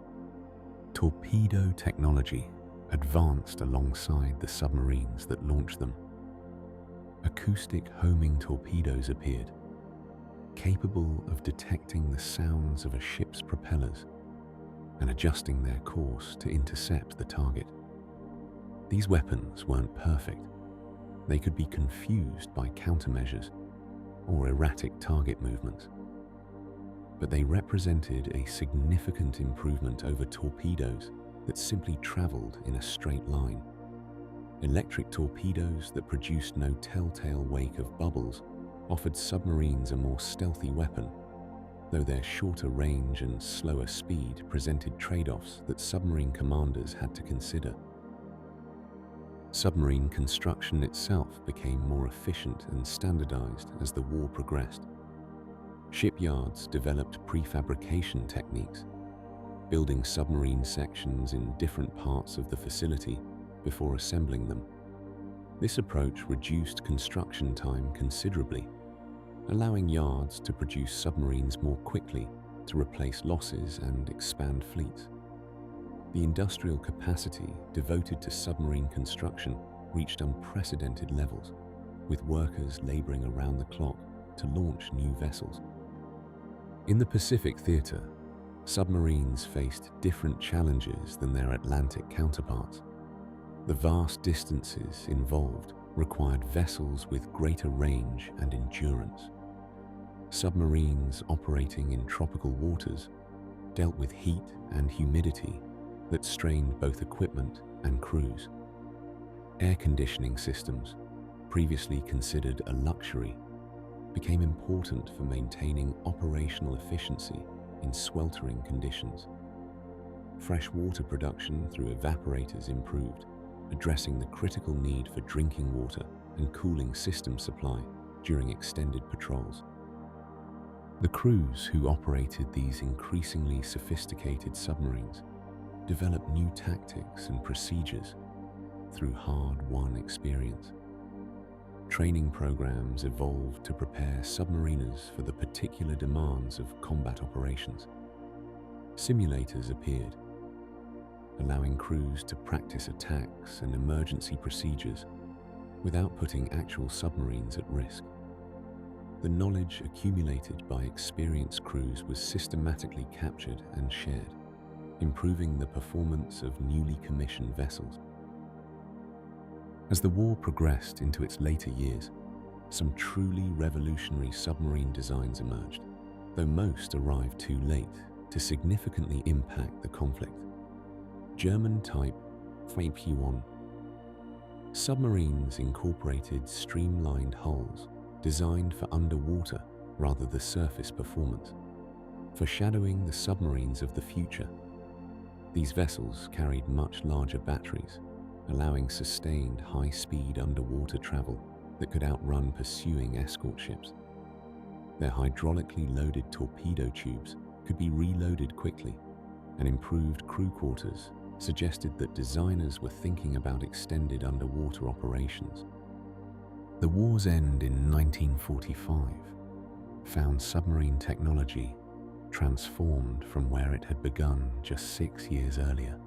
Torpedo technology advanced alongside the submarines that launched them. Acoustic homing torpedoes appeared, capable of detecting the sounds of a ship's propellers and adjusting their course to intercept the target. These weapons weren't perfect. They could be confused by countermeasures or erratic target movements, but they represented a significant improvement over torpedoes that simply traveled in a straight line. Electric torpedoes that produced no telltale wake of bubbles offered submarines a more stealthy weapon, though their shorter range and slower speed presented trade-offs that submarine commanders had to consider. Submarine construction itself became more efficient and standardized as the war progressed. Shipyards developed prefabrication techniques, building submarine sections in different parts of the facility before assembling them. This approach reduced construction time considerably, allowing yards to produce submarines more quickly to replace losses and expand fleets. The industrial capacity devoted to submarine construction reached unprecedented levels, with workers laboring around the clock to launch new vessels. In the Pacific theater, submarines faced different challenges than their Atlantic counterparts. The vast distances involved required vessels with greater range and endurance. Submarines operating in tropical waters dealt with heat and humidity that strained both equipment and crews. Air conditioning systems, previously considered a luxury, became important for maintaining operational efficiency in sweltering conditions. Fresh water production through evaporators improved, addressing the critical need for drinking water and cooling system supply during extended patrols. The crews who operated these increasingly sophisticated submarines developed new tactics and procedures through hard-won experience. Training programs evolved to prepare submariners for the particular demands of combat operations. Simulators appeared, allowing crews to practice attacks and emergency procedures without putting actual submarines at risk. The knowledge accumulated by experienced crews was systematically captured and shared, improving the performance of newly commissioned vessels. As the war progressed into its later years, some truly revolutionary submarine designs emerged, though most arrived too late to significantly impact the conflict. German-type P1 submarines incorporated streamlined hulls designed for underwater rather than surface performance, foreshadowing the submarines of the future. These vessels carried much larger batteries, allowing sustained high-speed underwater travel that could outrun pursuing escort ships. Their hydraulically loaded torpedo tubes could be reloaded quickly, and improved crew quarters suggested that designers were thinking about extended underwater operations. The war's end in 1945 found submarine technology transformed from where it had begun just 6 years earlier.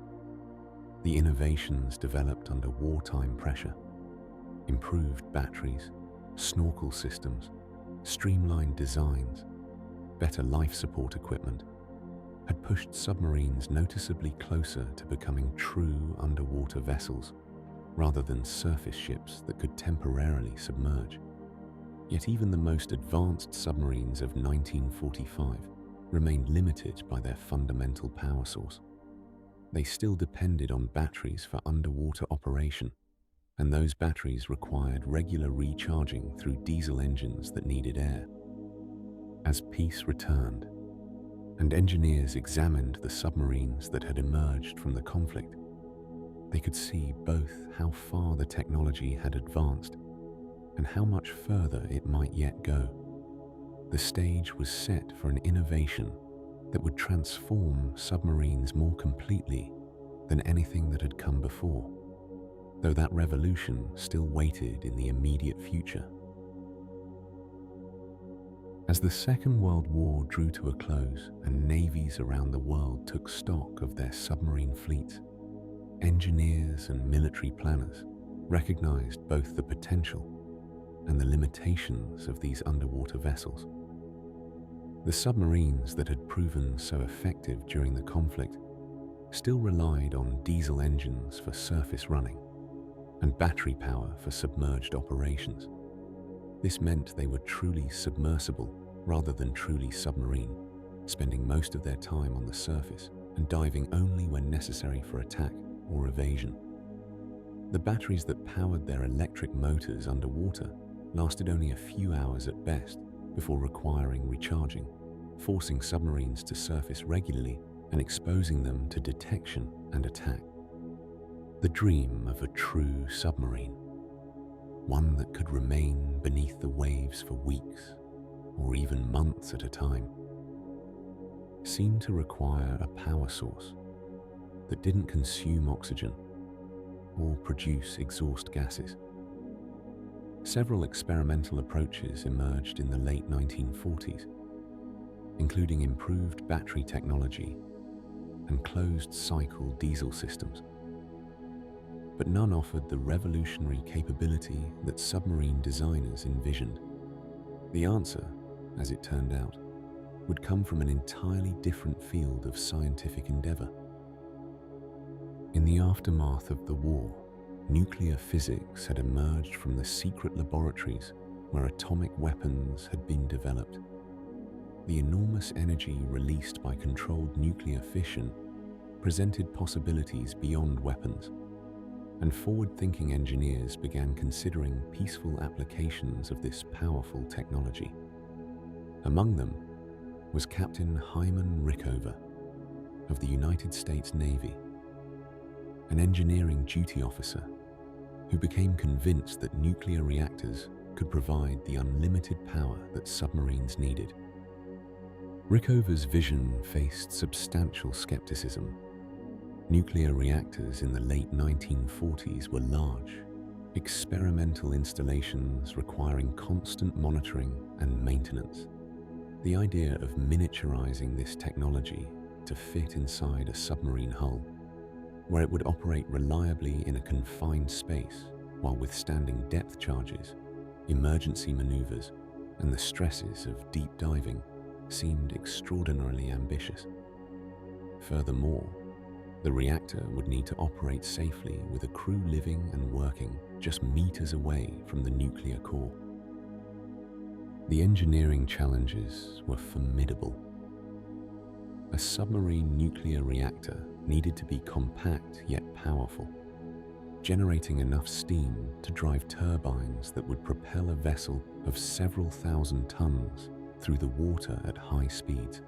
The innovations developed under wartime pressure, improved batteries, snorkel systems, streamlined designs, better life support equipment, had pushed submarines noticeably closer to becoming true underwater vessels rather than surface ships that could temporarily submerge. Yet even the most advanced submarines of 1945 remained limited by their fundamental power source. They still depended on batteries for underwater operation, and those batteries required regular recharging through diesel engines that needed air. As peace returned, and engineers examined the submarines that had emerged from the conflict, they could see both how far the technology had advanced and how much further it might yet go. The stage was set for an innovation that would transform submarines more completely than anything that had come before, though that revolution still waited in the immediate future. As the Second World War drew to a close and navies around the world took stock of their submarine fleets, engineers and military planners recognized both the potential and the limitations of these underwater vessels. The submarines that had proven so effective during the conflict still relied on diesel engines for surface running and battery power for submerged operations. This meant they were truly submersible rather than truly submarine, spending most of their time on the surface and diving only when necessary for attack or evasion. The batteries that powered their electric motors underwater lasted only a few hours at best before requiring recharging, forcing submarines to surface regularly and exposing them to detection and attack. The dream of a true submarine, one that could remain beneath the waves for weeks or even months at a time, seemed to require a power source that didn't consume oxygen or produce exhaust gases. Several experimental approaches emerged in the late 1940s, including improved battery technology and closed-cycle diesel systems. But none offered the revolutionary capability that submarine designers envisioned. The answer, as it turned out, would come from an entirely different field of scientific endeavor. In the aftermath of the war, nuclear physics had emerged from the secret laboratories where atomic weapons had been developed. The enormous energy released by controlled nuclear fission presented possibilities beyond weapons. and forward-thinking engineers began considering peaceful applications of this powerful technology. Among them was Captain Hyman Rickover of the United States Navy, an engineering duty officer who became convinced that nuclear reactors could provide the unlimited power that submarines needed. Rickover's vision faced substantial skepticism. Nuclear reactors in the late 1940s were large, experimental installations requiring constant monitoring and maintenance. The idea of miniaturizing this technology to fit inside a submarine hull, where it would operate reliably in a confined space while withstanding depth charges, emergency maneuvers, and the stresses of deep diving, seemed extraordinarily ambitious. Furthermore, the reactor would need to operate safely with a crew living and working just meters away from the nuclear core. The engineering challenges were formidable. A submarine nuclear reactor needed to be compact yet powerful, generating enough steam to drive turbines that would propel a vessel of several thousand tons through the water at high speeds.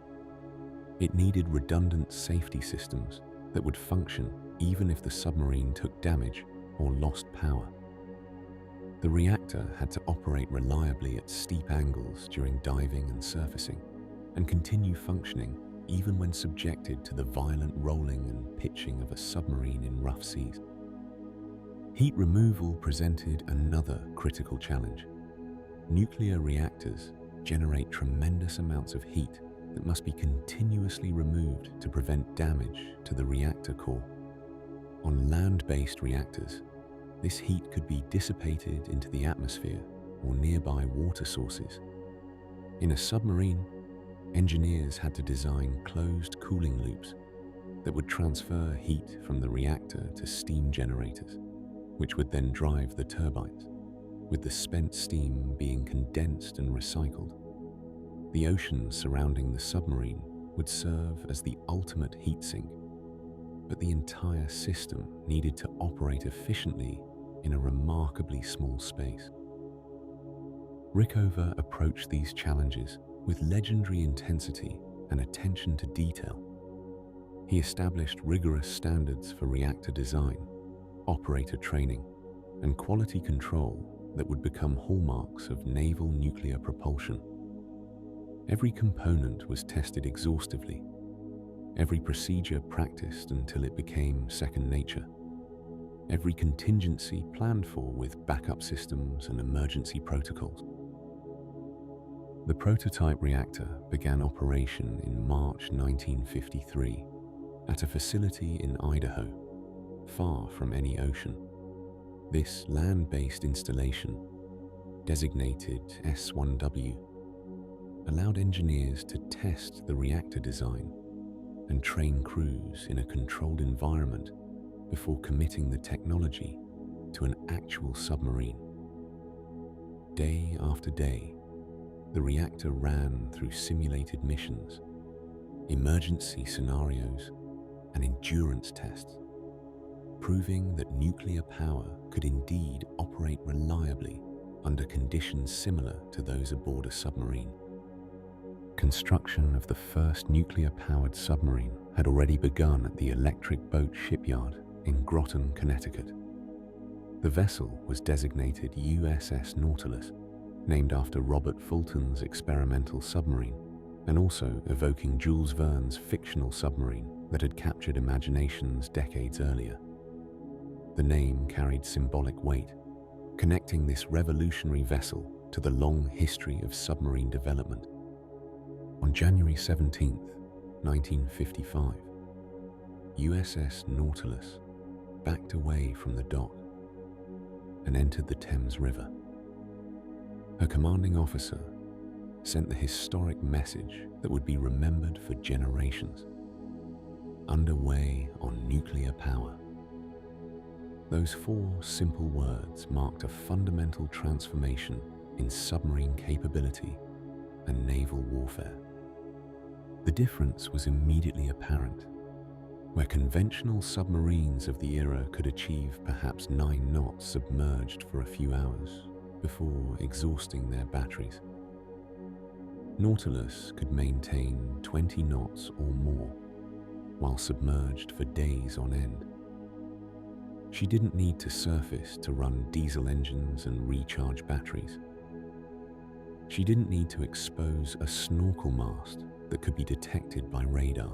It needed redundant safety systems that would function even if the submarine took damage or lost power. The reactor had to operate reliably at steep angles during diving and surfacing, and continue functioning even when subjected to the violent rolling and pitching of a submarine in rough seas. Heat removal presented another critical challenge. Nuclear reactors generate tremendous amounts of heat that must be continuously removed to prevent damage to the reactor core. On land-based reactors, this heat could be dissipated into the atmosphere or nearby water sources. In a submarine, engineers had to design closed cooling loops that would transfer heat from the reactor to steam generators, which would then drive the turbines, with the spent steam being condensed and recycled. The ocean surrounding the submarine would serve as the ultimate heat sink, but the entire system needed to operate efficiently in a remarkably small space. Rickover approached these challenges with legendary intensity and attention to detail. He established rigorous standards for reactor design, operator training, and quality control that would become hallmarks of naval nuclear propulsion. Every component was tested exhaustively, every procedure practiced until it became second nature, every contingency planned for with backup systems and emergency protocols. The prototype reactor began operation in March 1953 at a facility in Idaho, far from any ocean. This land-based installation, designated S1W, allowed engineers to test the reactor design and train crews in a controlled environment before committing the technology to an actual submarine. Day after day, the reactor ran through simulated missions, emergency scenarios, and endurance tests, proving that nuclear power could indeed operate reliably under conditions similar to those aboard a submarine. Construction of the first nuclear-powered submarine had already begun at the Electric Boat Shipyard in Groton, Connecticut. The vessel was designated USS Nautilus, named after Robert Fulton's experimental submarine, and also evoking Jules Verne's fictional submarine that had captured imaginations decades earlier. The name carried symbolic weight, connecting this revolutionary vessel to the long history of submarine development. On January 17, 1955, USS Nautilus backed away from the dock and entered the Thames River. Her commanding officer sent the historic message that would be remembered for generations: underway on nuclear power. Those 4 simple words marked a fundamental transformation in submarine capability and naval warfare. The difference was immediately apparent. where conventional submarines of the era could achieve perhaps 9 knots submerged for a few hours before exhausting their batteries. Nautilus could maintain 20 knots or more while submerged for days on end. She didn't need to surface to run diesel engines and recharge batteries. She didn't need to expose a snorkel mast that could be detected by radar.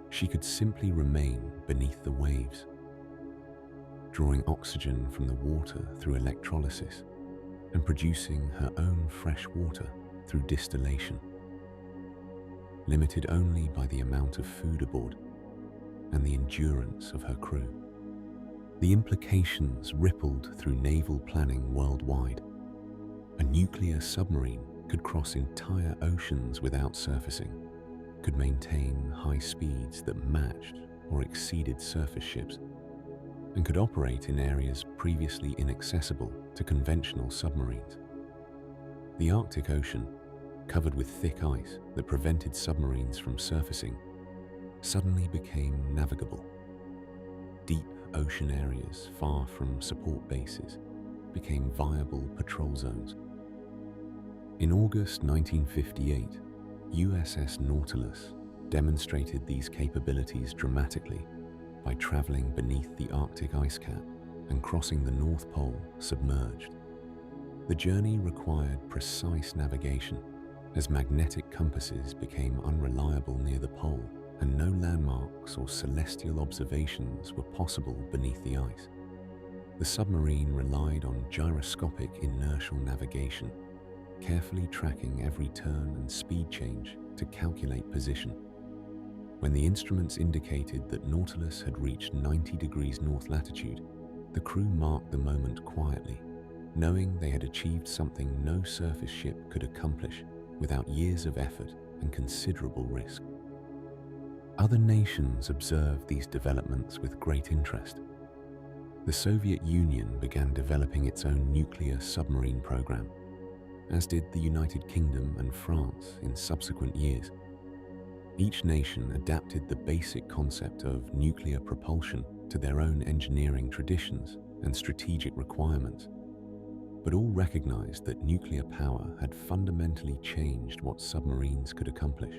She could simply remain beneath the waves, drawing oxygen from the water through electrolysis and producing her own fresh water through distillation, limited only by the amount of food aboard and the endurance of her crew. The implications rippled through naval planning worldwide. A nuclear submarine could cross entire oceans without surfacing, could maintain high speeds that matched or exceeded surface ships, and could operate in areas previously inaccessible to conventional submarines. The Arctic Ocean, covered with thick ice that prevented submarines from surfacing, suddenly became navigable. Deep ocean areas far from support bases became viable patrol zones. In August 1958, USS Nautilus demonstrated these capabilities dramatically by traveling beneath the Arctic ice cap and crossing the North Pole submerged. The journey required precise navigation, as magnetic compasses became unreliable near the pole and no landmarks or celestial observations were possible beneath the ice. The submarine relied on gyroscopic inertial navigation, carefully tracking every turn and speed change to calculate position. When the instruments indicated that Nautilus had reached 90 degrees north latitude, the crew marked the moment quietly, knowing they had achieved something no surface ship could accomplish without years of effort and considerable risk. Other nations observed these developments with great interest. The Soviet Union began developing its own nuclear submarine program, as did the United Kingdom and France in subsequent years. Each nation adapted the basic concept of nuclear propulsion to their own engineering traditions and strategic requirements, but all recognized that nuclear power had fundamentally changed what submarines could accomplish.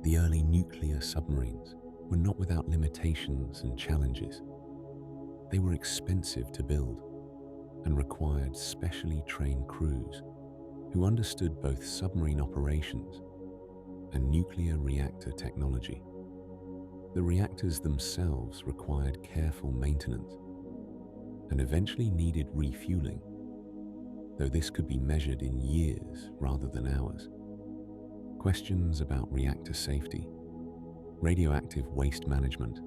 The early nuclear submarines were not without limitations and challenges. They were expensive to build and required specially trained crews who understood both submarine operations and nuclear reactor technology. The reactors themselves required careful maintenance and eventually needed refueling, though this could be measured in years rather than hours. Questions about reactor safety, radioactive waste management,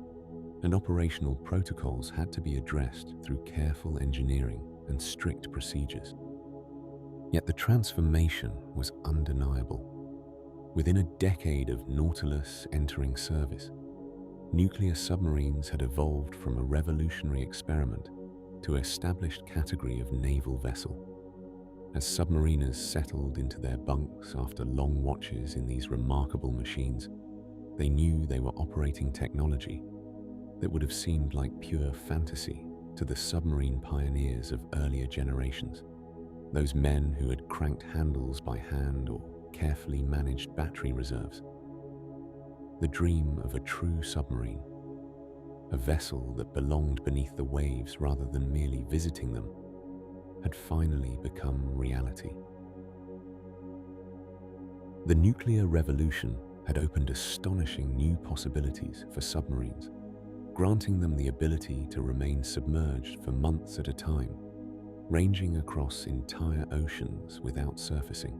and operational protocols had to be addressed through careful engineering and strict procedures. Yet the transformation was undeniable. Within a decade of Nautilus entering service, nuclear submarines had evolved from a revolutionary experiment to an established category of naval vessel. As submariners settled into their bunks after long watches in these remarkable machines, they knew they were operating technology that would have seemed like pure fantasy to the submarine pioneers of earlier generations, those men who had cranked handles by hand or carefully managed battery reserves. The dream of a true submarine, a vessel that belonged beneath the waves rather than merely visiting them, had finally become reality. The nuclear revolution had opened astonishing new possibilities for submarines, granting them the ability to remain submerged for months at a time, ranging across entire oceans without surfacing.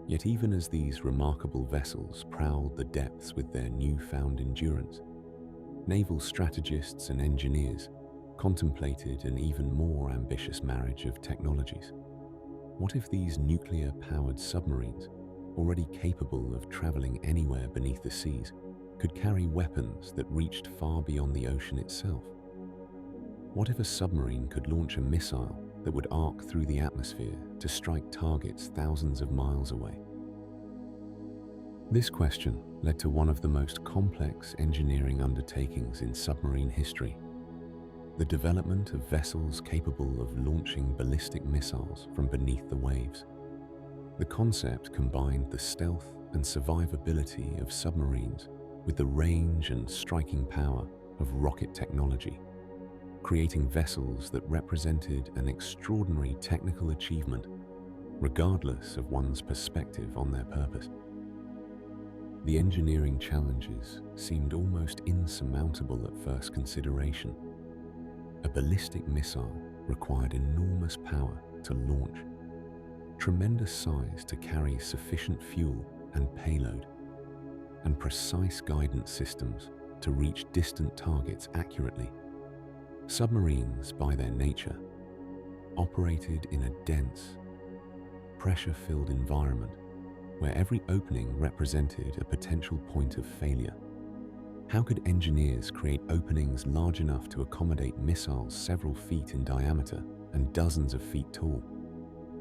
Yet even as these remarkable vessels prowled the depths with their newfound endurance, naval strategists and engineers contemplated an even more ambitious marriage of technologies. What if these nuclear-powered submarines, already capable of traveling anywhere beneath the seas, could carry weapons that reached far beyond the ocean itself? What if a submarine could launch a missile that would arc through the atmosphere to strike targets thousands of miles away? This question led to one of the most complex engineering undertakings in submarine history: the development of vessels capable of launching ballistic missiles from beneath the waves. The concept combined the stealth and survivability of submarines with the range and striking power of rocket technology, creating vessels that represented an extraordinary technical achievement, regardless of one's perspective on their purpose. The engineering challenges seemed almost insurmountable at first consideration. A ballistic missile required enormous power to launch, tremendous size to carry sufficient fuel and payload, and precise guidance systems to reach distant targets accurately. Submarines, by their nature, operated in a dense, pressure-filled environment where every opening represented a potential point of failure. How could engineers create openings large enough to accommodate missiles several feet in diameter and dozens of feet tall,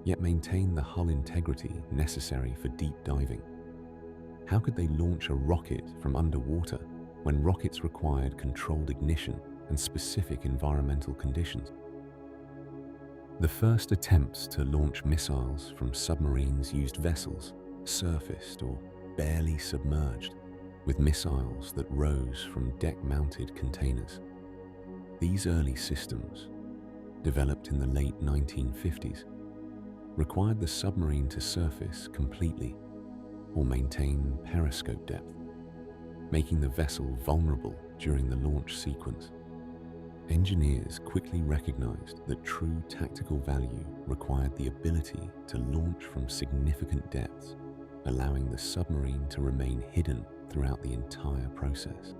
yet maintain the hull integrity necessary for deep diving? How could they launch a rocket from underwater when rockets required controlled ignition and specific environmental conditions? The first attempts to launch missiles from submarines used vessels, surfaced or barely submerged, with missiles that rose from deck-mounted containers. These early systems, developed in the late 1950s, required the submarine to surface completely or maintain periscope depth, making the vessel vulnerable during the launch sequence. Engineers quickly recognized that true tactical value required the ability to launch from significant depths, allowing the submarine to remain hidden throughout the entire process.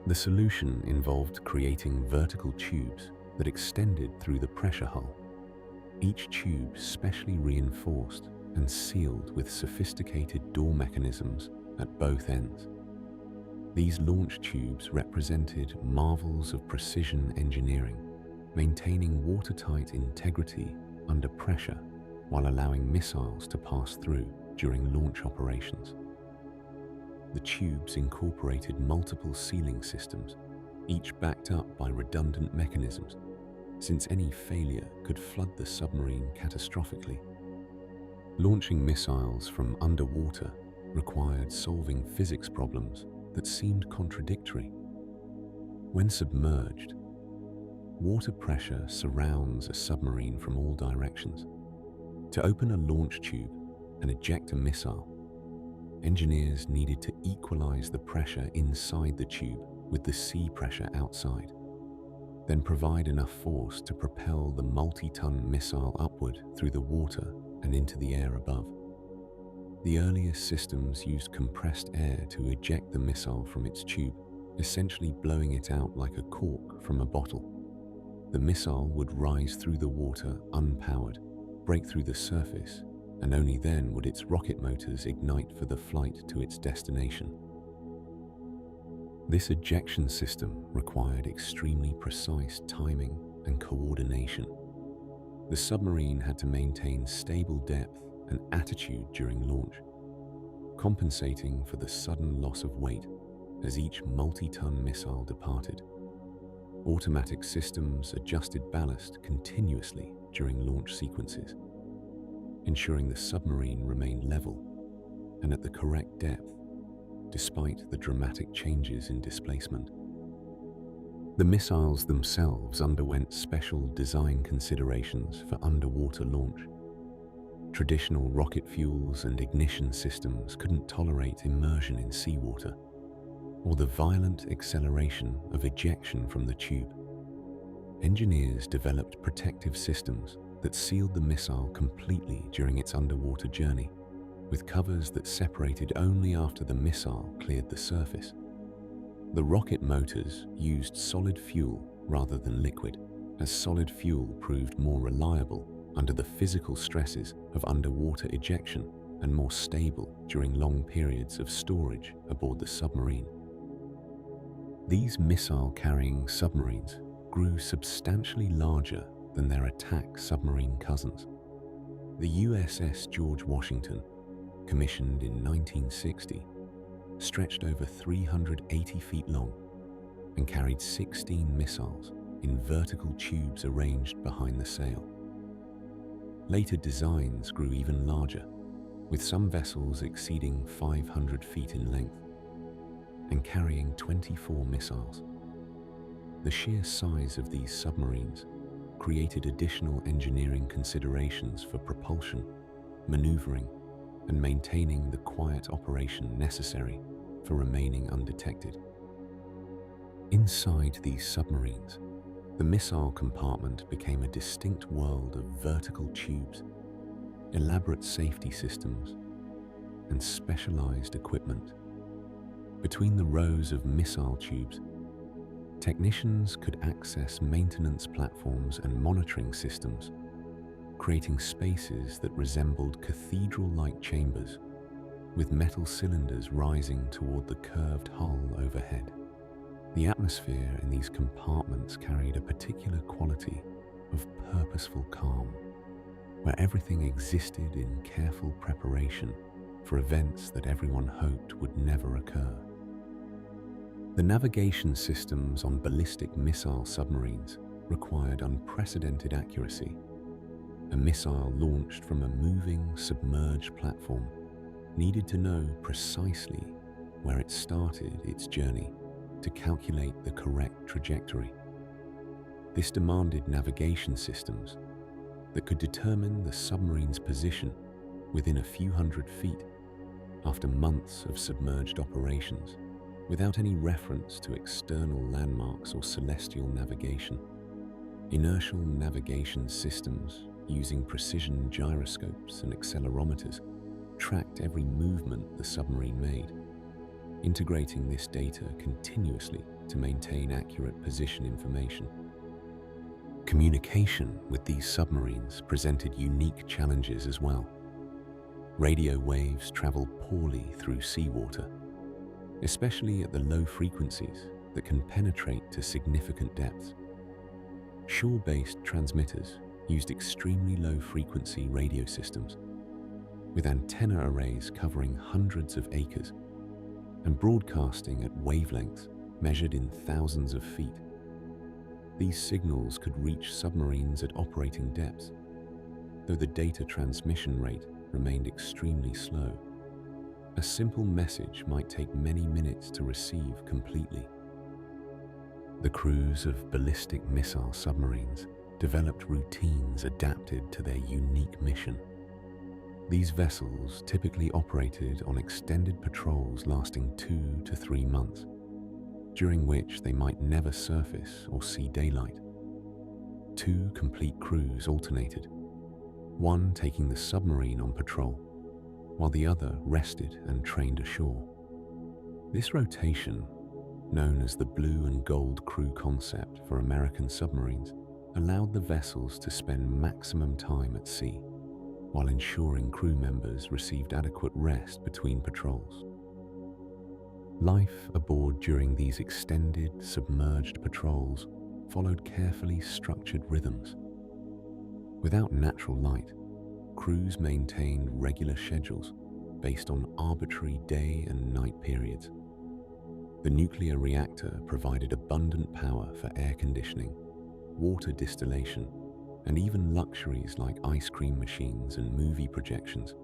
The solution involved creating vertical tubes that extended through the pressure hull, each tube specially reinforced and sealed with sophisticated door mechanisms at both ends. These launch tubes represented marvels of precision engineering, maintaining watertight integrity under pressure while allowing missiles to pass through during launch operations. The tubes incorporated multiple sealing systems, each backed up by redundant mechanisms, since any failure could flood the submarine catastrophically. Launching missiles from underwater required solving physics problems that seemed contradictory. When submerged, water pressure surrounds a submarine from all directions. To open a launch tube and eject a missile, engineers needed to equalize the pressure inside the tube with the sea pressure outside, then provide enough force to propel the multi-ton missile upward through the water and into the air above. The earliest systems used compressed air to eject the missile from its tube, essentially blowing it out like a cork from a bottle. The missile would rise through the water unpowered, break through the surface, and only then would its rocket motors ignite for the flight to its destination. This ejection system required extremely precise timing and coordination. The submarine had to maintain stable depth and attitude during launch, compensating for the sudden loss of weight as each multi-ton missile departed. Automatic systems adjusted ballast continuously during launch sequences, ensuring the submarine remained level and at the correct depth, despite the dramatic changes in displacement. The missiles themselves underwent special design considerations for underwater launch. Traditional rocket fuels and ignition systems couldn't tolerate immersion in seawater or the violent acceleration of ejection from the tube. Engineers developed protective systems that sealed the missile completely during its underwater journey, with covers that separated only after the missile cleared the surface. The rocket motors used solid fuel rather than liquid, as solid fuel proved more reliable under the physical stresses of underwater ejection and more stable during long periods of storage aboard the submarine. These missile-carrying submarines grew substantially larger than their attack submarine cousins. The USS George Washington, commissioned in 1960, stretched over 380 feet long and carried 16 missiles in vertical tubes arranged behind the sail. Later designs grew even larger, with some vessels exceeding 500 feet in length and carrying 24 missiles. The sheer size of these submarines created additional engineering considerations for propulsion, maneuvering, and maintaining the quiet operation necessary for remaining undetected. Inside these submarines, the missile compartment became a distinct world of vertical tubes, elaborate safety systems, and specialized equipment. Between the rows of missile tubes, technicians could access maintenance platforms and monitoring systems, creating spaces that resembled cathedral-like chambers, with metal cylinders rising toward the curved hull overhead. The atmosphere in these compartments carried a particular quality of purposeful calm, where everything existed in careful preparation for events that everyone hoped would never occur. The navigation systems on ballistic missile submarines required unprecedented accuracy. A missile launched from a moving, submerged platform needed to know precisely where it started its journey to calculate the correct trajectory. This demanded navigation systems that could determine the submarine's position within a few hundred feet after months of submerged operations, without any reference to external landmarks or celestial navigation. Inertial navigation systems using precision gyroscopes and accelerometers tracked every movement the submarine made, integrating this data continuously to maintain accurate position information. Communication with these submarines presented unique challenges as well. Radio waves travel poorly through seawater, especially at the low frequencies that can penetrate to significant depths. Shore-based transmitters used extremely low-frequency radio systems, with antenna arrays covering hundreds of acres and broadcasting at wavelengths measured in thousands of feet. These signals could reach submarines at operating depths, though the data transmission rate remained extremely slow. A simple message might take many minutes to receive completely. The crews of ballistic missile submarines developed routines adapted to their unique mission. These vessels typically operated on extended patrols lasting 2 to 3 months, during which they might never surface or see daylight. 2 complete crews alternated, one taking the submarine on patrol, while the other rested and trained ashore. This rotation, known as the blue and gold crew concept for American submarines, allowed the vessels to spend maximum time at sea, while ensuring crew members received adequate rest between patrols. Life aboard during these extended, submerged patrols followed carefully structured rhythms. Without natural light, crews maintained regular schedules based on arbitrary day and night periods. The nuclear reactor provided abundant power for air conditioning, water distillation, and even luxuries like ice cream machines and movie projections,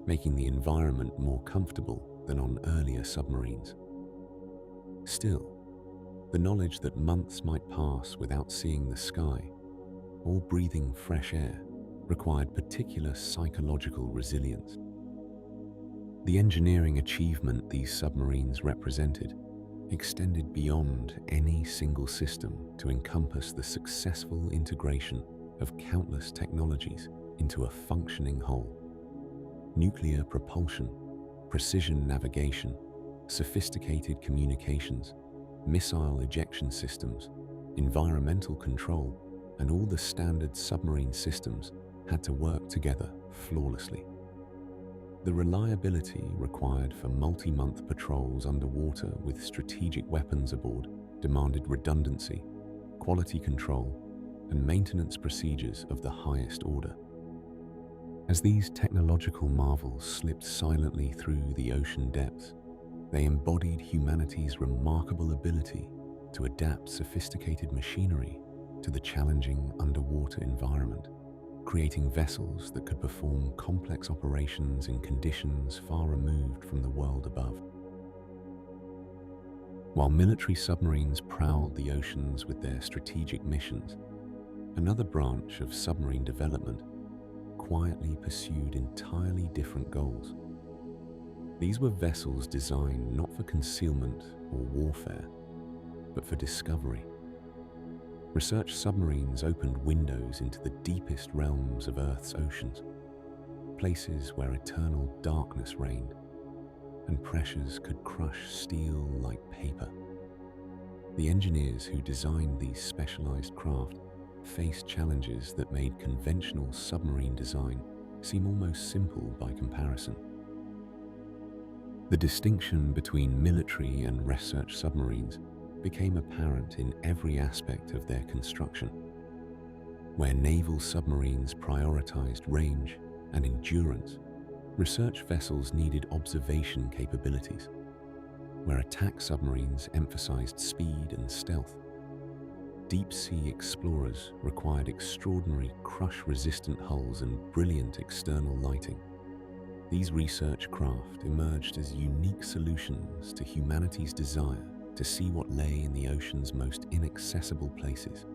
making the environment more comfortable than on earlier submarines. Still, the knowledge that months might pass without seeing the sky or breathing fresh air required particular psychological resilience. The engineering achievement these submarines represented extended beyond any single system to encompass the successful integration of countless technologies into a functioning whole. Nuclear propulsion, precision navigation, sophisticated communications, missile ejection systems, environmental control, and all the standard submarine systems had to work together flawlessly. The reliability required for multi-month patrols underwater with strategic weapons aboard demanded redundancy, quality control, and maintenance procedures of the highest order. As these technological marvels slipped silently through the ocean depths, they embodied humanity's remarkable ability to adapt sophisticated machinery to the challenging underwater environment, creating vessels that could perform complex operations in conditions far removed from the world above. While military submarines prowled the oceans with their strategic missions, another branch of submarine development quietly pursued entirely different goals. These were vessels designed not for concealment or warfare, but for discovery. Research submarines opened windows into the deepest realms of Earth's oceans, places where eternal darkness reigned, and pressures could crush steel like paper. The engineers who designed these specialized craft faced challenges that made conventional submarine design seem almost simple by comparison. The distinction between military and research submarines became apparent in every aspect of their construction. Where naval submarines prioritized range and endurance, research vessels needed observation capabilities. Where attack submarines emphasized speed and stealth, deep-sea explorers required extraordinary crush-resistant hulls and brilliant external lighting. These research craft emerged as unique solutions to humanity's desire to see what lay in the ocean's most inaccessible places.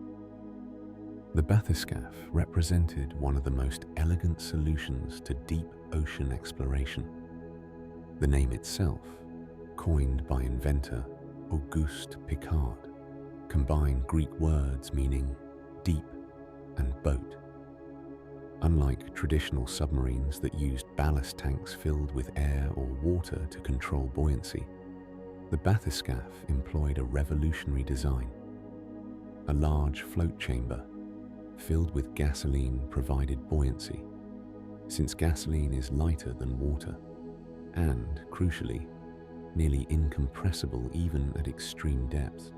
The bathyscaphe represented one of the most elegant solutions to deep ocean exploration. The name itself, coined by inventor Auguste Piccard, combined Greek words meaning deep and boat. Unlike traditional submarines that used ballast tanks filled with air or water to control buoyancy, the bathyscaphe employed a revolutionary design. A large float chamber filled with gasoline provided buoyancy, since gasoline is lighter than water and, crucially, nearly incompressible even at extreme depths.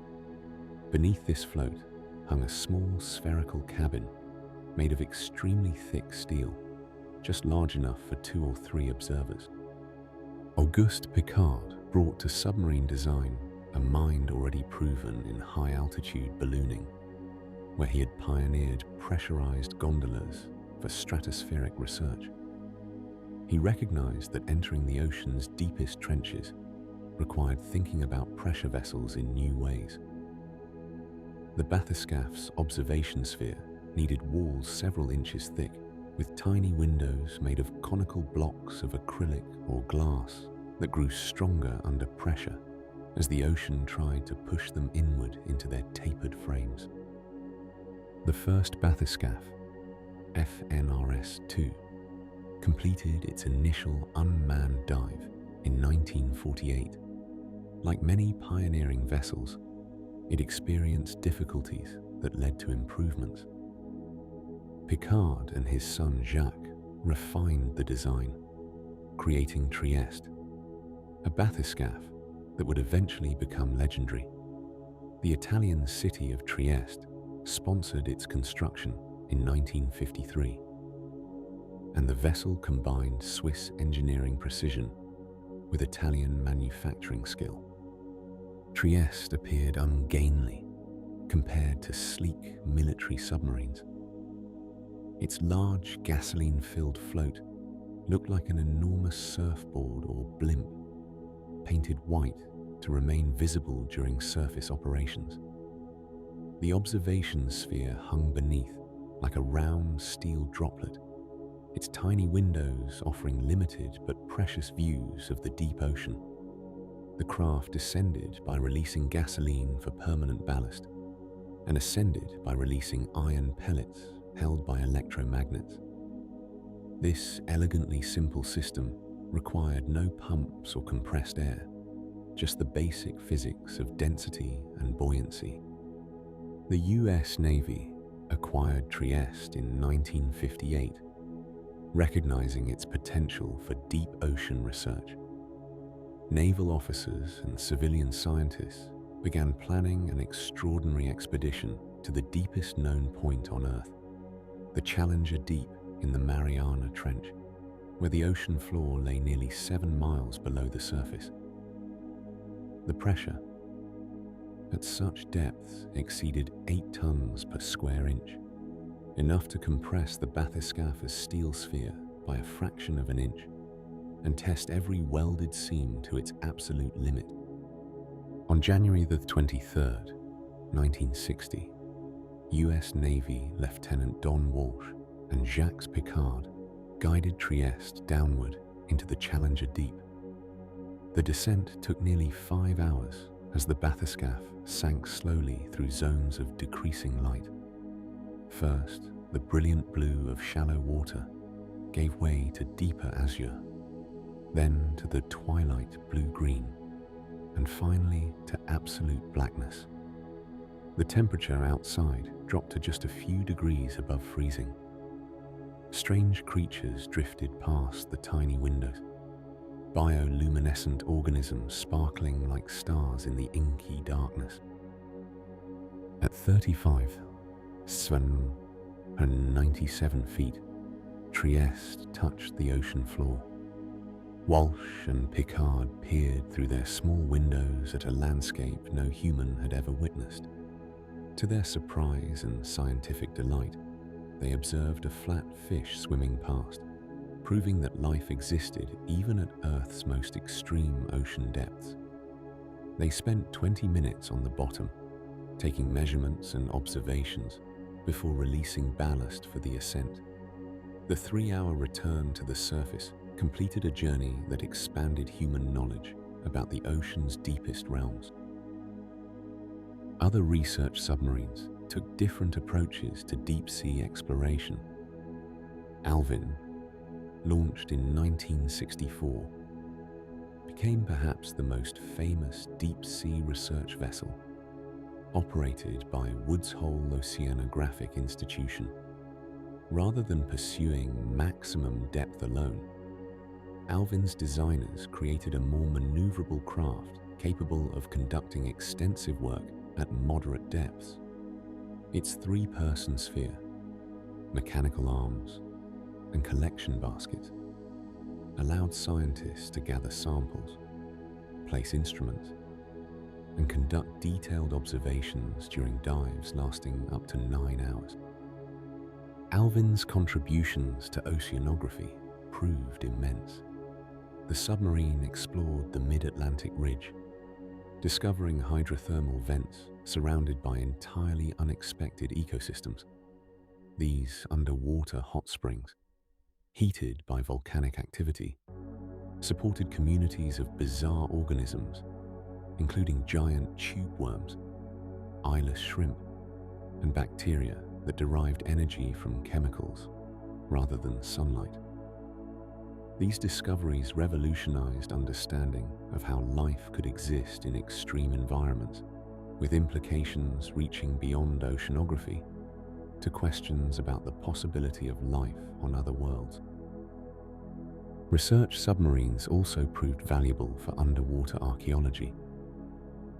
Beneath this float hung a small spherical cabin made of extremely thick steel, just large enough for 2 or 3 observers. Auguste Piccard brought to submarine design a mind already proven in high-altitude ballooning, where he had pioneered pressurized gondolas for stratospheric research. He recognized that entering the ocean's deepest trenches required thinking about pressure vessels in new ways. The bathyscaphe's observation sphere needed walls several inches thick, with tiny windows made of conical blocks of acrylic or glass that grew stronger under pressure as the ocean tried to push them inward into their tapered frames. The first bathyscaphe, FNRS-2, completed its initial unmanned dive in 1948. Like many pioneering vessels, it experienced difficulties that led to improvements. Piccard and his son Jacques refined the design, creating Trieste, a bathyscaphe that would eventually become legendary. The Italian city of Trieste sponsored its construction in 1953, and the vessel combined Swiss engineering precision with Italian manufacturing skill. Trieste appeared ungainly compared to sleek military submarines. Its large gasoline-filled float looked like an enormous surfboard or blimp, painted white to remain visible during surface operations. The observation sphere hung beneath like a round steel droplet, its tiny windows offering limited but precious views of the deep ocean. The craft descended by releasing gasoline for permanent ballast, and ascended by releasing iron pellets held by electromagnets. This elegantly simple system required no pumps or compressed air, just the basic physics of density and buoyancy. The US Navy acquired Trieste in 1958, recognizing its potential for deep ocean research. Naval officers and civilian scientists began planning an extraordinary expedition to the deepest known point on Earth, the Challenger Deep in the Mariana Trench, where the ocean floor lay nearly 7 miles below the surface. The pressure at such depths exceeded 8 tons per square inch, enough to compress the bathyscaphe steel sphere by a fraction of an inch and test every welded seam to its absolute limit. On January the 23rd, 1960, US Navy Lieutenant Don Walsh and Jacques Piccard guided Trieste downward into the Challenger Deep. The descent took nearly 5 hours as the bathyscaphe sank slowly through zones of decreasing light. First, the brilliant blue of shallow water gave way to deeper azure, then to the twilight blue-green, and finally to absolute blackness. The temperature outside dropped to just a few degrees above freezing. Strange creatures drifted past the tiny windows, bioluminescent organisms sparkling like stars in the inky darkness. At 35,797 feet, Trieste touched the ocean floor. Walsh and Piccard peered through their small windows at a landscape no human had ever witnessed. To their surprise and scientific delight, they observed a flat fish swimming past, proving that life existed even at Earth's most extreme ocean depths. They spent 20 minutes on the bottom, taking measurements and observations before releasing ballast for the ascent. The 3-hour return to the surface completed a journey that expanded human knowledge about the ocean's deepest realms. Other research submarines took different approaches to deep-sea exploration. Alvin, launched in 1964, became perhaps the most famous deep-sea research vessel, operated by Woods Hole Oceanographic Institution. Rather than pursuing maximum depth alone, Alvin's designers created a more maneuverable craft capable of conducting extensive work at moderate depths. Its 3-person sphere, mechanical arms, and collection baskets allowed scientists to gather samples, place instruments, and conduct detailed observations during dives lasting up to 9 hours. Alvin's contributions to oceanography proved immense. The submarine explored the mid-Atlantic ridge, discovering hydrothermal vents surrounded by entirely unexpected ecosystems. These underwater hot springs, heated by volcanic activity, supported communities of bizarre organisms, including giant tube worms, eyeless shrimp, and bacteria that derived energy from chemicals rather than sunlight. These discoveries revolutionized understanding of how life could exist in extreme environments, with implications reaching beyond oceanography to questions about the possibility of life on other worlds. Research submarines also proved valuable for underwater archaeology.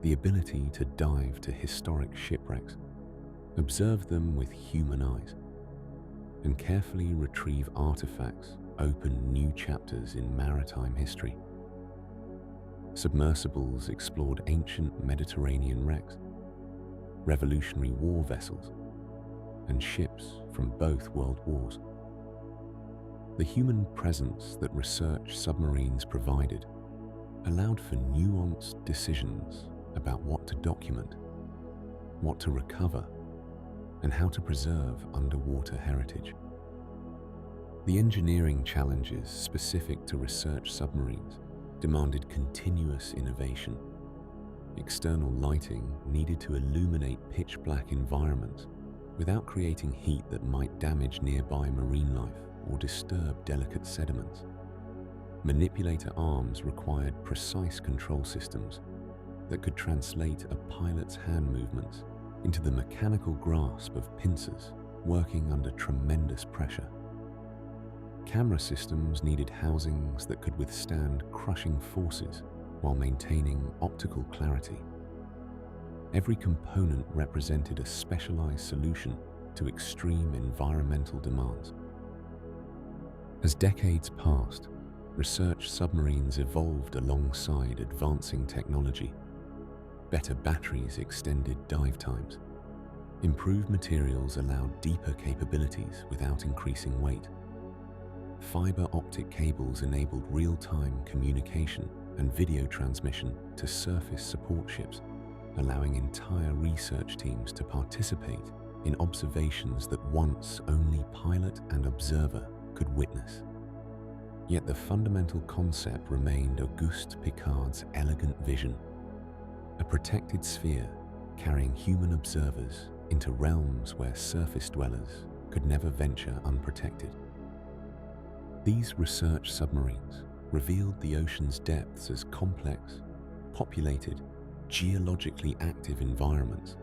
The ability to dive to historic shipwrecks, observe them with human eyes, and carefully retrieve artifacts opened new chapters in maritime history. Submersibles explored ancient Mediterranean wrecks, Revolutionary War vessels, and ships from both world wars. The human presence that research submarines provided allowed for nuanced decisions about what to document, what to recover, and how to preserve underwater heritage. The engineering challenges specific to research submarines demanded continuous innovation. External lighting needed to illuminate pitch-black environments without creating heat that might damage nearby marine life or disturb delicate sediments. Manipulator arms required precise control systems that could translate a pilot's hand movements into the mechanical grasp of pincers working under tremendous pressure. Camera systems needed housings that could withstand crushing forces while maintaining optical clarity. Every component represented a specialized solution to extreme environmental demands. As decades passed, research submarines evolved alongside advancing technology. Better batteries extended dive times. Improved materials allowed deeper capabilities without increasing weight. Fiber optic cables enabled real-time communication and video transmission to surface support ships, allowing entire research teams to participate in observations that once only pilot and observer could witness. Yet the fundamental concept remained Auguste Piccard's elegant vision, a protected sphere carrying human observers into realms where surface dwellers could never venture unprotected. These research submarines revealed the ocean's depths as complex, populated, geologically active environments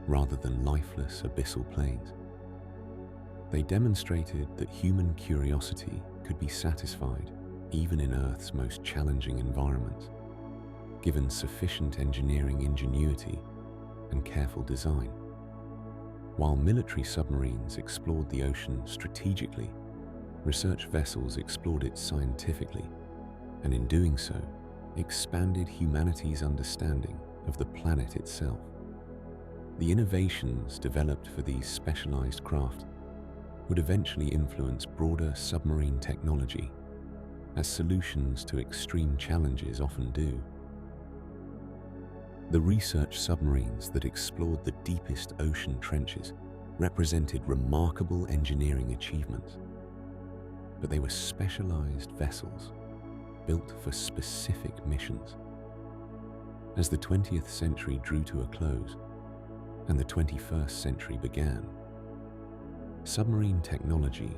rather than lifeless abyssal plains. They demonstrated that human curiosity could be satisfied even in Earth's most challenging environments, given sufficient engineering ingenuity and careful design. While military submarines explored the ocean strategically, research vessels explored it scientifically, and in doing so, expanded humanity's understanding of the planet itself. The innovations developed for these specialized craft would eventually influence broader submarine technology, as solutions to extreme challenges often do. The research submarines that explored the deepest ocean trenches represented remarkable engineering achievements, but they were specialized vessels built for specific missions. As the 20th century drew to a close and the 21st century began, submarine technology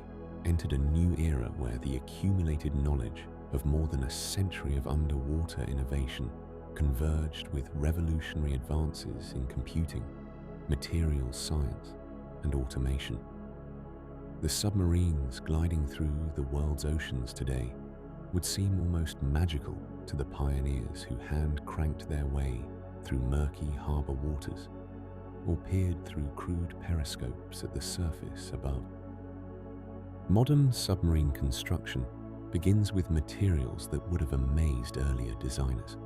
entered a new era where the accumulated knowledge of more than a century of underwater innovation converged with revolutionary advances in computing, materials science, and automation. The submarines gliding through the world's oceans today would seem almost magical to the pioneers who hand-cranked their way through murky harbor waters or peered through crude periscopes at the surface above. Modern submarine construction begins with materials that would have amazed earlier designers.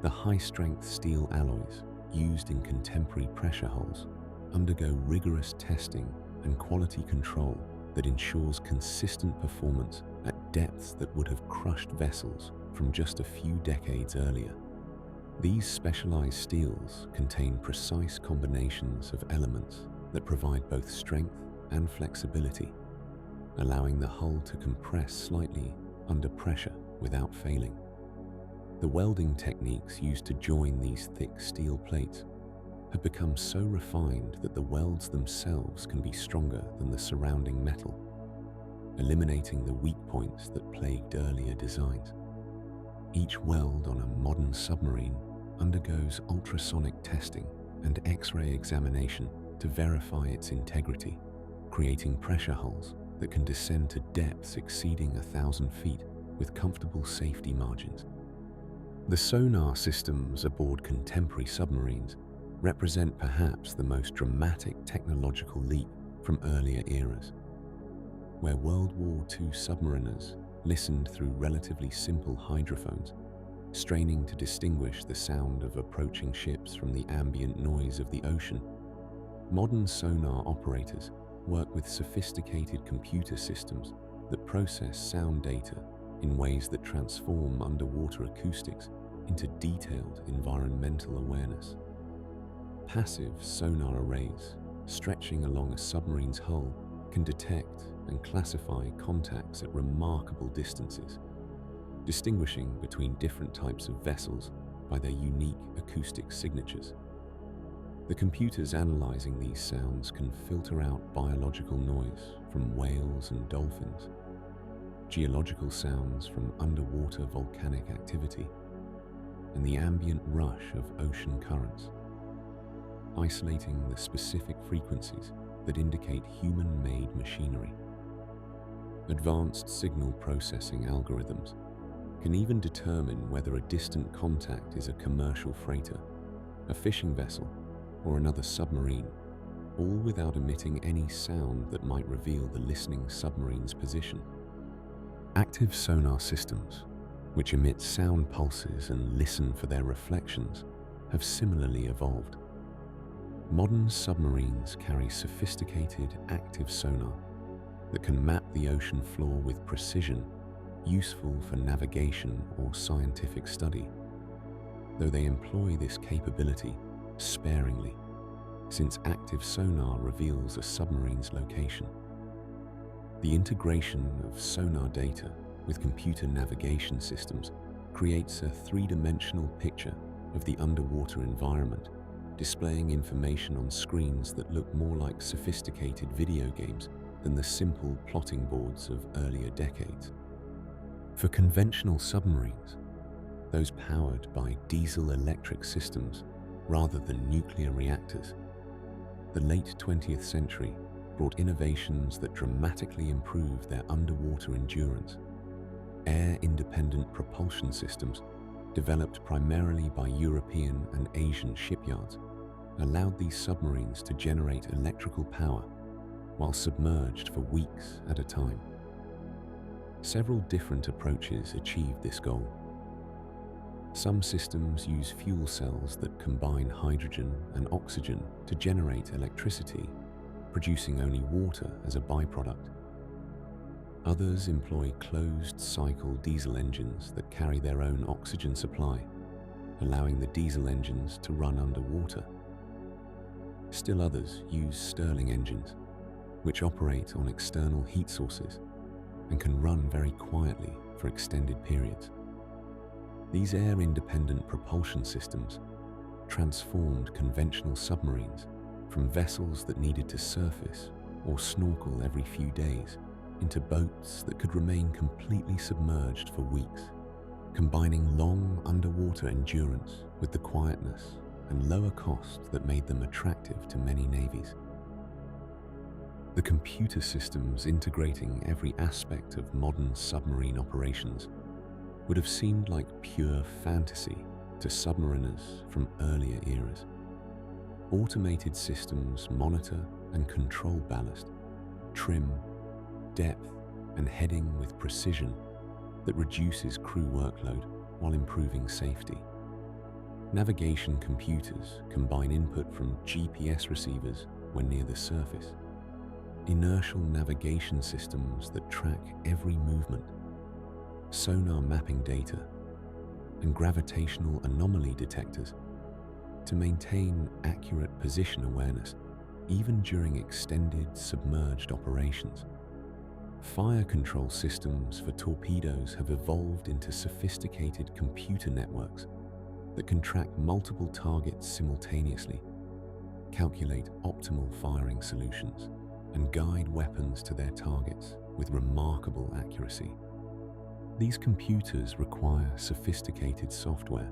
The high-strength steel alloys used in contemporary pressure hulls undergo rigorous testing and quality control that ensures consistent performance at depths that would have crushed vessels from just a few decades earlier. These specialized steels contain precise combinations of elements that provide both strength and flexibility, allowing the hull to compress slightly under pressure without failing. The welding techniques used to join these thick steel plates have become so refined that the welds themselves can be stronger than the surrounding metal, eliminating the weak points that plagued earlier designs. Each weld on a modern submarine undergoes ultrasonic testing and X-ray examination to verify its integrity, creating pressure hulls that can descend to depths exceeding 1,000 feet with comfortable safety margins. The sonar systems aboard contemporary submarines represent perhaps the most dramatic technological leap from earlier eras, where World War II submariners listened through relatively simple hydrophones, straining to distinguish the sound of approaching ships from the ambient noise of the ocean. Modern sonar operators work with sophisticated computer systems that process sound data in ways that transform underwater acoustics into detailed environmental awareness. Passive sonar arrays stretching along a submarine's hull can detect and classify contacts at remarkable distances, distinguishing between different types of vessels by their unique acoustic signatures. The computers analyzing these sounds can filter out biological noise from whales and dolphins, geological sounds from underwater volcanic activity, and the ambient rush of ocean currents, isolating the specific frequencies that indicate human-made machinery. Advanced signal processing algorithms can even determine whether a distant contact is a commercial freighter, a fishing vessel, or another submarine, all without emitting any sound that might reveal the listening submarine's position. Active sonar systems, which emit sound pulses and listen for their reflections, have similarly evolved. Modern submarines carry sophisticated active sonar that can map the ocean floor with precision, useful for navigation or scientific study, though they employ this capability sparingly, since active sonar reveals a submarine's location. The integration of sonar data with computer navigation systems creates a three-dimensional picture of the underwater environment, displaying information on screens that look more like sophisticated video games than the simple plotting boards of earlier decades. For conventional submarines, those powered by diesel-electric systems rather than nuclear reactors, the late 20th century brought innovations that dramatically improved their underwater endurance. Air-independent propulsion systems, developed primarily by European and Asian shipyards, allowed these submarines to generate electrical power while submerged for weeks at a time. Several different approaches achieved this goal. Some systems use fuel cells that combine hydrogen and oxygen to generate electricity, producing only water as a byproduct. Others employ closed-cycle diesel engines that carry their own oxygen supply, allowing the diesel engines to run underwater. Still others use Stirling engines, which operate on external heat sources and can run very quietly for extended periods. These air-independent propulsion systems transformed conventional submarines from vessels that needed to surface or snorkel every few days into boats that could remain completely submerged for weeks, combining long underwater endurance with the quietness and lower cost that made them attractive to many navies. The computer systems integrating every aspect of modern submarine operations would have seemed like pure fantasy to submariners from earlier eras. Automated systems monitor and control ballast, trim, depth, and heading with precision that reduces crew workload while improving safety. Navigation computers combine input from GPS receivers when near the surface, inertial navigation systems that track every movement, sonar mapping data, and gravitational anomaly detectors to maintain accurate position awareness even during extended submerged operations. Fire control systems for torpedoes have evolved into sophisticated computer networks that can track multiple targets simultaneously, calculate optimal firing solutions, and guide weapons to their targets with remarkable accuracy. These computers require sophisticated software,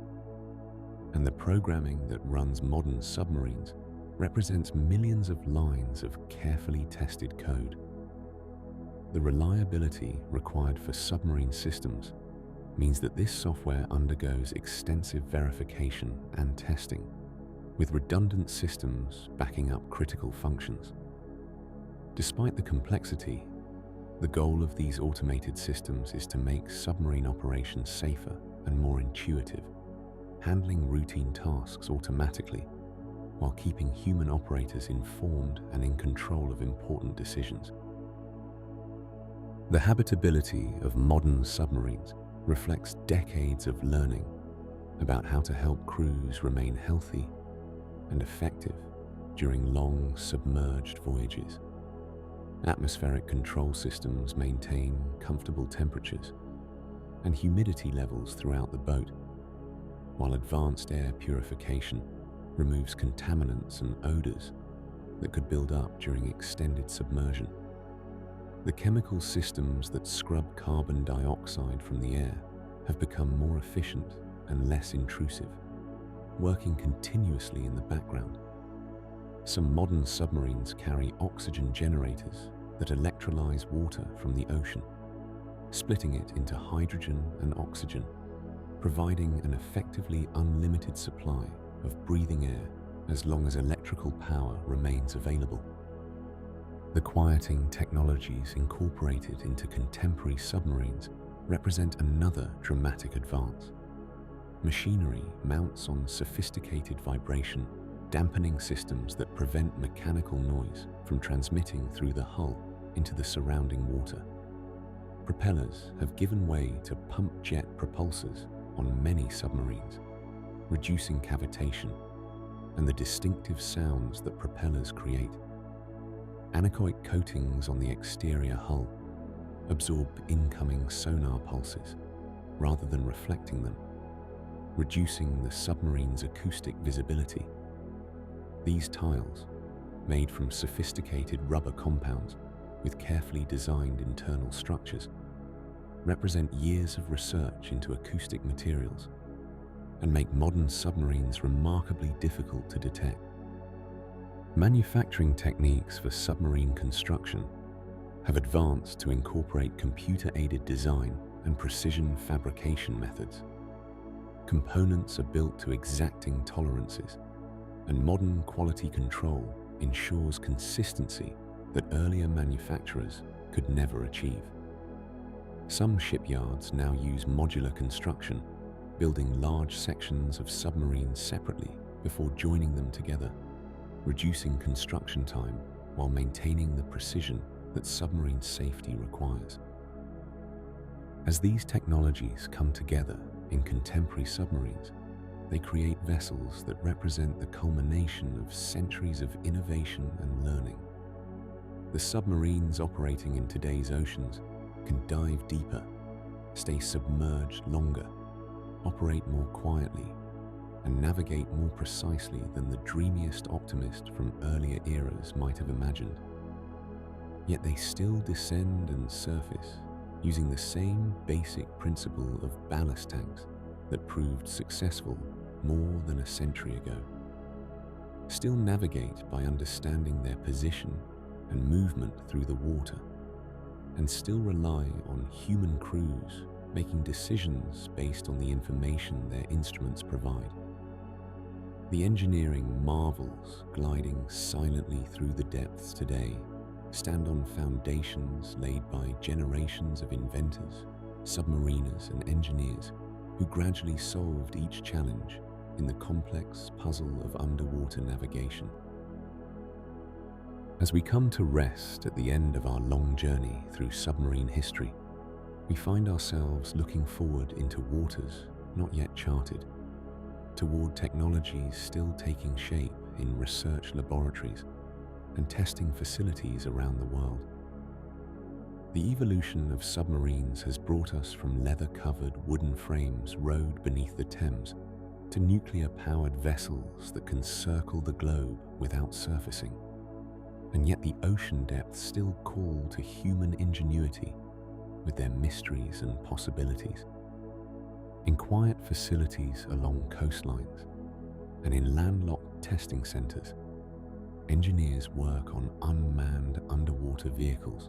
and the programming that runs modern submarines represents millions of lines of carefully tested code. The reliability required for submarine systems means that this software undergoes extensive verification and testing, with redundant systems backing up critical functions. Despite the complexity, the goal of these automated systems is to make submarine operations safer and more intuitive, handling routine tasks automatically while keeping human operators informed and in control of important decisions. The habitability of modern submarines reflects decades of learning about how to help crews remain healthy and effective during long submerged voyages. Atmospheric control systems maintain comfortable temperatures and humidity levels throughout the boat, while advanced air purification removes contaminants and odors that could build up during extended submersion. The chemical systems that scrub carbon dioxide from the air have become more efficient and less intrusive, working continuously in the background. Some modern submarines carry oxygen generators that electrolyze water from the ocean, splitting it into hydrogen and oxygen, providing an effectively unlimited supply of breathing air as long as electrical power remains available. The quieting technologies incorporated into contemporary submarines represent another dramatic advance. Machinery mounts on sophisticated vibration, dampening systems that prevent mechanical noise from transmitting through the hull into the surrounding water. Propellers have given way to pump jet propulsors on many submarines, reducing cavitation and the distinctive sounds that propellers create. Anechoic coatings on the exterior hull absorb incoming sonar pulses rather than reflecting them, reducing the submarine's acoustic visibility. These tiles, made from sophisticated rubber compounds with carefully designed internal structures, represent years of research into acoustic materials and make modern submarines remarkably difficult to detect. Manufacturing techniques for submarine construction have advanced to incorporate computer-aided design and precision fabrication methods. Components are built to exacting tolerances, and modern quality control ensures consistency that earlier manufacturers could never achieve. Some shipyards now use modular construction, building large sections of submarines separately before joining them together, reducing construction time while maintaining the precision that submarine safety requires. As these technologies come together in contemporary submarines, they create vessels that represent the culmination of centuries of innovation and learning. The submarines operating in today's oceans can dive deeper, stay submerged longer, operate more quietly, and navigate more precisely than the dreamiest optimist from earlier eras might have imagined. Yet they still descend and surface using the same basic principle of ballast tanks that proved successful more than a century ago. Still navigate by understanding their position and movement through the water, and still rely on human crews making decisions based on the information their instruments provide. The engineering marvels gliding silently through the depths today stand on foundations laid by generations of inventors, submariners, and engineers who gradually solved each challenge in the complex puzzle of underwater navigation. As we come to rest at the end of our long journey through submarine history, we find ourselves looking forward into waters not yet charted, toward technologies still taking shape in research laboratories and testing facilities around the world. The evolution of submarines has brought us from leather-covered wooden frames rowed beneath the Thames to nuclear-powered vessels that can circle the globe without surfacing. And yet the ocean depths still call to human ingenuity with their mysteries and possibilities. In quiet facilities along coastlines and in landlocked testing centers, engineers work on unmanned underwater vehicles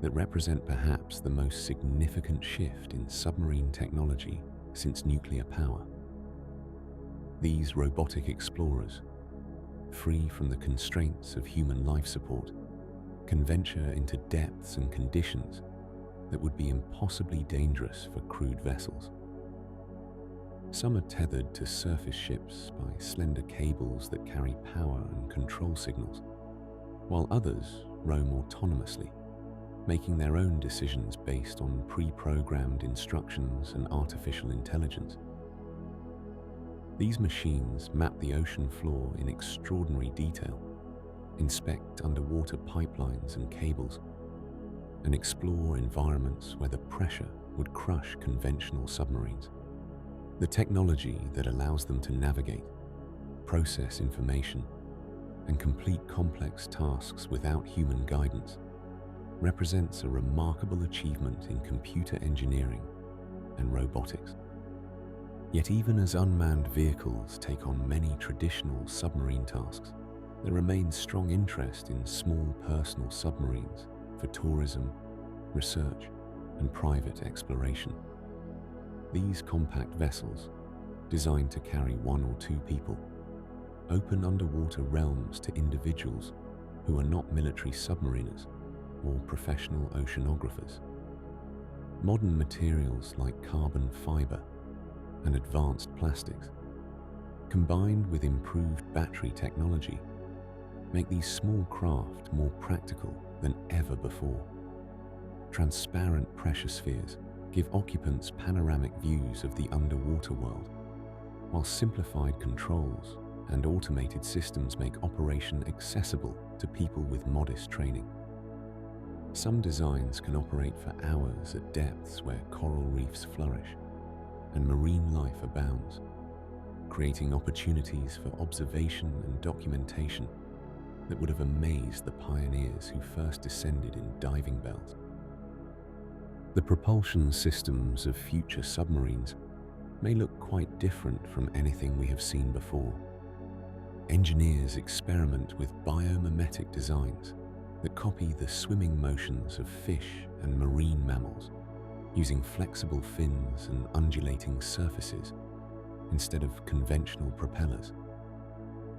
that represent perhaps the most significant shift in submarine technology since nuclear power. These robotic explorers, free from the constraints of human life support, can venture into depths and conditions that would be impossibly dangerous for crewed vessels. Some are tethered to surface ships by slender cables that carry power and control signals, while others roam autonomously, making their own decisions based on pre-programmed instructions and artificial intelligence. These machines map the ocean floor in extraordinary detail, inspect underwater pipelines and cables, and explore environments where the pressure would crush conventional submarines. The technology that allows them to navigate, process information, and complete complex tasks without human guidance represents a remarkable achievement in computer engineering and robotics. Yet even as unmanned vehicles take on many traditional submarine tasks, there remains strong interest in small personal submarines for tourism, research, and private exploration. These compact vessels, designed to carry one or two people, open underwater realms to individuals who are not military submariners or professional oceanographers. Modern materials like carbon fiber and advanced plastics, combined with improved battery technology, make these small craft more practical than ever before. Transparent pressure spheres give occupants panoramic views of the underwater world, while simplified controls and automated systems make operation accessible to people with modest training. Some designs can operate for hours at depths where coral reefs flourish and marine life abounds, creating opportunities for observation and documentation that would have amazed the pioneers who first descended in diving bells. The propulsion systems of future submarines may look quite different from anything we have seen before. Engineers experiment with biomimetic designs that copy the swimming motions of fish and marine mammals, using flexible fins and undulating surfaces instead of conventional propellers.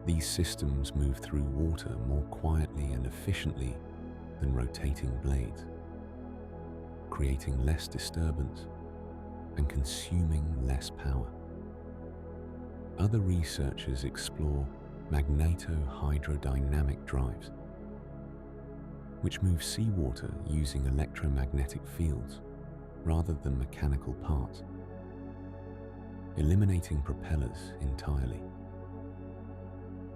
These systems move through water more quietly and efficiently than rotating blades, creating less disturbance and consuming less power. Other researchers explore magneto-hydrodynamic drives, which move seawater using electromagnetic fields rather than mechanical parts, eliminating propellers entirely.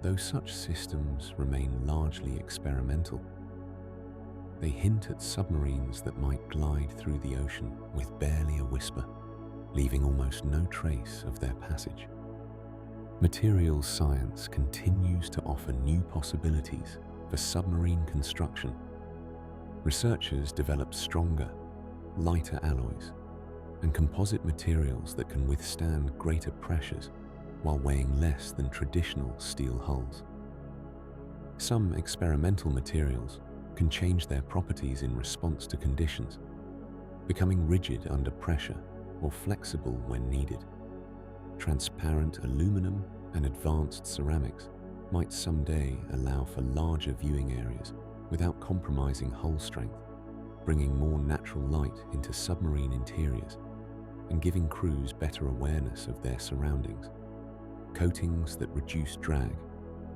Though such systems remain largely experimental, they hint at submarines that might glide through the ocean with barely a whisper, leaving almost no trace of their passage. Materials science continues to offer new possibilities for submarine construction. Researchers develop stronger, lighter alloys and composite materials that can withstand greater pressures while weighing less than traditional steel hulls. Some experimental materials can change their properties in response to conditions, becoming rigid under pressure or flexible when needed. Transparent aluminum and advanced ceramics might someday allow for larger viewing areas without compromising hull strength, bringing more natural light into submarine interiors and giving crews better awareness of their surroundings. Coatings that reduce drag,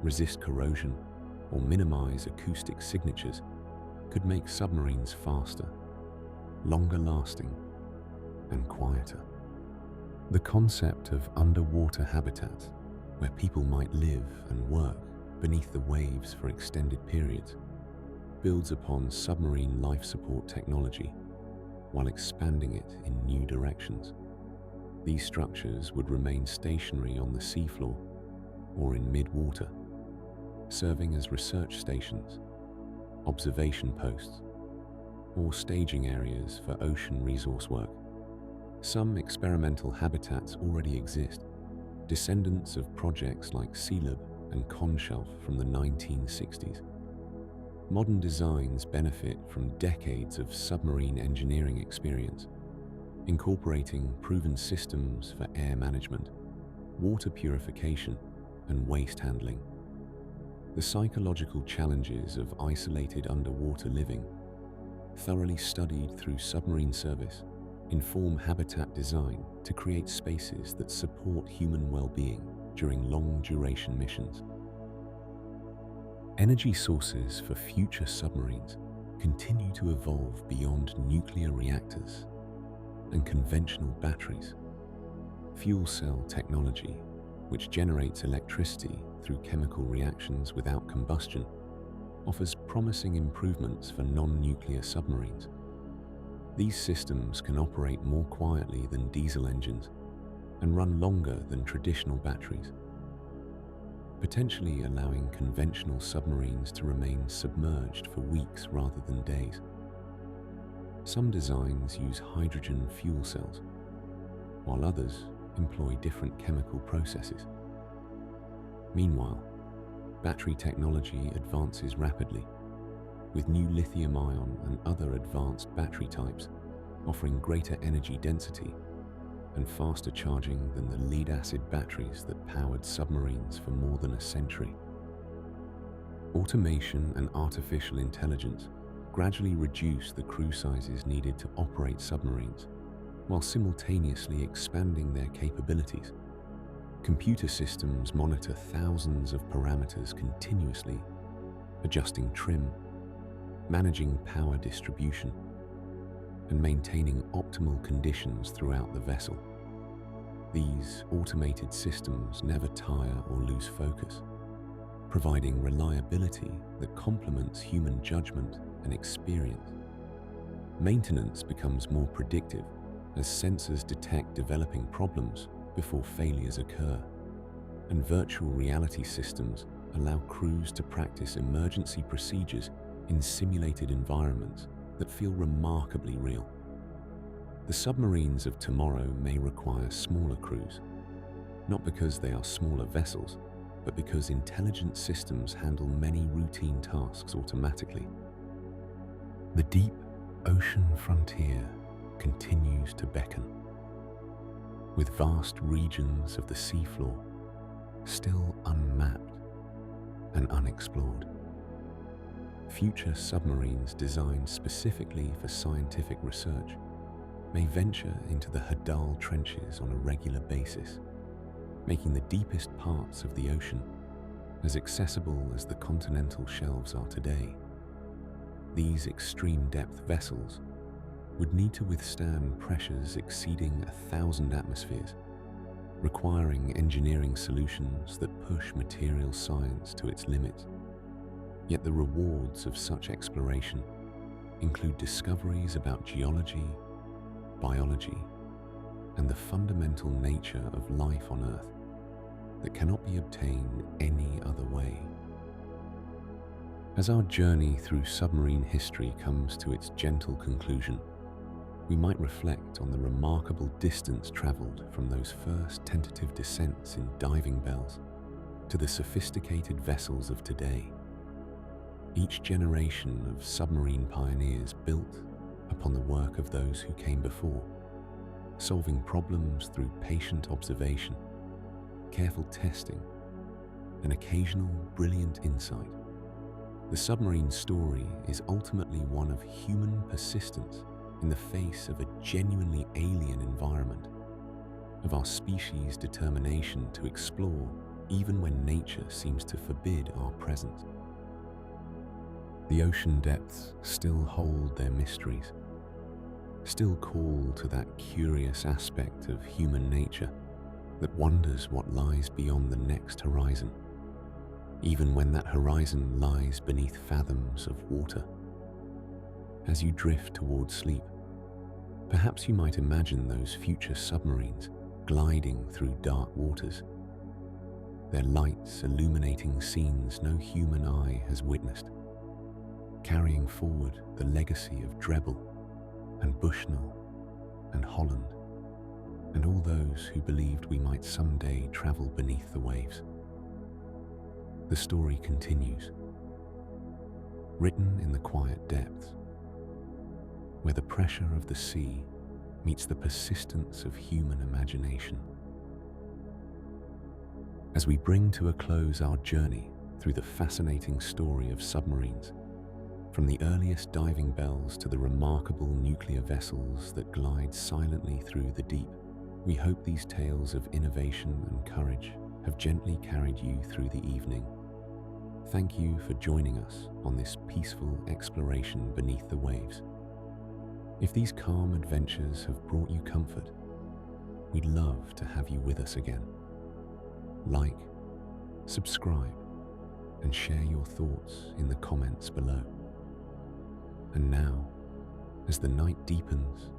resist corrosion, or minimize acoustic signatures could make submarines faster, longer lasting, and quieter. The concept of underwater habitats, where people might live and work beneath the waves for extended periods, builds upon submarine life support technology while expanding it in new directions. These structures would remain stationary on the seafloor or in mid-water, serving as research stations, observation posts, or staging areas for ocean resource work. Some experimental habitats already exist, descendants of projects like Sealab and Conshelf from the 1960s. Modern designs benefit from decades of submarine engineering experience, incorporating proven systems for air management, water purification, and waste handling. The psychological challenges of isolated underwater living, thoroughly studied through submarine service, inform habitat design to create spaces that support human well-being during long-duration missions. Energy sources for future submarines continue to evolve beyond nuclear reactors and conventional batteries. Fuel cell technology, which generates electricity through chemical reactions without combustion, offers promising improvements for non-nuclear submarines. These systems can operate more quietly than diesel engines and run longer than traditional batteries, potentially allowing conventional submarines to remain submerged for weeks rather than days. Some designs use hydrogen fuel cells, while others employ different chemical processes. Meanwhile, battery technology advances rapidly, with new lithium-ion and other advanced battery types offering greater energy density and faster charging than the lead-acid batteries that powered submarines for more than a century. Automation and artificial intelligence gradually reduce the crew sizes needed to operate submarines, while simultaneously expanding their capabilities. Computer systems monitor thousands of parameters continuously, adjusting trim, managing power distribution, and maintaining optimal conditions throughout the vessel. These automated systems never tire or lose focus, providing reliability that complements human judgment and experience. Maintenance becomes more predictive as sensors detect developing problems before failures occur, and virtual reality systems allow crews to practice emergency procedures in simulated environments that feel remarkably real. The submarines of tomorrow may require smaller crews, not because they are smaller vessels, but because intelligent systems handle many routine tasks automatically. The deep ocean frontier continues to beckon, with vast regions of the seafloor still unmapped and unexplored. Future submarines designed specifically for scientific research may venture into the Hadal trenches on a regular basis, making the deepest parts of the ocean as accessible as the continental shelves are today. These extreme depth vessels would need to withstand pressures exceeding 1,000 atmospheres, requiring engineering solutions that push material science to its limits. Yet the rewards of such exploration include discoveries about geology, biology, and the fundamental nature of life on Earth that cannot be obtained any other way. As our journey through submarine history comes to its gentle conclusion, we might reflect on the remarkable distance traveled from those first tentative descents in diving bells to the sophisticated vessels of today. Each generation of submarine pioneers built upon the work of those who came before, solving problems through patient observation, careful testing, and occasional brilliant insight. The submarine story is ultimately one of human persistence in the face of a genuinely alien environment, of our species' determination to explore even when nature seems to forbid our presence. The ocean depths still hold their mysteries, still call to that curious aspect of human nature that wonders what lies beyond the next horizon, even when that horizon lies beneath fathoms of water. As you drift towards sleep, perhaps you might imagine those future submarines gliding through dark waters, their lights illuminating scenes no human eye has witnessed, carrying forward the legacy of Drebel and Bushnell and Holland, and all those who believed we might someday travel beneath the waves. The story continues, written in the quiet depths, where the pressure of the sea meets the persistence of human imagination. As we bring to a close our journey through the fascinating story of submarines, from the earliest diving bells to the remarkable nuclear vessels that glide silently through the deep, we hope these tales of innovation and courage have gently carried you through the evening. Thank you for joining us on this peaceful exploration beneath the waves. If these calm adventures have brought you comfort, we'd love to have you with us again. Like, subscribe, and share your thoughts in the comments below. And now, as the night deepens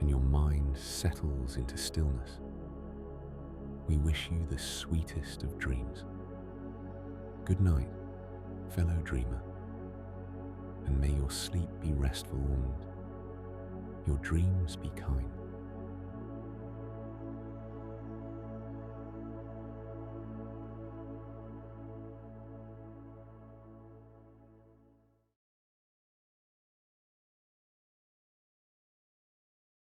and your mind settles into stillness, we wish you the sweetest of dreams. Good night, fellow dreamer, and may your sleep be restful and your dreams be kind.